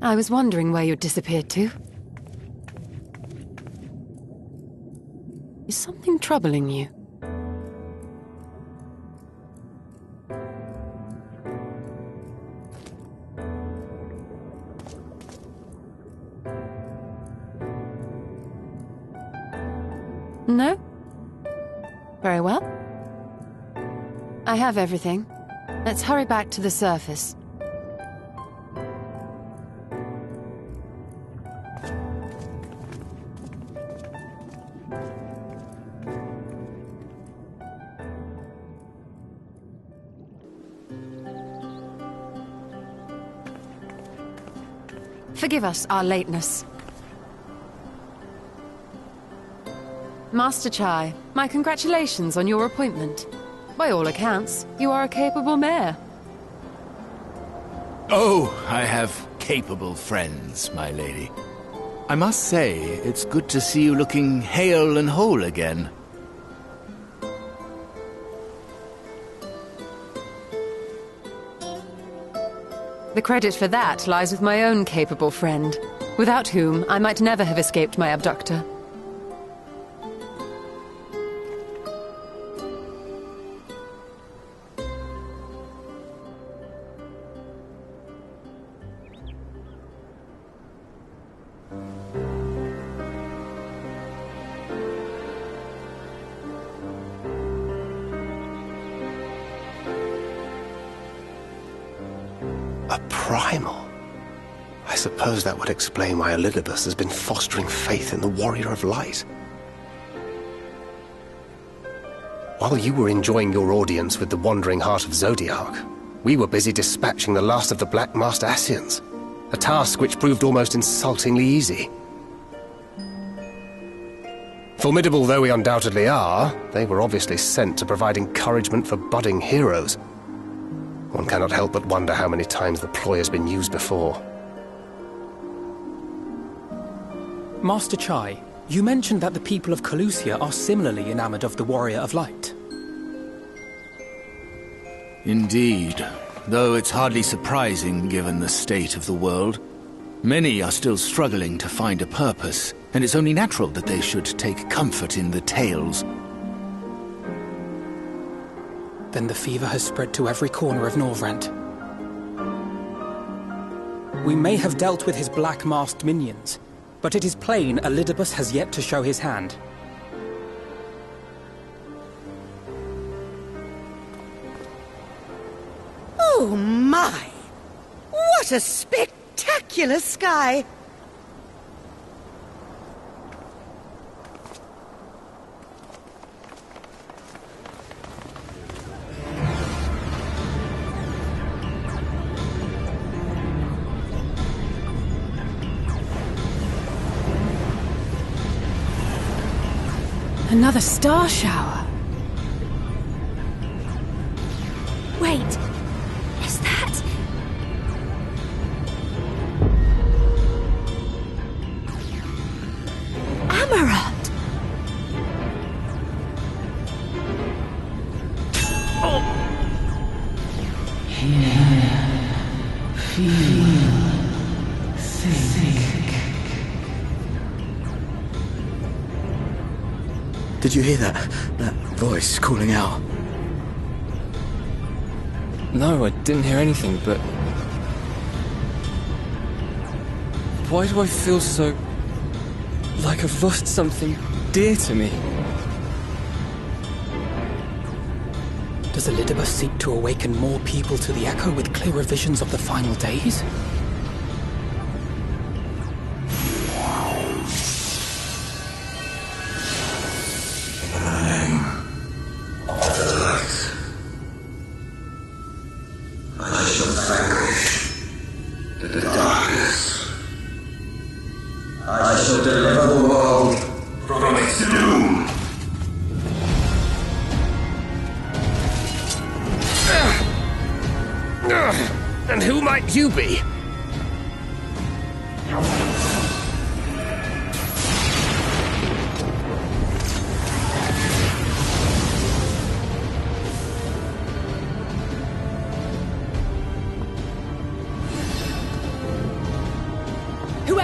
I was wondering where you'd disappeared to. Is something troubling you? No? Very well. I have everything. Let's hurry back to the surface. Forgive us our lateness. Master Chai, my congratulations on your appointment. By all accounts, you are a capable mayor. Oh, I have capable friends, my lady. I must say, it's good to see you looking hale and whole again. The credit for that lies with my own capable friend, without whom I might never have escaped my abductor. A primal? I suppose that would explain why Elidibus has been fostering faith in the Warrior of Light. While you were enjoying your audience with the Wandering Heart of Zodiac, we were busy dispatching the last of the Black Master Ascians, a task which proved almost insultingly easy. Formidable though we undoubtedly are, they were obviously sent to provide encouragement for budding heroes. One cannot help but wonder how many times the ploy has been used before. Master Chai, you mentioned that the people of Calusia are similarly enamored of the Warrior of Light. Indeed, though it's hardly surprising given the state of the world. Many are still struggling to find a purpose, and it's only natural that they should take comfort in the tales. Then the fever has spread to every corner of Norvrent. We may have dealt with his black-masked minions, but it is plain Elidibus has yet to show his hand. Oh my! What a spectacular sky! Another star shower. Wait, is that... Amaranth! Oh! Here, feel, think. Did you hear that? That voice calling out? No, I didn't hear anything, but... Why do I feel so... like I've lost something dear to me? Does Elidibus seek to awaken more people to the Echo with clearer visions of the final days? And who might you be?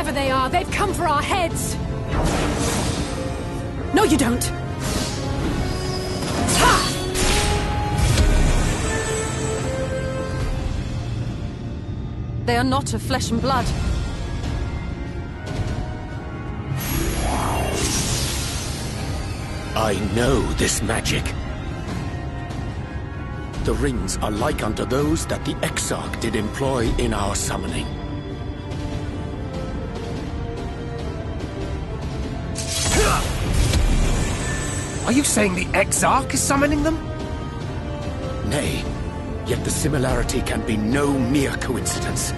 Whoever they are, they've come for our heads! No, you don't! Ha! They are not of flesh and blood. I know this magic. The rings are like unto those that the Exarch did employ in our summoning. Are you saying the Exarch is summoning them? Nay, yet the similarity can be no mere coincidence.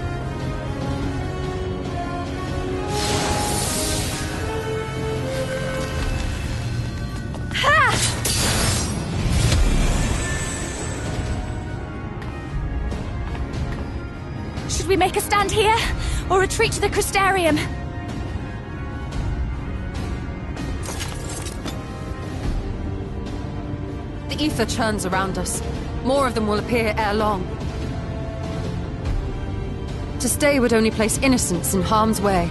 Should we make a stand here, or retreat to the Crystarium? The ether churns around us. More of them will appear ere long. To stay would only place innocents in harm's way.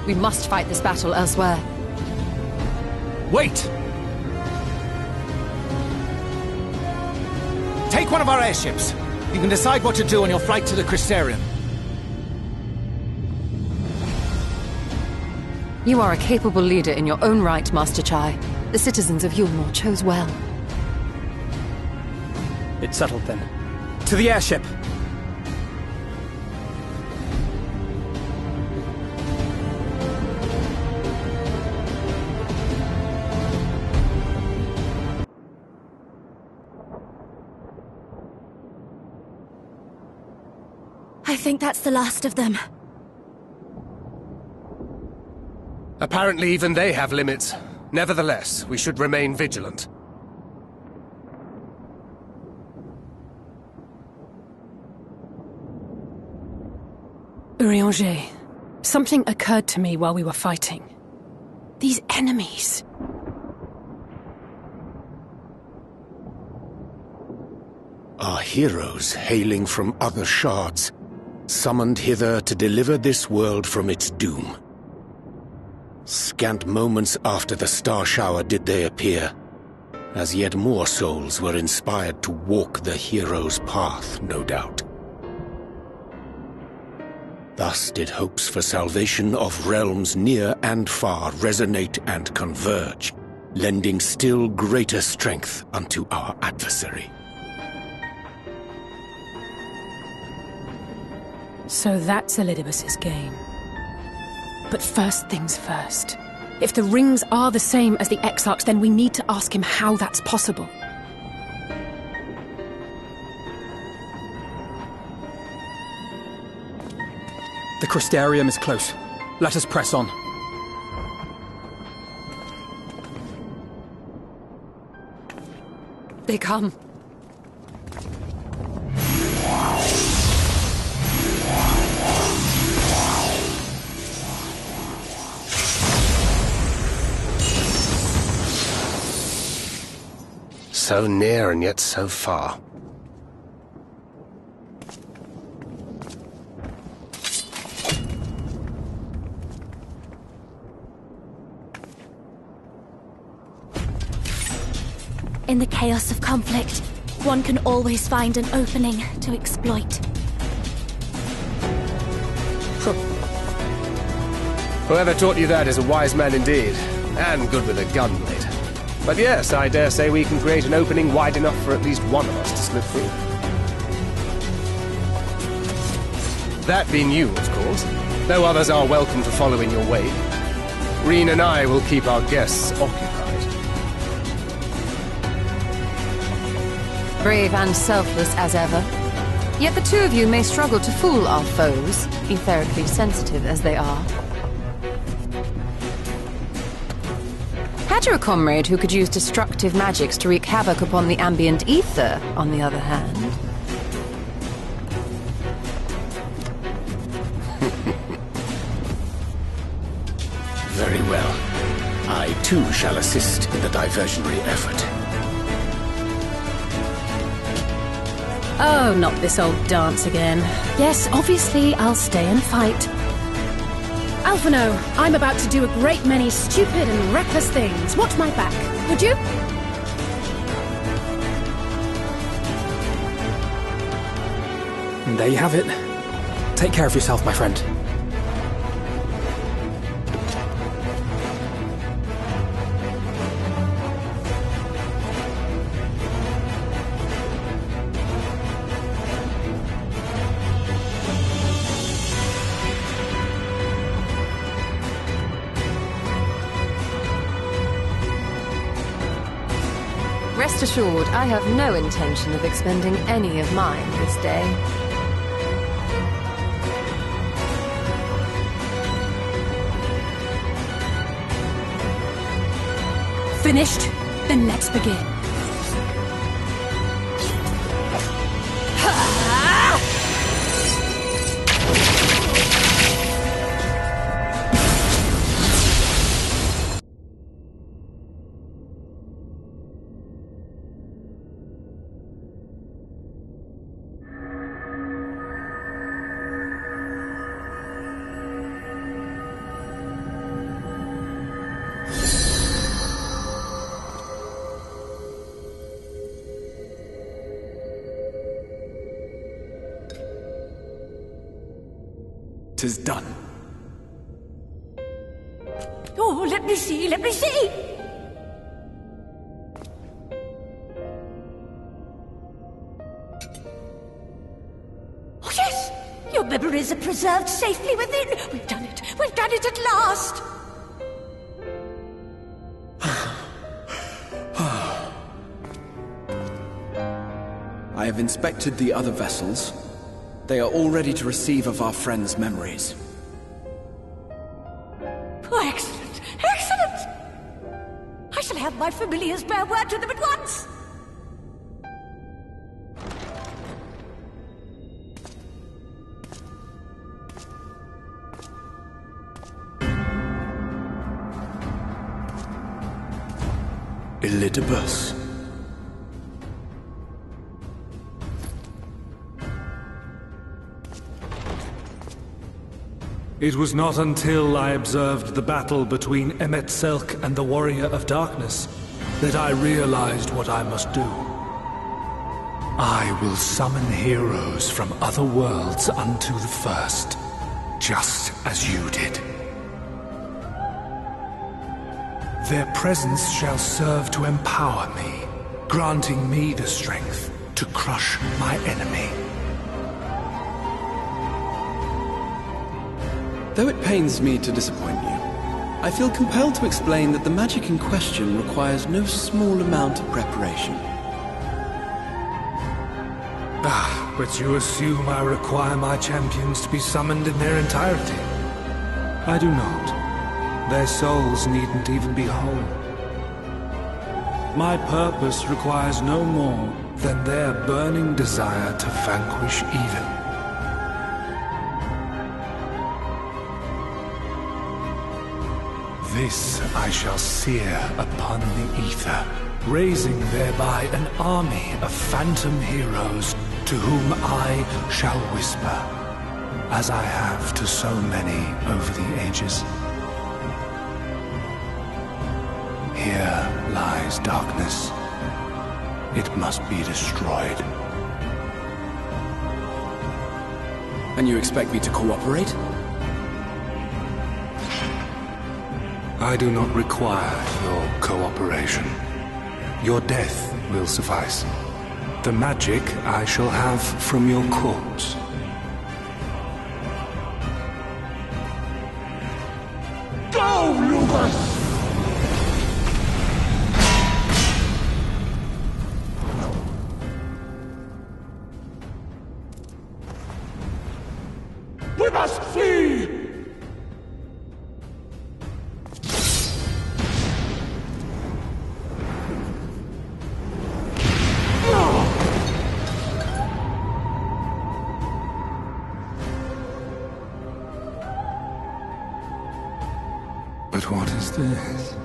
We must fight this battle elsewhere. Wait! Take one of our airships. You can decide what to do on your flight to the Crystarium. You are a capable leader in your own right, Master Chai. The citizens of Yulmore chose well. It's settled then. To the airship! I think that's the last of them. Apparently even they have limits. Nevertheless, we should remain vigilant. Eorzean, something occurred to me while we were fighting. These enemies. Are heroes hailing from other shards, summoned hither to deliver this world from its doom. Scant moments after the star shower did they appear, as yet more souls were inspired to walk the hero's path, no doubt. Thus did hopes for salvation of realms near and far resonate and converge, lending still greater strength unto our adversary. So that's Elidibus's game. But first things first. If the rings are the same as the Exarchs, then we need to ask him how that's possible. The Crystarium is close. Let us press on. They come. So near and yet so far. In the chaos of conflict, one can always find an opening to exploit. Whoever taught you that is a wise man indeed, and good with a gun blade. But yes, I dare say we can create an opening wide enough for at least one of us to slip through. That being you, of course, though others are welcome to follow in your wake. Reen and I will keep our guests occupied. Brave and selfless as ever. Yet the two of you may struggle to fool our foes, etherically sensitive as they are. Had you a comrade who could use destructive magics to wreak havoc upon the ambient ether, on the other hand? Very well. I too shall assist in the diversionary effort. Oh, not this old dance again. Yes, obviously I'll stay and fight. Alphino, I'm about to do a great many stupid and reckless things. Watch my back, would you? And there you have it. Take care of yourself, my friend. Rest assured, I have no intention of expending any of mine this day. Finished? Then let's begin. Tis done. Oh, let me see, let me see! Oh, yes! Your memories are preserved safely within. We've done it at last! I have inspected the other vessels. They are all ready to receive of our friends' memories. Oh, excellent! Excellent! I shall have my familiars bear word to them at once! Elidibus. It was not until I observed the battle between Emet-Selch and the Warrior of Darkness that I realized what I must do. I will summon heroes from other worlds unto the first, just as you did. Their presence shall serve to empower me, granting me the strength to crush my enemy. Though it pains me to disappoint you, I feel compelled to explain that the magic in question requires no small amount of preparation. Ah, but you assume I require my champions to be summoned in their entirety. I do not. Their souls needn't even be whole. My purpose requires no more than their burning desire to vanquish evil. This I shall sear upon the ether, raising thereby an army of phantom heroes to whom I shall whisper, as I have to so many over the ages. Here lies darkness. It must be destroyed. And you expect me to cooperate? I do not require your cooperation. Your death will suffice. The magic I shall have from your corpse. Go, Lucas! We must flee! But what is this?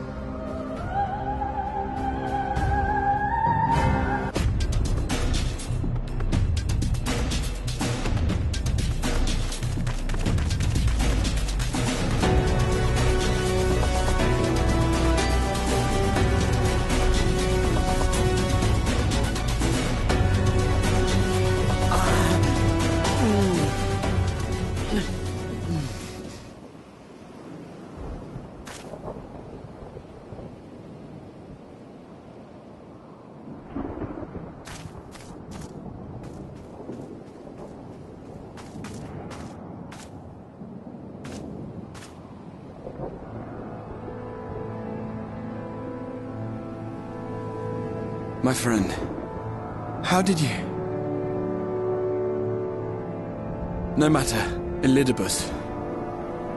My friend, how did you... No matter, Elidibus.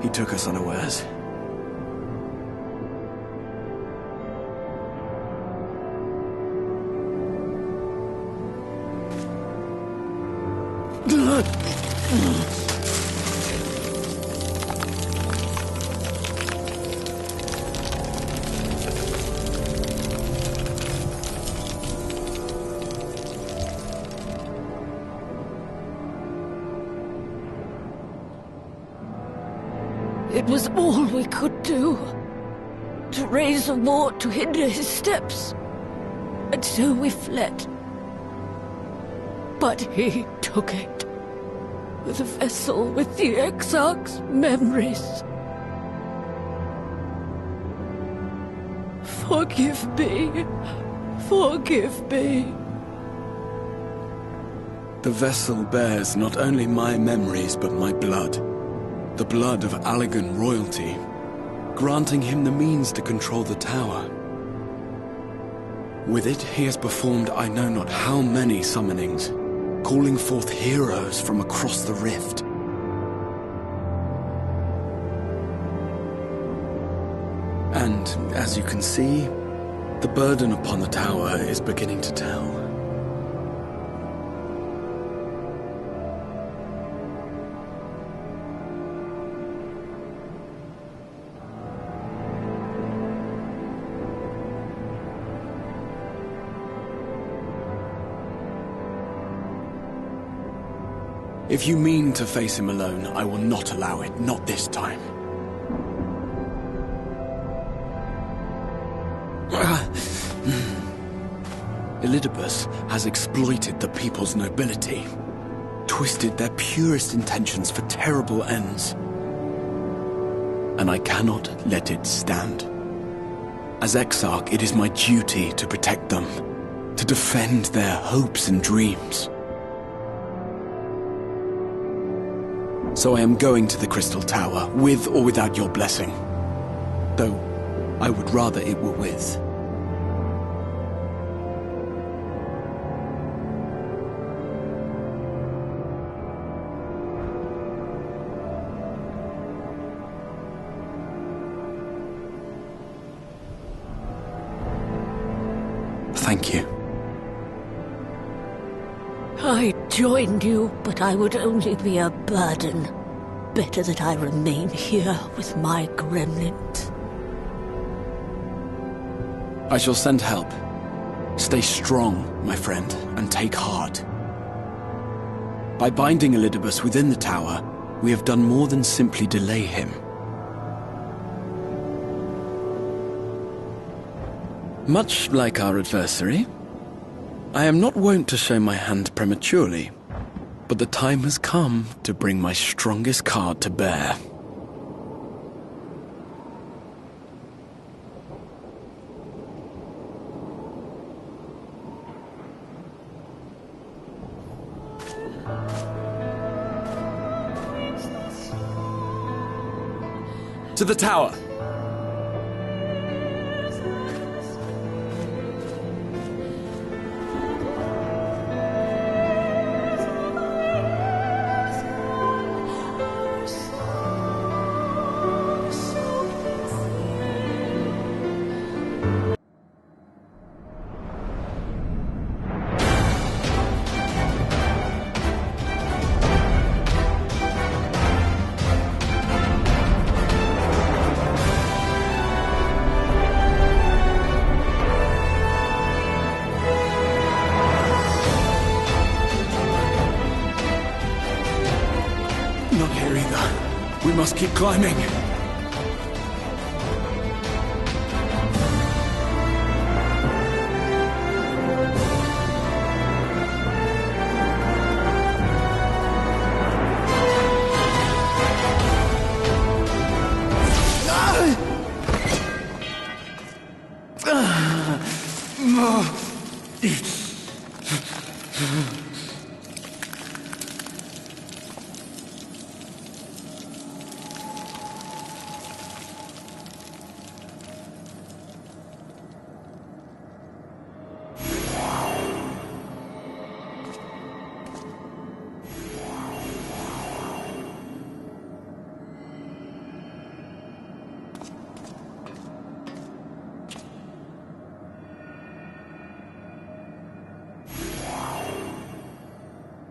He took us unawares. It was all we could do. To raise a war to hinder his steps. And so we fled. But he took it. The vessel with the Exarch's memories. Forgive me. Forgive me. The vessel bears not only my memories, but my blood. The blood of Allegan royalty, granting him the means to control the tower. With it, he has performed I know not how many summonings, calling forth heroes from across the rift. And, as you can see, the burden upon the tower is beginning to tell. If you mean to face him alone, I will not allow it, not this time. Elidibus has exploited the people's nobility, twisted their purest intentions for terrible ends. And I cannot let it stand. As Exarch, it is my duty to protect them, to defend their hopes and dreams. So I am going to the Crystal Tower, with or without your blessing. Though, I would rather it were with. Thank you. I joined you, but I would only be a burden. Better that I remain here with my gremlins. I shall send help. Stay strong, my friend, and take heart. By binding Elidibus within the tower, we have done more than simply delay him. Much like our adversary, I am not wont to show my hand prematurely, but the time has come to bring my strongest card to bear. To the tower! Not here either. We must keep climbing.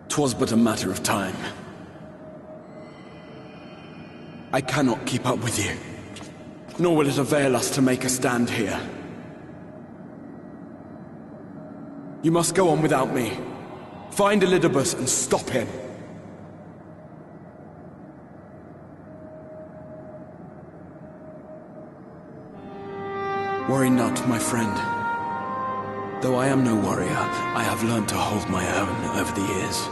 'Twas but a matter of time. I cannot keep up with you, nor will it avail us to make a stand here. You must go on without me. Find Elidibus and stop him. Worry not, my friend. Though I am no warrior, I have learned to hold my own over the years.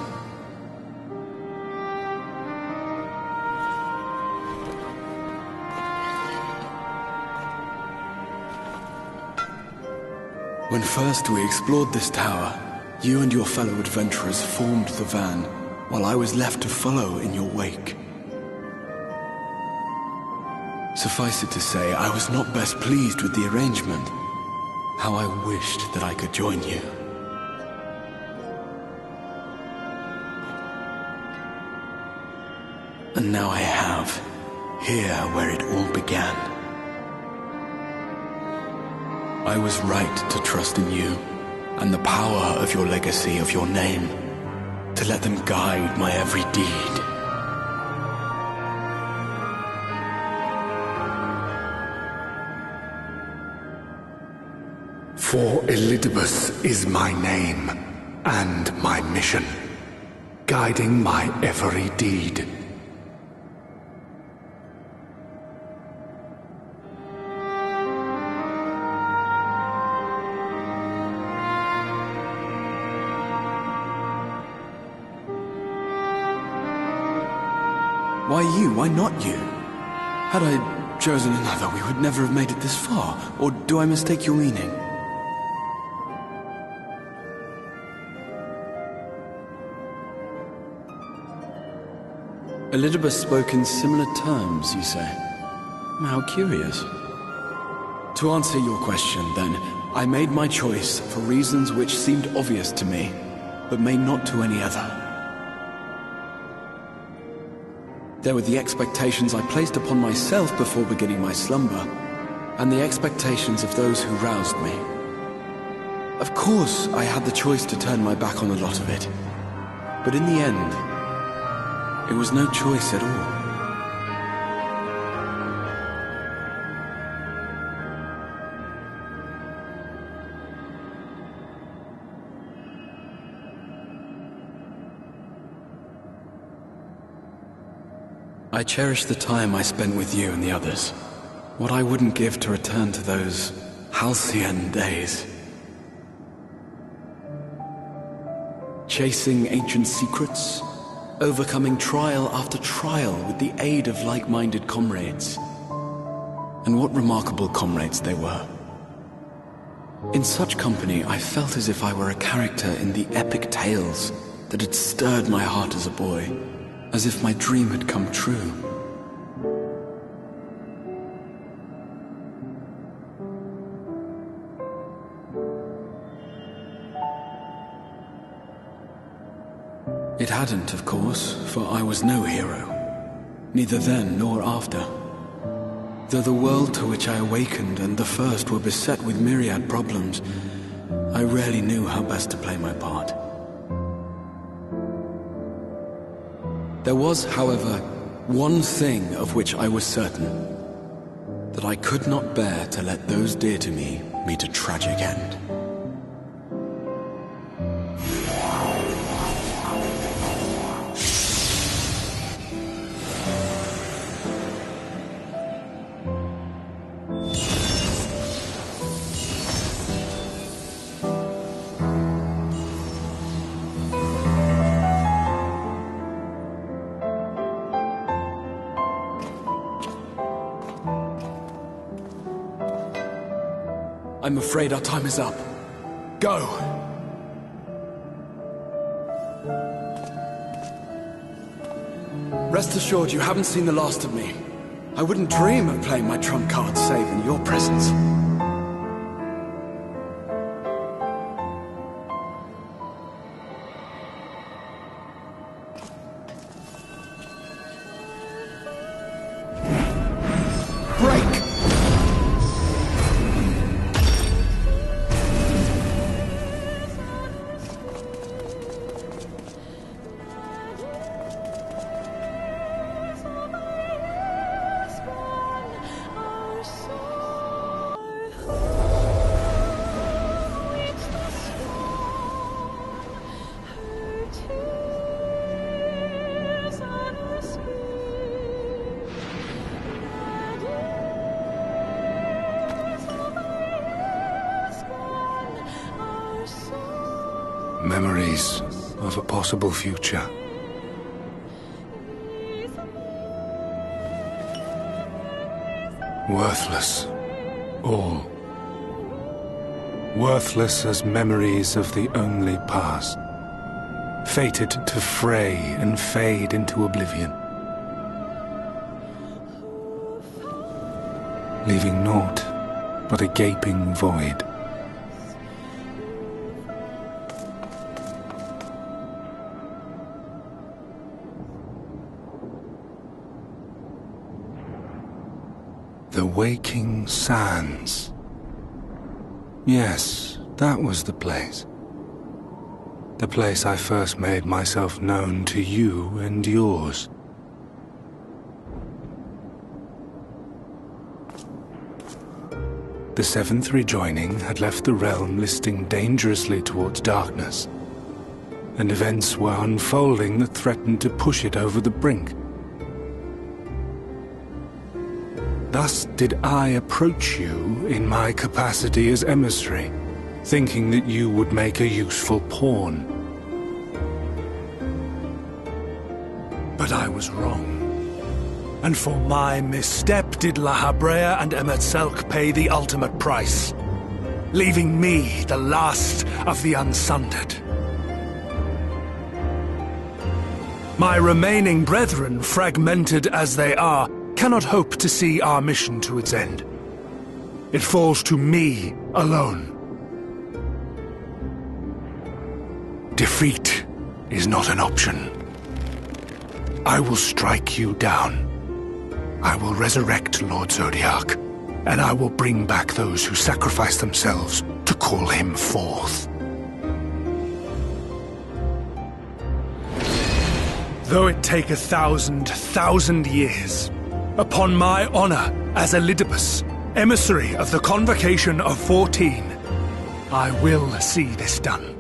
When first we explored this tower, you and your fellow adventurers formed the van, while I was left to follow in your wake. Suffice it to say, I was not best pleased with the arrangement. How I wished that I could join you. And now I have, here where it all began. I was right to trust in you, and the power of your legacy, of your name, to let them guide my every deed. For Elidibus is my name, and my mission, guiding my every deed. Why you? Why not you? Had I chosen another, we would never have made it this far. Or do I mistake your meaning? Elidibus spoke in similar terms, you say? How curious. To answer your question, then, I made my choice for reasons which seemed obvious to me, but may not to any other. There were the expectations I placed upon myself before beginning my slumber, and the expectations of those who roused me. Of course, I had the choice to turn my back on a lot of it, but in the end, it was no choice at all. I cherish the time I spent with you and the others. What I wouldn't give to return to those halcyon days. Chasing ancient secrets, overcoming trial after trial with the aid of like-minded comrades. And what remarkable comrades they were. In such company, I felt as if I were a character in the epic tales that had stirred my heart as a boy. As if my dream had come true. It hadn't, of course, for I was no hero. Neither then nor after. Though the world to which I awakened and the first were beset with myriad problems, I rarely knew how best to play my part. There was, however, one thing of which I was certain, that I could not bear to let those dear to me meet a tragic end. I'm afraid our time is up. Go! Rest assured you haven't seen the last of me. I wouldn't dream of playing my trump card save in your presence. Memories of a possible future. Worthless. All. Worthless as memories of the only past. Fated to fray and fade into oblivion. Leaving naught but a gaping void. The Waking Sands. Yes, that was the place. The place I first made myself known to you and yours. The seventh rejoining had left the realm listing dangerously towards darkness, and events were unfolding that threatened to push it over the brink. Thus did I approach you in my capacity as emissary, thinking that you would make a useful pawn. But I was wrong. And for my misstep did La Habrea and Emetzelk pay the ultimate price, leaving me the last of the Unsundered. My remaining brethren, fragmented as they are, cannot hope to see our mission to its end. It falls to me alone. Defeat is not an option. I will strike you down. I will resurrect Lord Zodiac, and I will bring back those who sacrifice themselves to call him forth. Though it take 1,000 years, upon my honor as Elidibus, emissary of the Convocation of 14, I will see this done.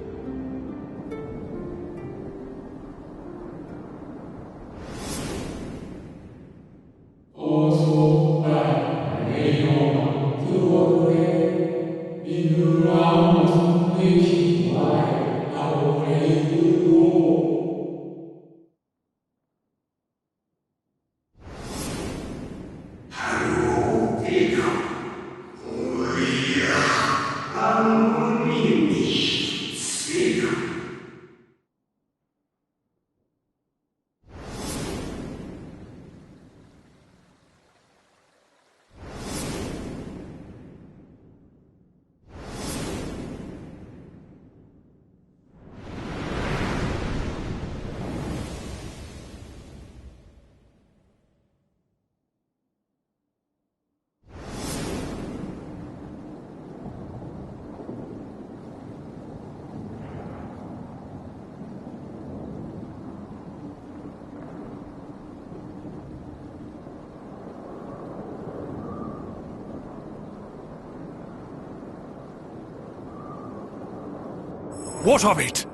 What of it?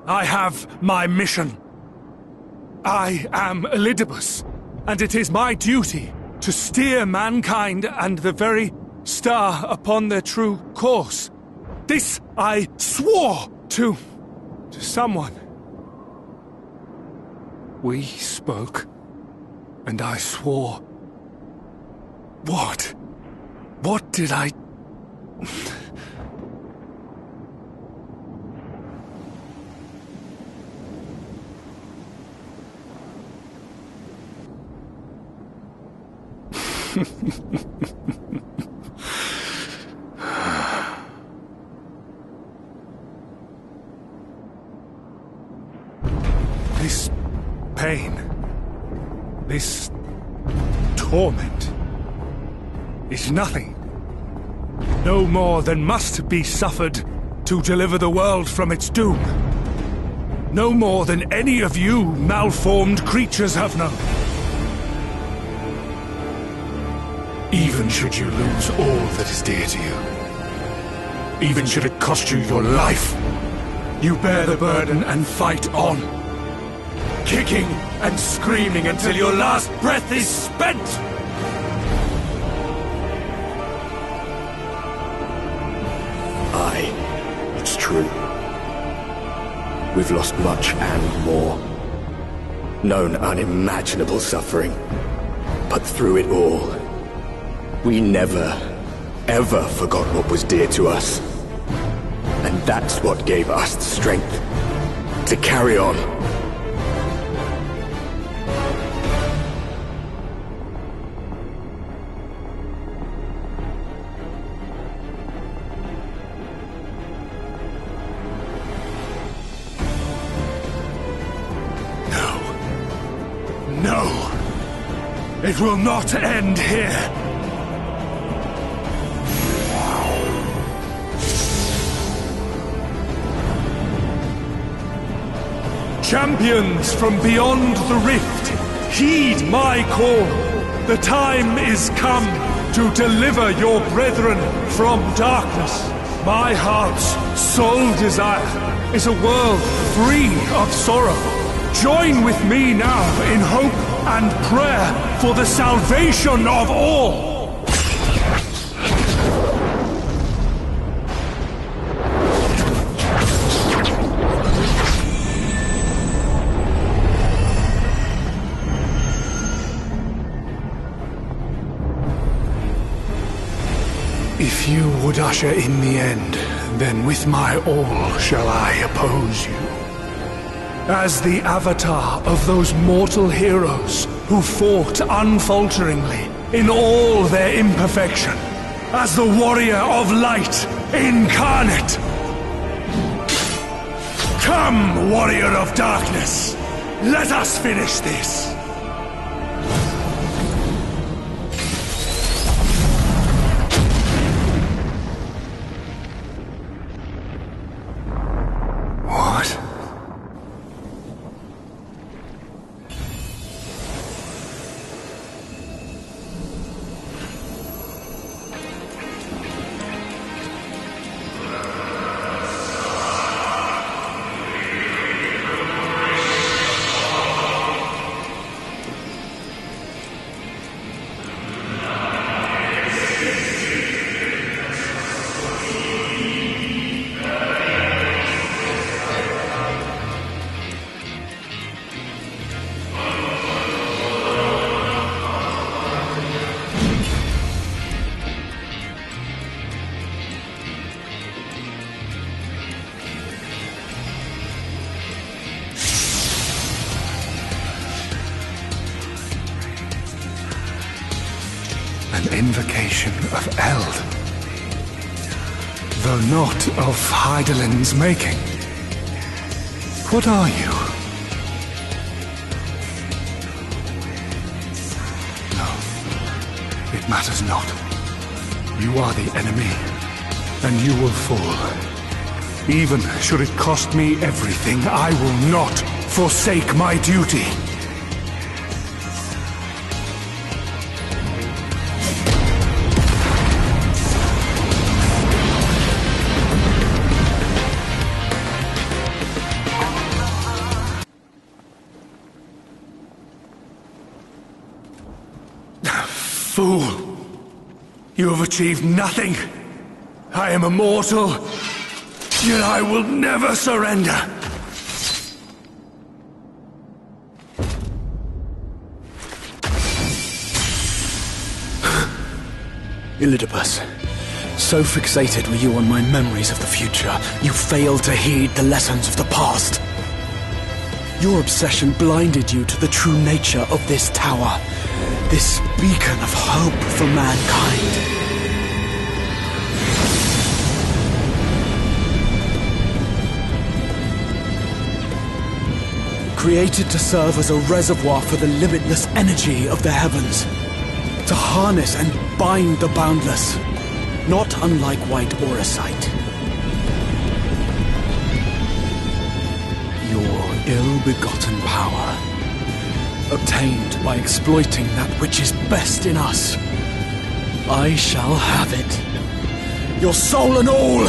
I have my mission. I am Elidibus, and it is my duty to steer mankind and the very star upon their true course. This I swore to someone. We spoke, and I swore. What? What did I... This pain, this torment, is nothing. No more than must be suffered to deliver the world from its doom. No more than any of you malformed creatures have known. Even should you lose all that is dear to you, even should it cost you your life, you bear the burden and fight on, kicking and screaming until your last breath is spent! Aye, it's true. We've lost much and more. Known unimaginable suffering. But through it all, we never, ever forgot what was dear to us. And that's what gave us the strength to carry on. No! It will not end here! Champions from beyond the rift, heed my call! The time is come to deliver your brethren from darkness. My heart's sole desire is a world free of sorrow. Join with me now in hope and prayer for the salvation of all! If you would usher in the end, then with my all shall I oppose you. As the avatar of those mortal heroes who fought unfalteringly in all their imperfection, as the warrior of light incarnate. Come, warrior of darkness, let us finish this. Invocation of Eld, though not of Hydaelyn's making. What are you? No, it matters not. You are the enemy, and you will fall. Even should it cost me everything, I will not forsake my duty. Fool! You have achieved nothing. I am immortal, yet I will never surrender. Elidibus, so fixated were you on my memories of the future, you failed to heed the lessons of the past. Your obsession blinded you to the true nature of this tower. This beacon of hope for mankind. Created to serve as a reservoir for the limitless energy of the heavens. To harness and bind the boundless. Not unlike white Eorzeite. Your ill-begotten power. Obtained by exploiting that which is best in us. I shall have it. Your soul and all!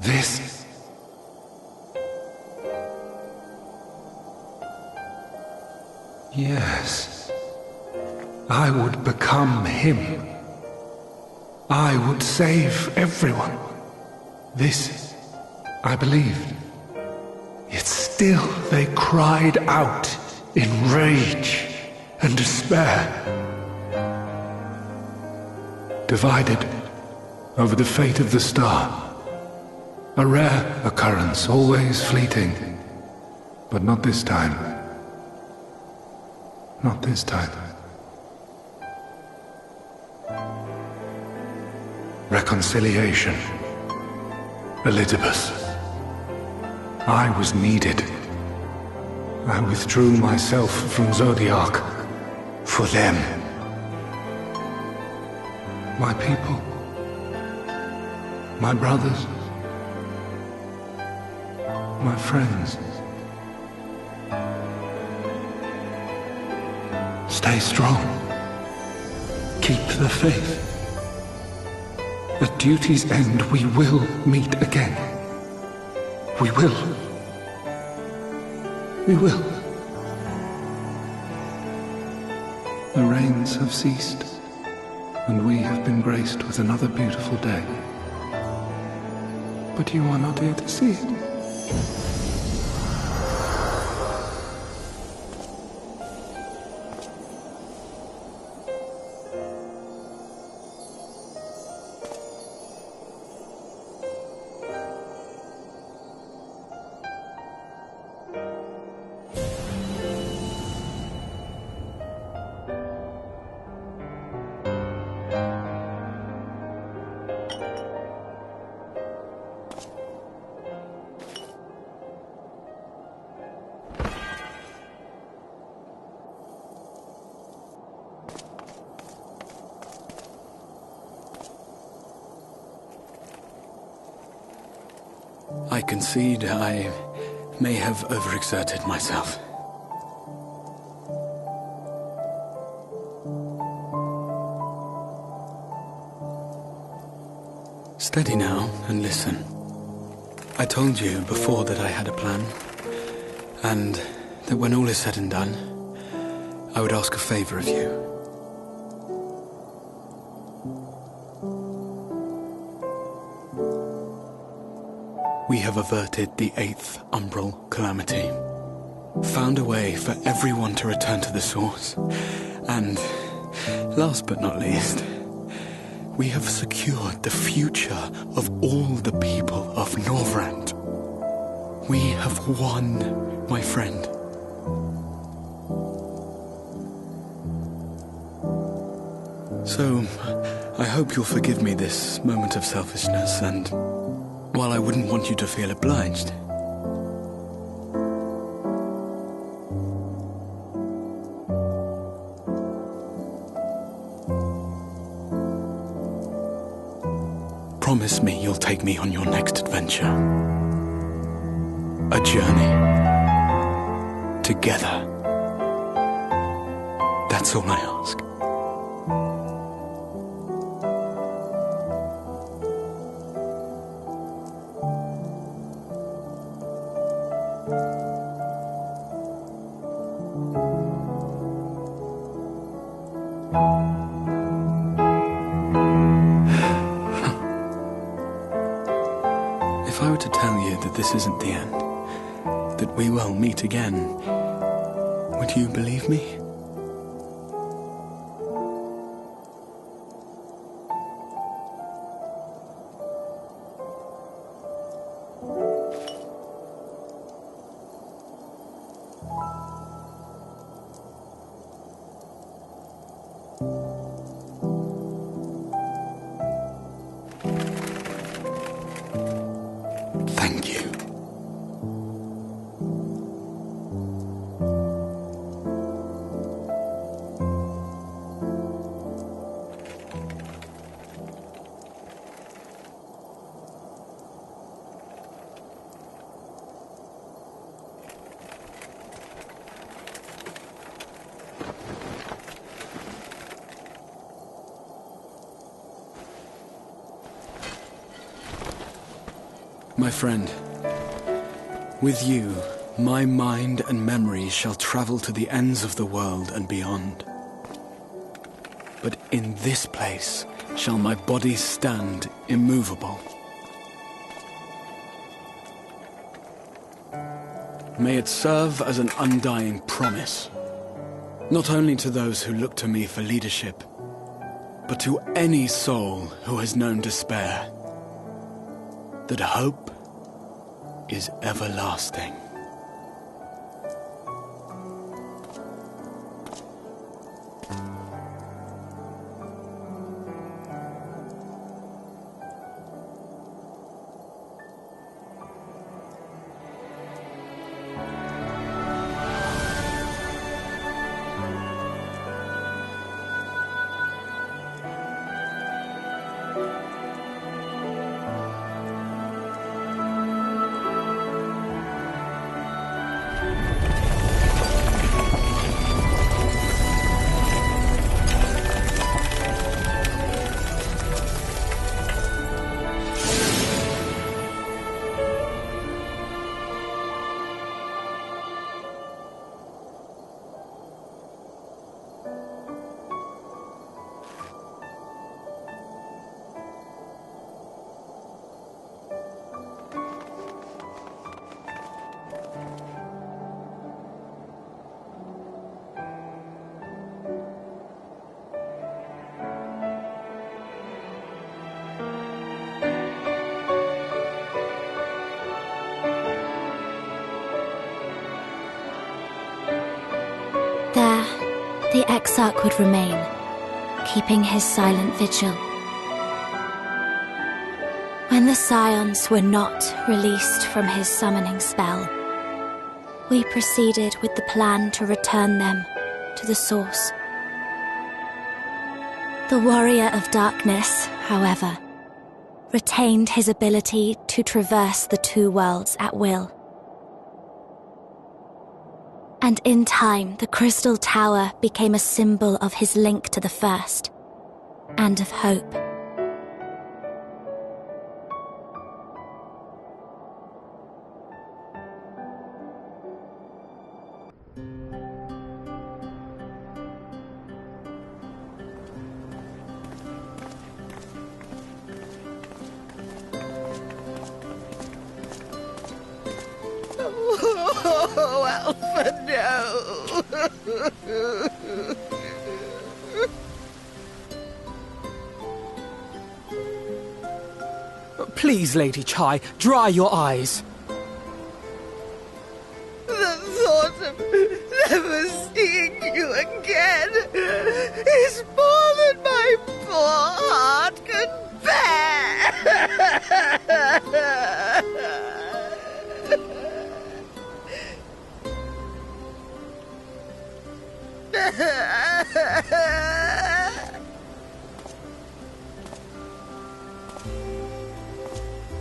This. Yes. I would become him. I would save everyone. This, I believed. Yet still they cried out in rage and despair. Divided over the fate of the star. A rare occurrence, always fleeting. But not this time. Not this time. Reconciliation. Elizabeth. I was needed. I withdrew myself from Zodiac. For them. My people. My brothers. My friends. Stay strong. Keep the faith. At duty's end, we will meet again. We will. We will. The rains have ceased, and we have been graced with another beautiful day. But you are not here to see it. I concede I may have overexerted myself. Steady now and listen. I told you before that I had a plan, and that when all is said and done, I would ask a favor of you. We have averted the 8th umbral calamity, found a way for everyone to return to the source, and, last but not least, we have secured the future of all the people of Norvrand. We have won, my friend. So, I hope you'll forgive me this moment of selfishness, and while I wouldn't want you to feel obliged, promise me you'll take me on your next adventure. A journey. Together. That's all I ask. If I were to tell you that this isn't the end, that we will meet again, would you believe me? Thank you. My friend, with you, my mind and memories shall travel to the ends of the world and beyond. But in this place shall my body stand immovable. May it serve as an undying promise, not only to those who look to me for leadership, but to any soul who has known despair, that hope is everlasting. There, the Exarch would remain, keeping his silent vigil. When the Scions were not released from his summoning spell, we proceeded with the plan to return them to the source. The Warrior of Darkness, however, retained his ability to traverse the two worlds at will. And in time, the Crystal Tower became a symbol of his link to the First, and of hope. Oh, Alpha, no! Please, Lady Chai, dry your eyes. The thought of never seeing you again is more than my poor heart can bear!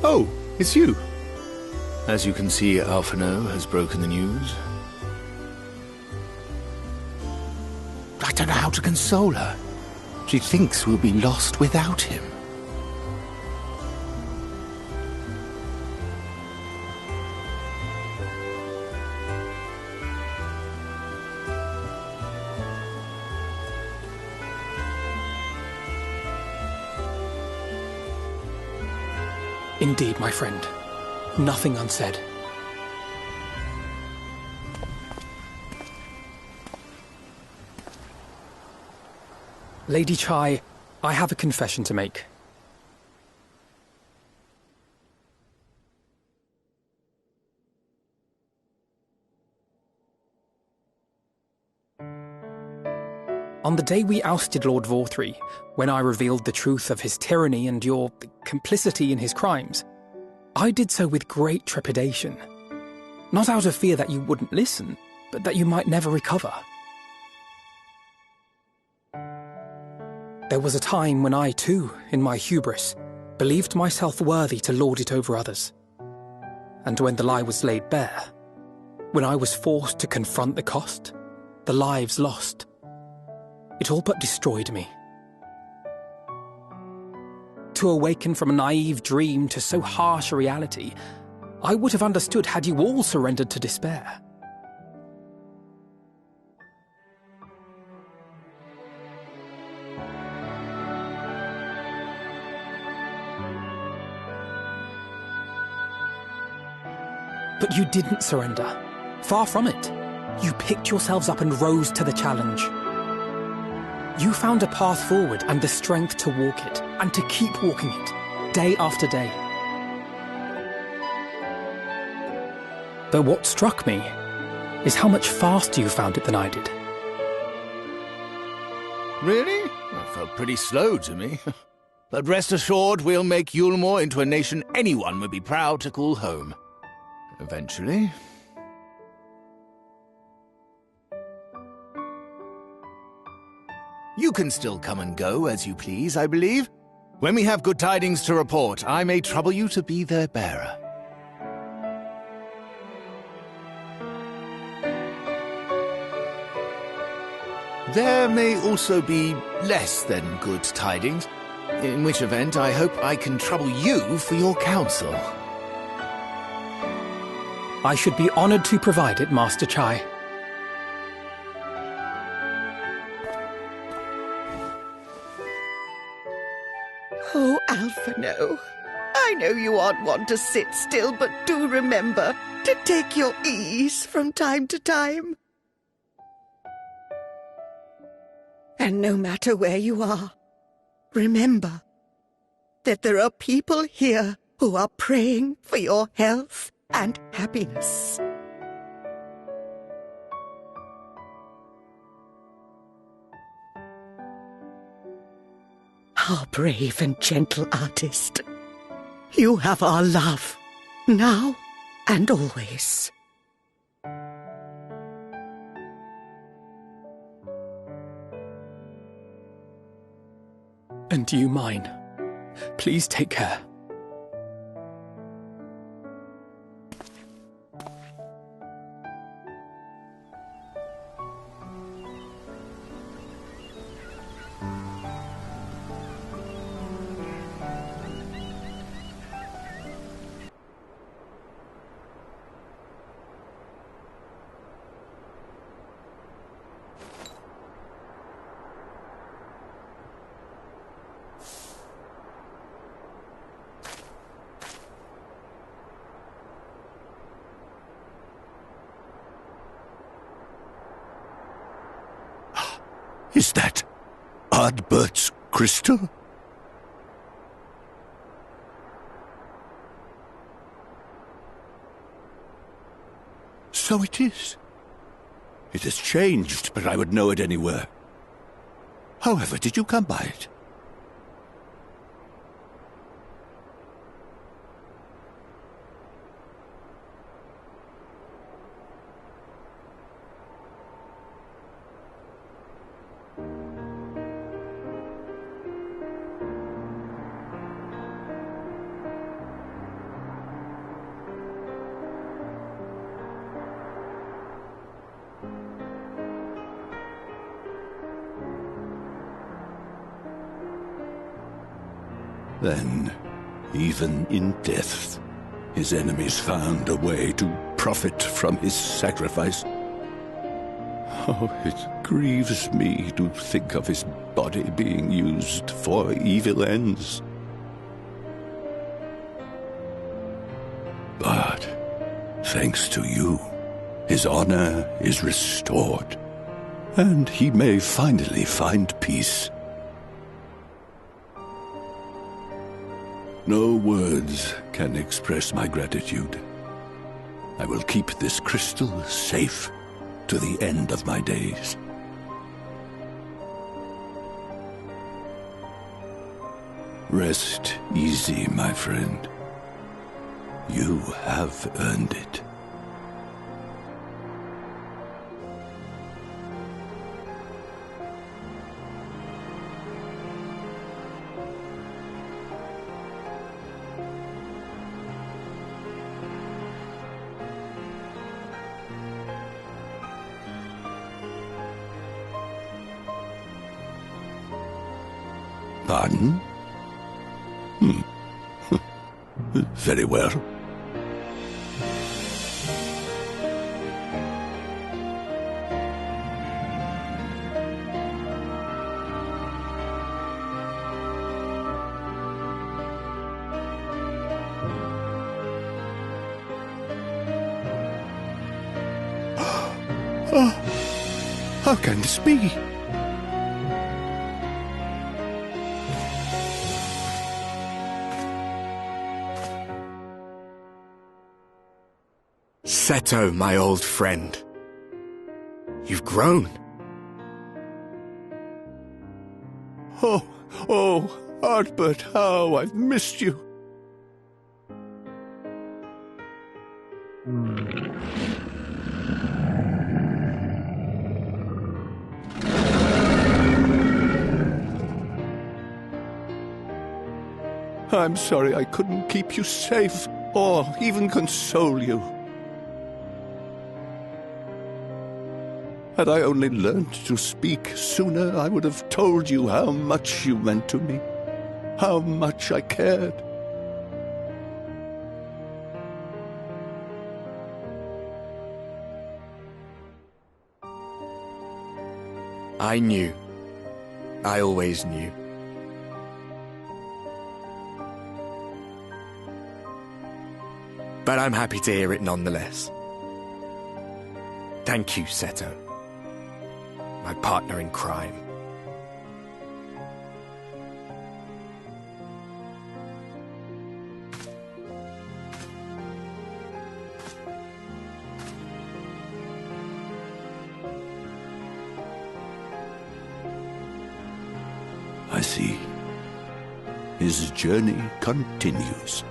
Oh, it's you. As you can see, Alphino has broken the news. I don't know how to console her. She thinks we'll be lost without him. Indeed, my friend. Nothing unsaid. Lady Chai, I have a confession to make. On the day we ousted Lord Vorthree, when I revealed the truth of his tyranny and your complicity in his crimes, I did so with great trepidation. Not out of fear that you wouldn't listen, but that you might never recover. There was a time when I, too, in my hubris, believed myself worthy to lord it over others. And when the lie was laid bare, when I was forced to confront the cost, the lives lost, it all but destroyed me. to awaken from a naive dream to so harsh a reality, I would have understood had you all surrendered to despair. But you didn't surrender. Far from it. You picked yourselves up and rose to the challenge. You found a path forward and the strength to walk it, and to keep walking it, day after day. But what struck me is how much faster you found it than I did. Really? That felt pretty slow to me. But rest assured, we'll make Yulmore into a nation anyone would be proud to call home. Eventually. You can still come and go as you please, I believe. When we have good tidings to report, I may trouble you to be their bearer. There may also be less than good tidings, in which event I hope I can trouble you for your counsel. I should be honored to provide it, Master Chai. Oh, Alphino, I know you aren't one to sit still, but do remember to take your ease from time to time. And no matter where you are, remember that there are people here who are praying for your health and happiness. Our brave and gentle artist, you have our love, now and always. And you mine. Please take care. Is that Ardbert's crystal? So it is. It has changed, but I would know it anywhere. However, did you come by it? Then, even in death, his enemies found a way to profit from his sacrifice. Oh, it grieves me to think of his body being used for evil ends. But, thanks to you, his honor is restored, and he may finally find peace. No words can express my gratitude. I will keep this crystal safe to the end of my days. Rest easy, my friend. You have earned it. Pardon? Very well. How can this be? Seto, my old friend. You've grown. Oh, Ardbert, how I've missed you. I'm sorry I couldn't keep you safe, or even console you. Had I only learned to speak sooner, I would have told you how much you meant to me, how much I cared. I knew. I always knew. But I'm happy to hear it nonetheless. Thank you, Seto. My partner in crime. I see. His journey continues.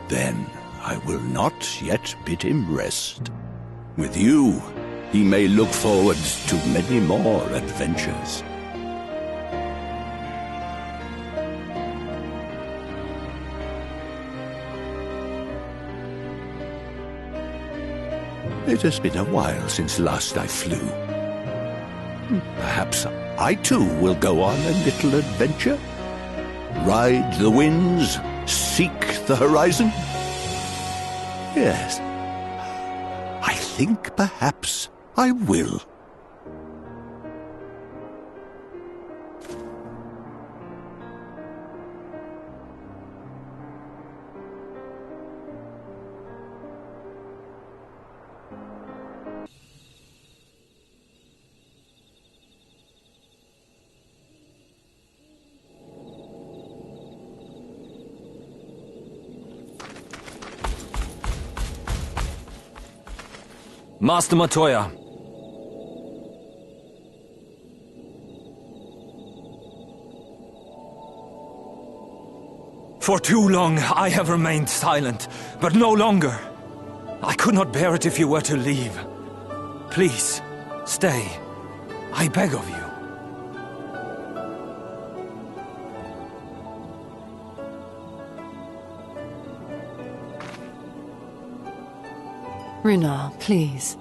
Then I will not yet bid him rest. With you, he may look forward to many more adventures. It has been a while since last I flew. Perhaps I too will go on a little adventure. Ride the winds, seek the horizon. Yes, I think perhaps I will. Master Matoya. For too long I have remained silent, but no longer. I could not bear it if you were to leave. Please, stay. I beg of you. Runar, please.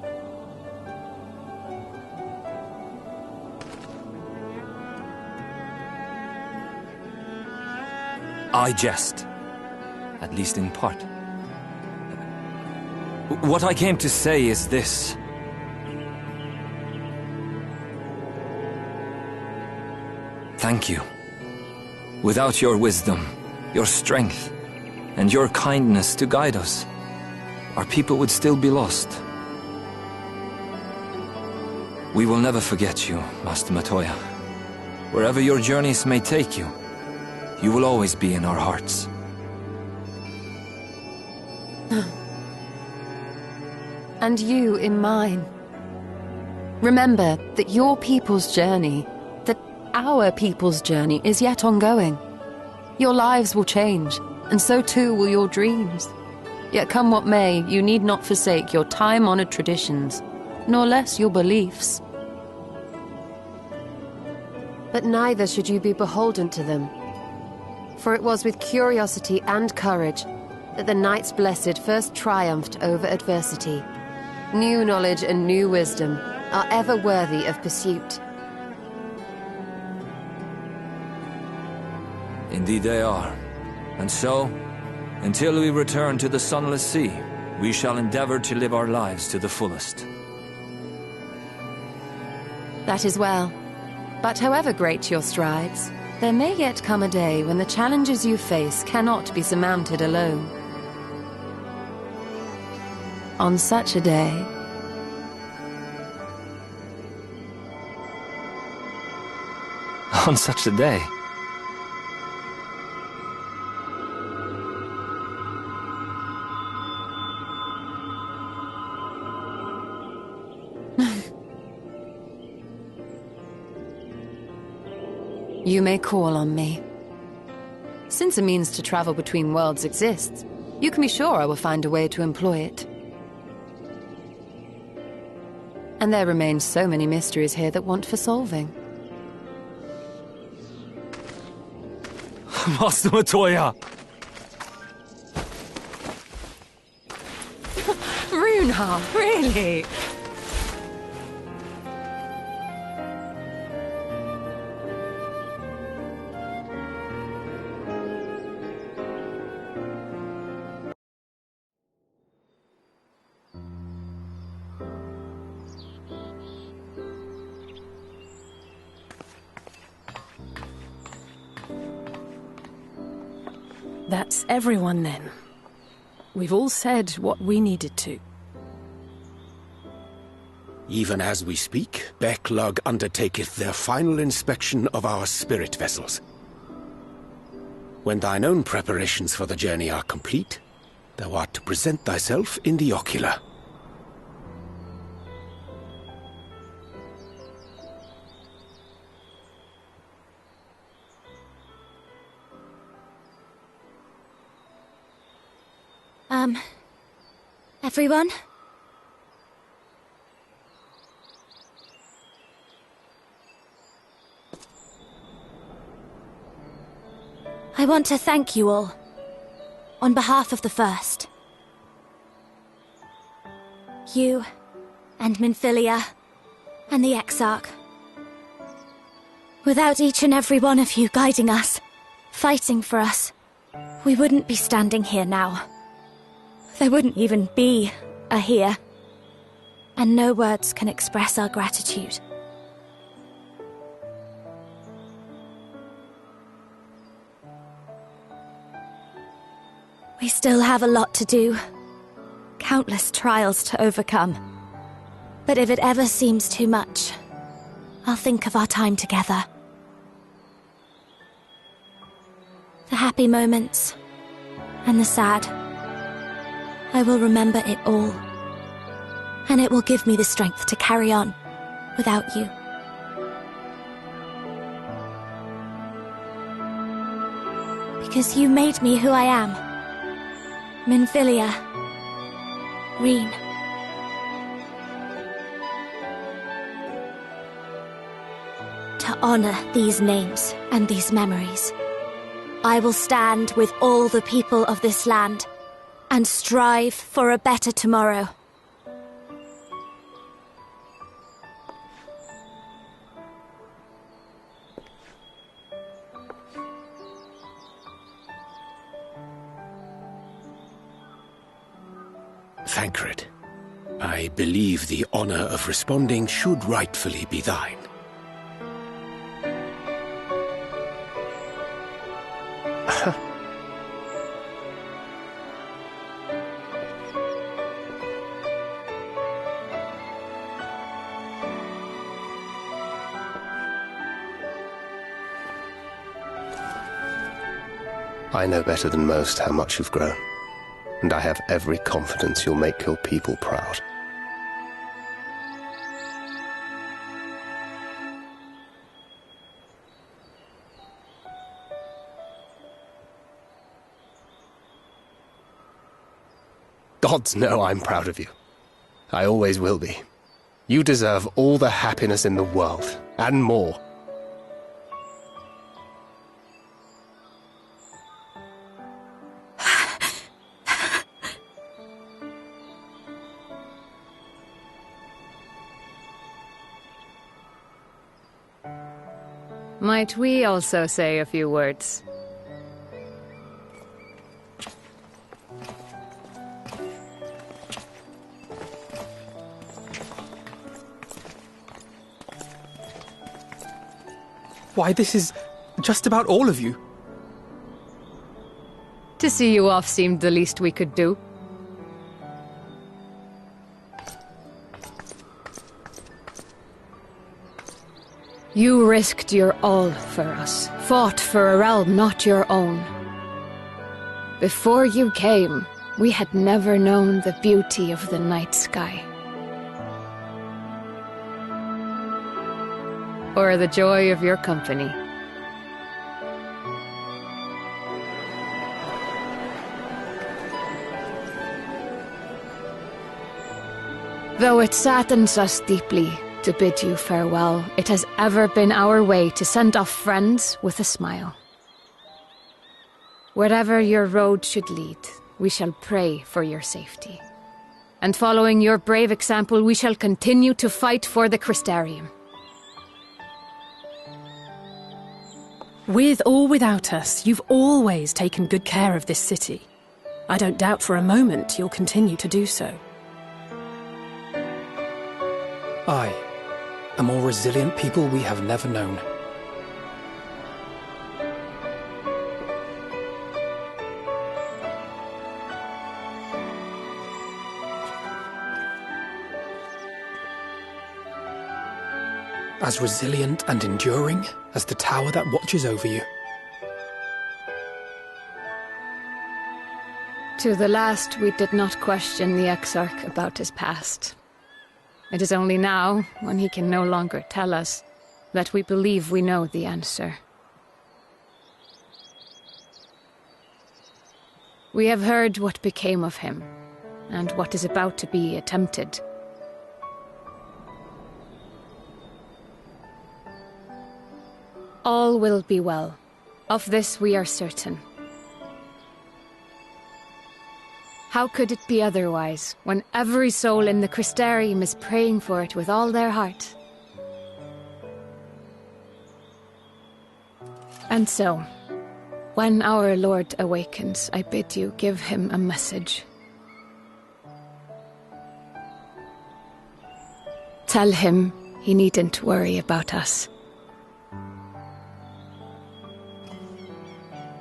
I jest. At least in part. What I came to say is this. Thank you. Without your wisdom, your strength, and your kindness to guide us, our people would still be lost. We will never forget you, Master Matoya. Wherever your journeys may take you, you will always be in our hearts. And you in mine. Remember that your people's journey, that our people's journey is yet ongoing. Your lives will change, and so too will your dreams. Yet come what may, you need not forsake your time-honored traditions, nor less your beliefs. But neither should you be beholden to them. For it was with curiosity and courage that the Knights Blessed first triumphed over adversity. New knowledge and new wisdom are ever worthy of pursuit. Indeed they are. And so, until we return to the Sunless Sea, we shall endeavor to live our lives to the fullest. That is well. But however great your strides, there may yet come a day when the challenges you face cannot be surmounted alone. On such a day... On such a day? You may call on me. Since a means to travel between worlds exists, you can be sure I will find a way to employ it. And there remain so many mysteries here that want for solving. Master Matoya! Runha, really? That's everyone then. We've all said what we needed to. Even as we speak, Backlog undertaketh their final inspection of our spirit vessels. When thine own preparations for the journey are complete, thou art to present thyself in the ocular. Everyone? I want to thank you all, on behalf of the First. You, and Minfilia, and the Exarch. Without each and every one of you guiding us, fighting for us, we wouldn't be standing here now. There wouldn't even be a here. And no words can express our gratitude. We still have a lot to do. Countless trials to overcome. But if it ever seems too much, I'll think of our time together. The happy moments, and the sad. I will remember it all. And it will give me the strength to carry on without you. Because you made me who I am. Minfilia. Reen. To honor these names and these memories, I will stand with all the people of this land and strive for a better tomorrow. Thancred, I believe the honor of responding should rightfully be thine. I know better than most how much you've grown, and I have every confidence you'll make your people proud. Gods know I'm proud of you. I always will be. You deserve all the happiness in the world, and more. Might we also say a few words? Why, this is just about all of you. To see you off seemed the least we could do. You risked your all for us, fought for a realm not your own. Before you came, we had never known the beauty of the night sky. Or the joy of your company. Though it saddens us deeply to bid you farewell, it has ever been our way to send off friends with a smile. Wherever your road should lead, we shall pray for your safety. And following your brave example, we shall continue to fight for the Crystarium. With or without us, you've always taken good care of this city. I don't doubt for a moment you'll continue to do so. Aye, a more resilient people we have never known. As resilient and enduring as the tower that watches over you. To the last, we did not question the Exarch about his past. It is only now, when he can no longer tell us, that we believe we know the answer. We have heard what became of him, and what is about to be attempted. All will be well. Of this we are certain. How could it be otherwise, when every soul in the Crystarium is praying for it with all their heart? And so, when our Lord awakens, I bid you give him a message. Tell him he needn't worry about us.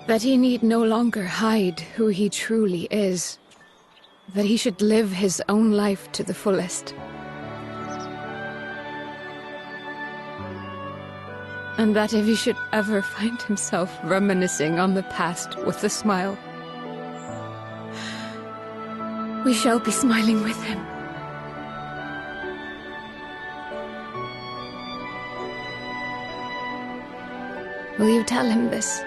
That he need no longer hide who he truly is. That he should live his own life to the fullest. And that if he should ever find himself reminiscing on the past with a smile, we shall be smiling with him. Will you tell him this?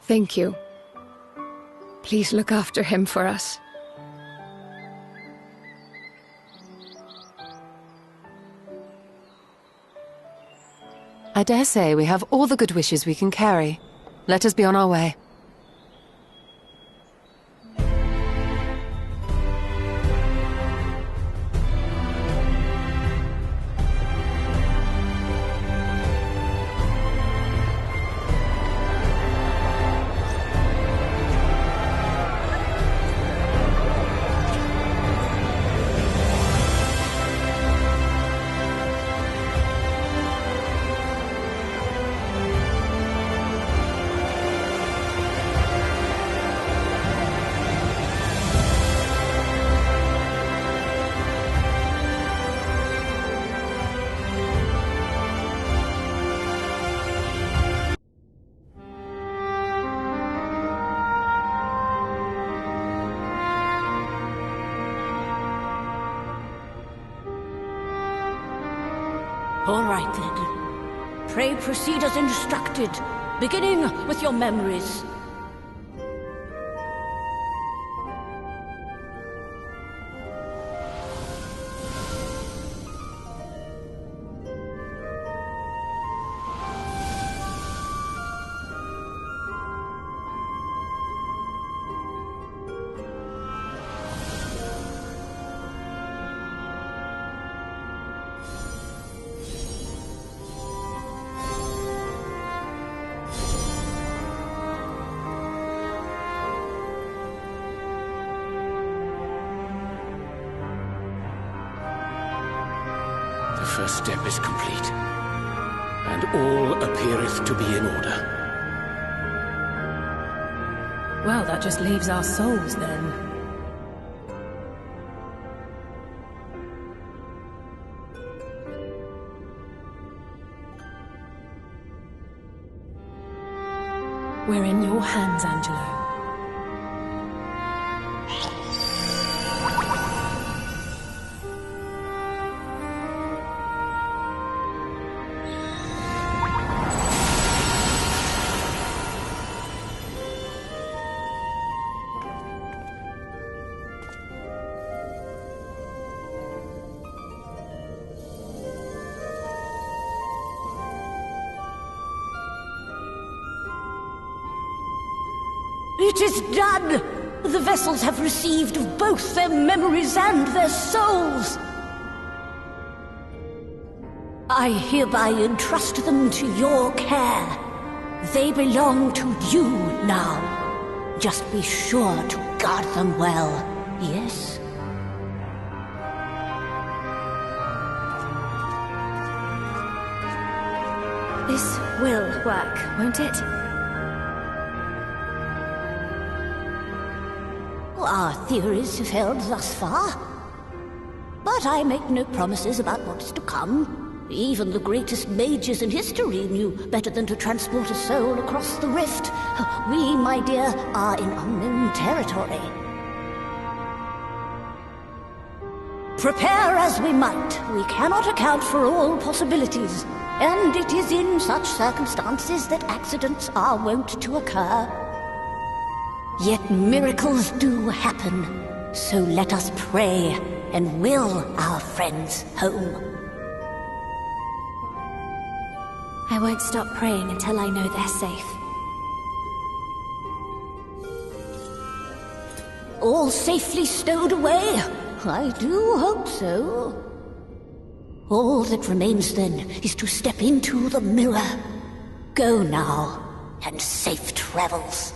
Thank you. Please look after him for us. I dare say we have all the good wishes we can carry. Let us be on our way. All right, then. Pray proceed as instructed, beginning with your memories. first step is complete, and all appeareth to be in order. Well, that just leaves our souls, then. We're in your hands, Angelo. It is done! The vessels have received of both their memories and their souls! I hereby entrust them to your care. They belong to you now. Just be sure to guard them well, yes? This will work, won't it? Our theories have held thus far. But I make no promises about what is to come. Even the greatest mages in history knew better than to transport a soul across the rift. We, my dear, are in unknown territory. Prepare as we might, we cannot account for all possibilities. And it is in such circumstances that accidents are wont to occur. Yet miracles do happen, so let us pray and will our friends home. I won't stop praying until I know they're safe. All safely stowed away? I do hope so. All that remains then is to step into the mirror. Go now, and safe travels.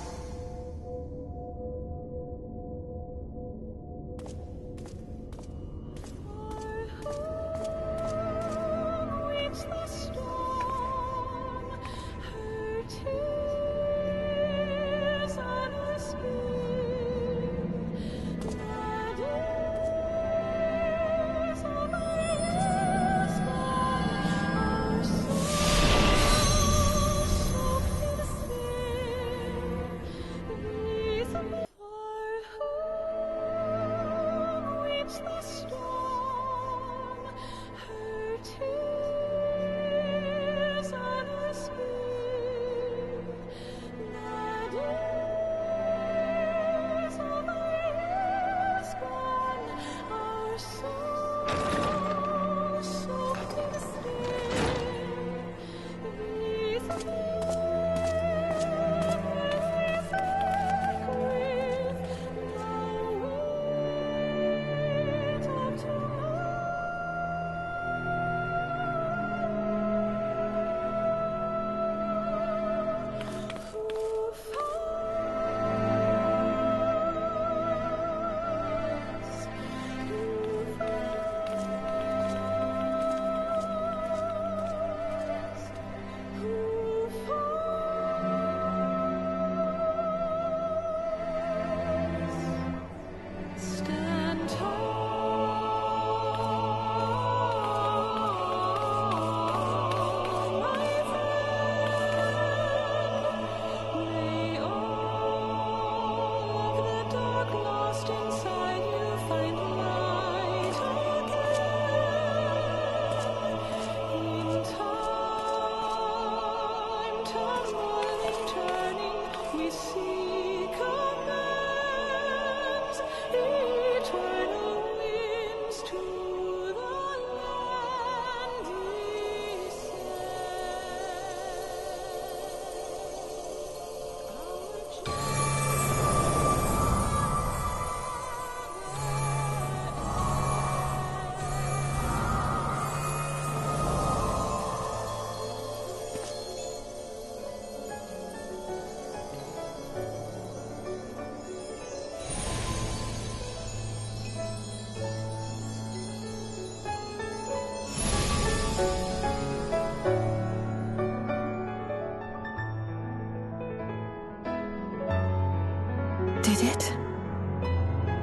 did it?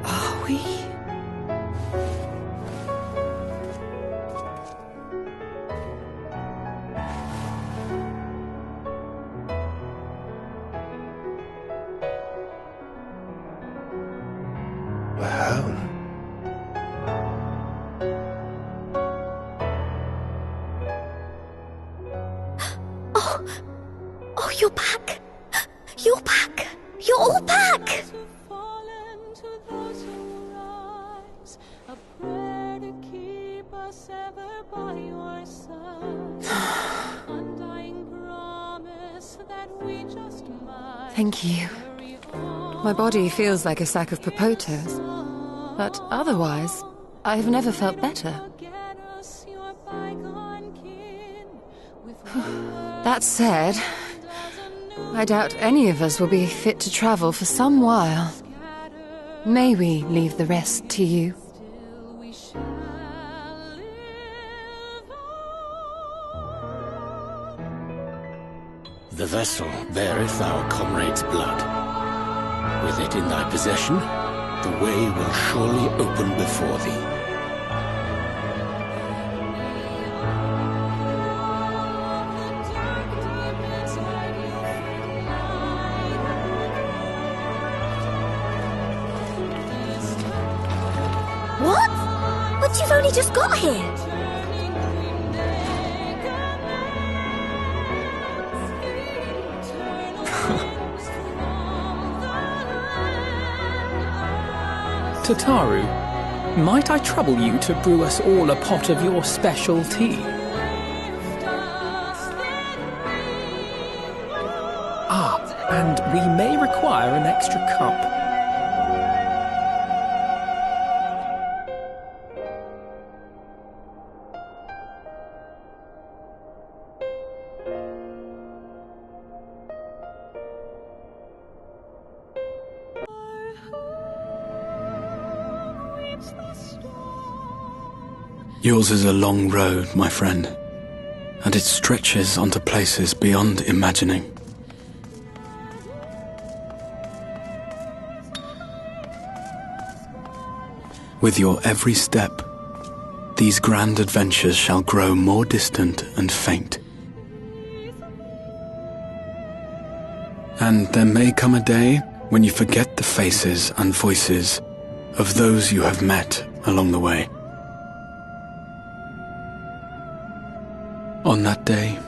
Are we? Well... Oh, you're back! You're back! You're all back! Thank you. My body feels like a sack of potatoes, but otherwise, I've never felt better. That said, I doubt any of us will be fit to travel for some while. May we leave the rest to you? The vessel beareth our comrade's blood. With it in thy possession, the way will surely open before thee. What? But you've only just got here! Tataru, might I trouble you to brew us all a pot of your special tea? Ah, and we may require an extra cup. Yours is a long road, my friend, and it stretches onto places beyond imagining. With your every step, these grand adventures shall grow more distant and faint. And there may come a day when you forget the faces and voices of those you have met along the way. On that day,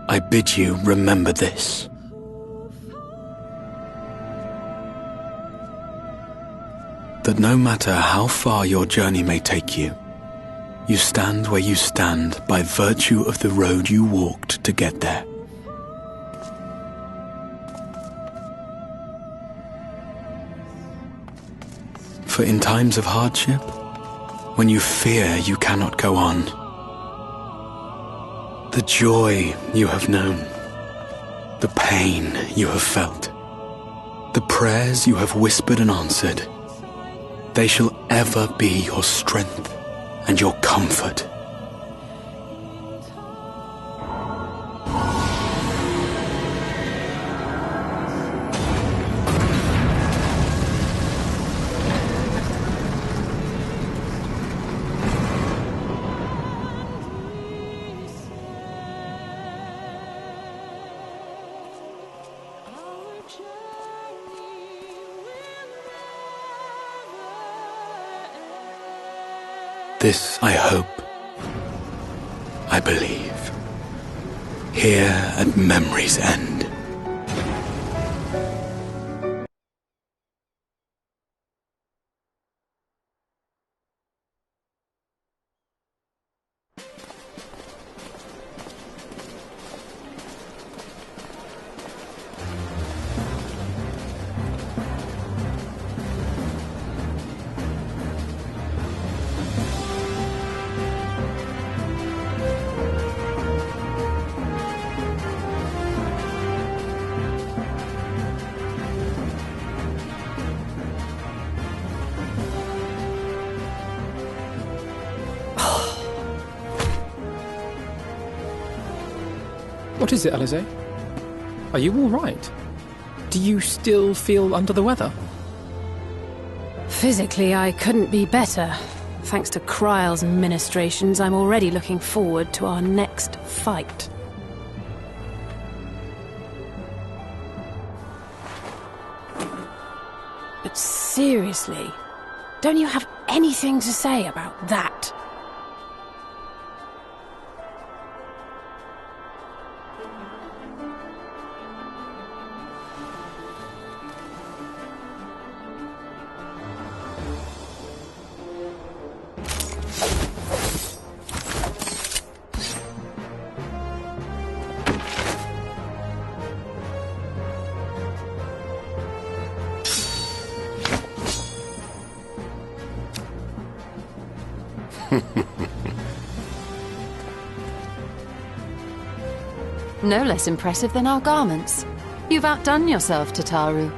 I bid you remember this. That no matter how far your journey may take you, you stand where you stand by virtue of the road you walked to get there. For in times of hardship, when you fear you cannot go on, the joy you have known, the pain you have felt, the prayers you have whispered and answered, they shall ever be your strength and your comfort. This I hope, I believe, here at memory's end. What is it, Eorzean? Are you all right? Do you still feel under the weather? Physically, I couldn't be better. Thanks to Kryle's ministrations, I'm already looking forward to our next fight. But seriously, don't you have anything to say about that? No less impressive than our garments. You've outdone yourself, Tataru.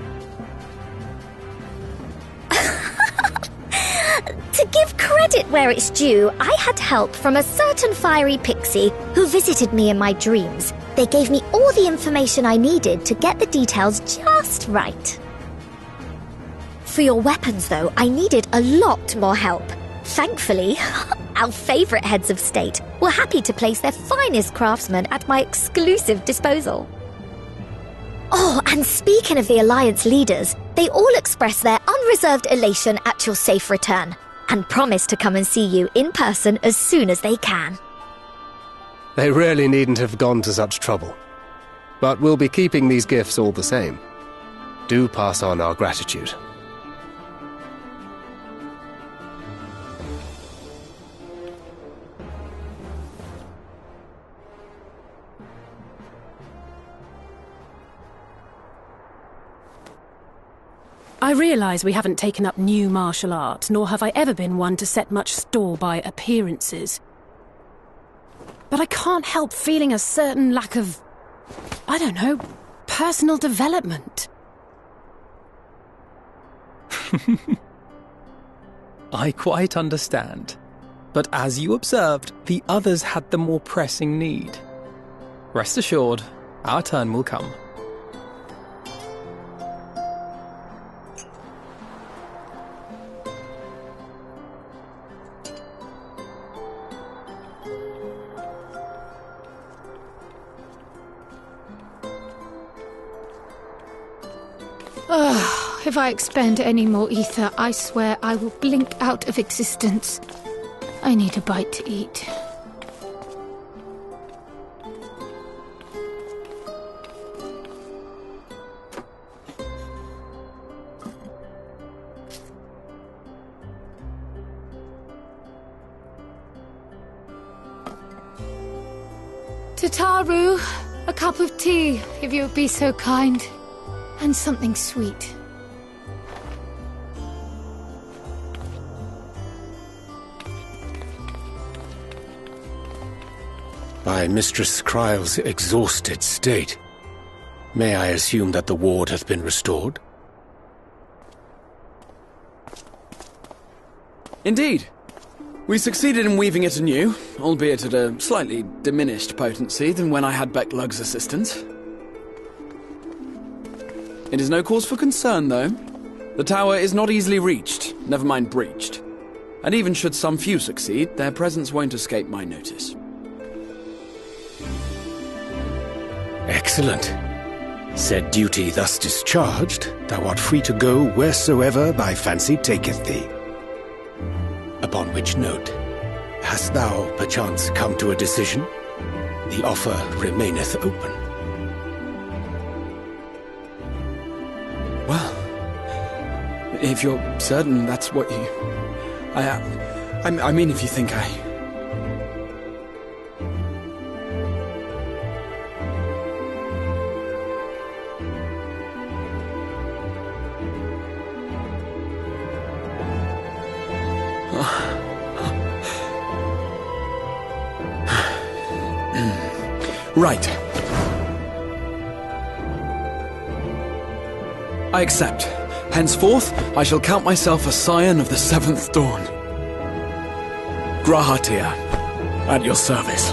To give credit where it's due, I had help from a certain fiery pixie who visited me in my dreams. They gave me all the information I needed to get the details just right. For your weapons, though, I needed a lot more help. Thankfully, our favourite heads of state were happy to place their finest craftsmen at my exclusive disposal. Oh, and speaking of the Alliance leaders, they all expressed their unreserved elation at your safe return, and promise to come and see you in person as soon as they can. They really needn't have gone to such trouble. But we'll be keeping these gifts all the same. Do pass on our gratitude. I realise we haven't taken up new martial arts, nor have I ever been one to set much store by appearances. But I can't help feeling a certain lack of, I don't know, personal development. I quite understand. But as you observed, the others had the more pressing need. Rest assured, our turn will come. If I expend any more ether, I swear I will blink out of existence. I need a bite to eat. Tataru, a cup of tea, if you would be so kind. And something sweet. By Mistress Kryle's exhausted state, may I assume that the ward hath been restored? Indeed. We succeeded in weaving it anew, albeit at a slightly diminished potency than when I had Becklug's assistance. It is no cause for concern, though. The tower is not easily reached, never mind breached. And even should some few succeed, their presence won't escape my notice. Excellent. Said duty thus discharged, thou art free to go wheresoever thy fancy taketh thee. Upon which note, hast thou perchance come to a decision? The offer remaineth open. Well, if you're certain that's what you... I mean, if you think I... Right. I accept. Henceforth, I shall count myself a scion of the Seventh Dawn. Grahatia, at your service.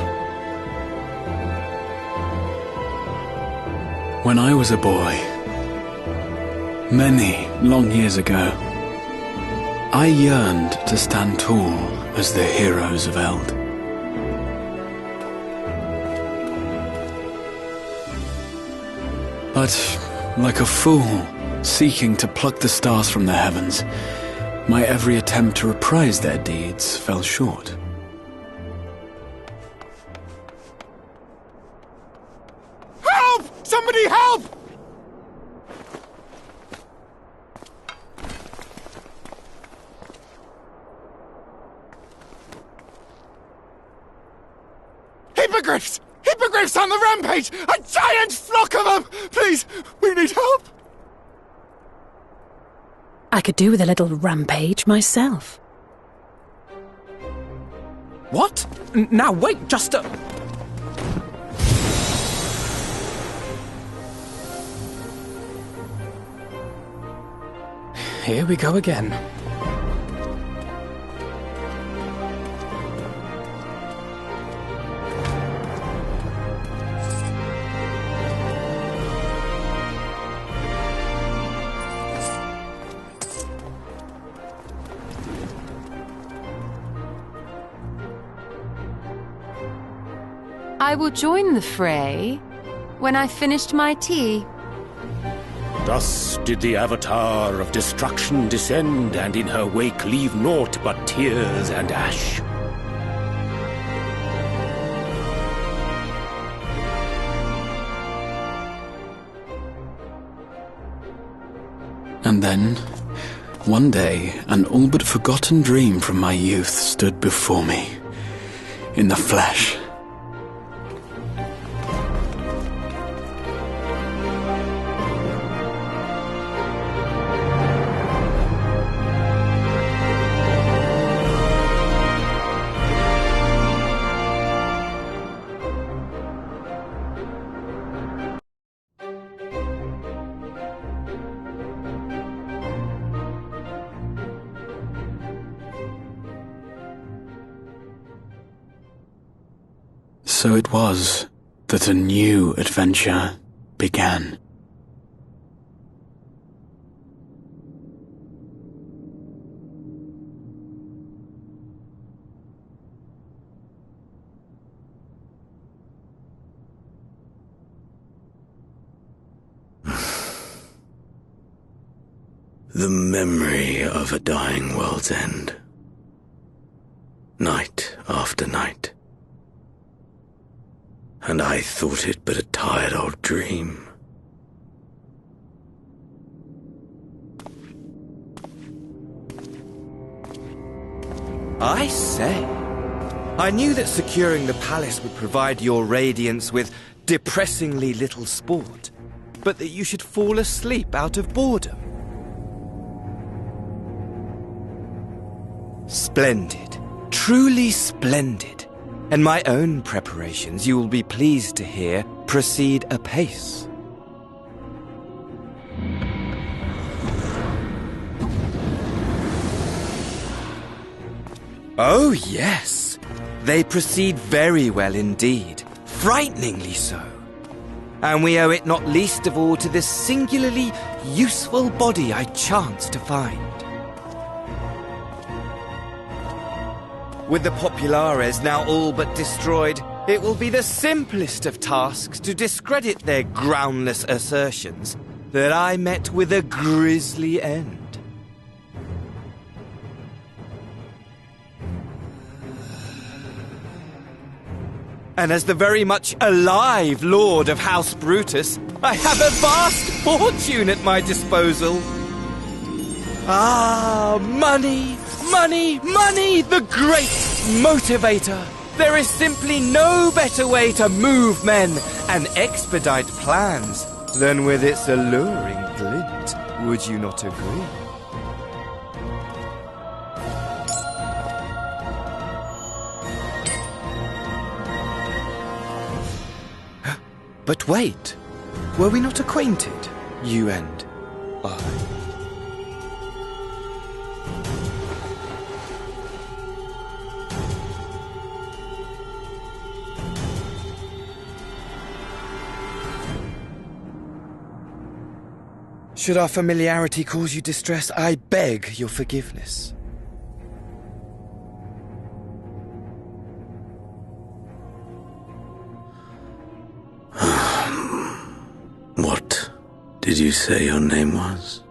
When I was a boy, many long years ago, I yearned to stand tall as the heroes of Eld. But, like a fool, seeking to pluck the stars from the heavens, my every attempt to reprise their deeds fell short. Help! Somebody help! Hippogriffs! Hippogriffs on the rampage! A giant flock of them! Please, we need help! I could do with a little rampage myself. What? Now wait, just a... Here we go again. I will join the fray when I've finished my tea. Thus did the Avatar of Destruction descend, and in her wake leave naught but tears and ash. And then, one day, an all but forgotten dream from my youth stood before me, in the flesh. So it was that a new adventure began. The memory of a dying world's end. Night after night. And I thought it but a tired old dream. I say, I knew that securing the palace would provide your radiance with depressingly little sport, but that you should fall asleep out of boredom. Splendid. Truly splendid. And my own preparations, you will be pleased to hear, proceed apace. Oh, yes. They proceed very well indeed. Frighteningly so. And we owe it not least of all to this singularly useful body I chanced to find. With the populares now all but destroyed, it will be the simplest of tasks to discredit their groundless assertions that I met with a grisly end. And as the very much alive Lord of House Brutus, I have a vast fortune at my disposal. Ah, money! Money, money, the great motivator! There is simply no better way to move men and expedite plans than with its alluring glint. Would you not agree? But wait, were we not acquainted, you and I? Should our familiarity cause you distress, I beg your forgiveness. did you say your name was?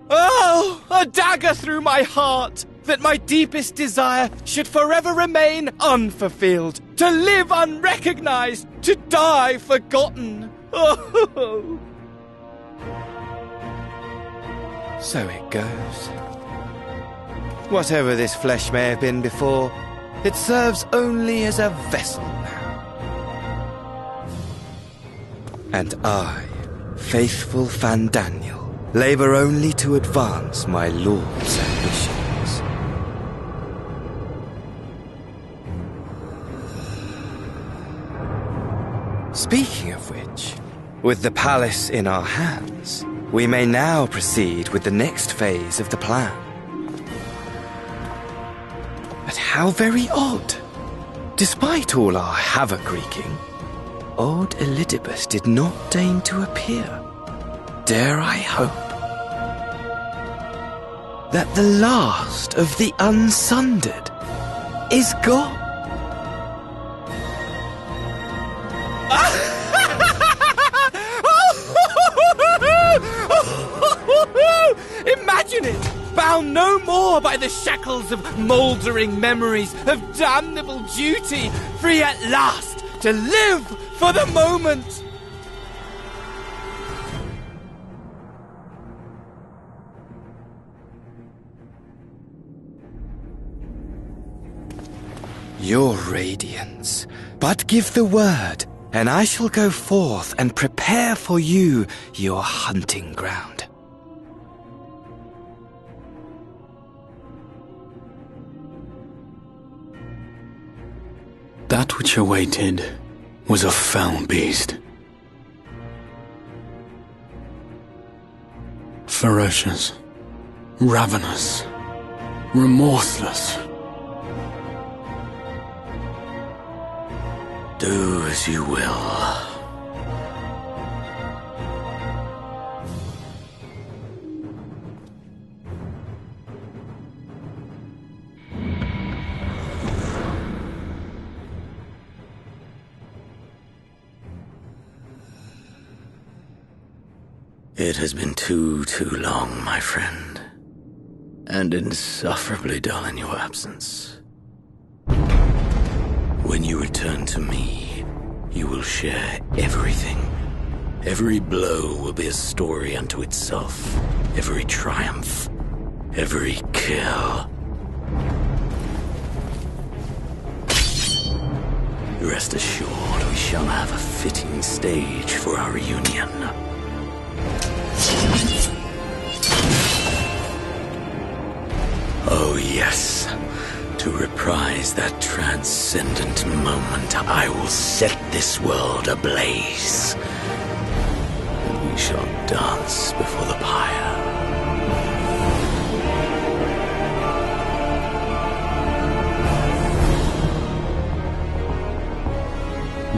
Oh, a dagger through my heart, that my deepest desire should forever remain unfulfilled, to live unrecognized, to die forgotten. Oh. So it goes. Whatever this flesh may have been before, it serves only as a vessel now. And I, faithful Fandaniel, labor only to advance my lord's ambitions. Speaking of which, with the palace in our hands, we may now proceed with the next phase of the plan. But how very odd. Despite all our havoc-wreaking, old Elidibus did not deign to appear. Dare I hope that the last of the Unsundered is gone? Imagine it! Bound no more by the shackles of mouldering memories of damnable duty, free at last to live for the moment! Your radiance, but give the word, and I shall go forth and prepare for you your hunting ground. That which awaited was a fell beast. Ferocious, ravenous, remorseless. Do as you will. It has been too long, my friend, and insufferably dull in your absence. When you return to me, you will share everything. Every blow will be a story unto itself. Every triumph, every kill. Rest assured, we shall have a fitting stage for our reunion. Oh yes, to reprise that transcendent moment, I will set this world ablaze. And we shall dance before the pyre.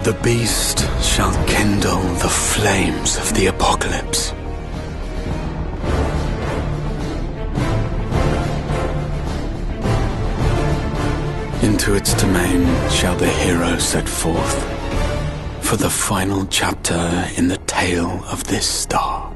The beast shall kindle the flames of the apocalypse. Into its domain shall the hero set forth for the final chapter in the tale of this star.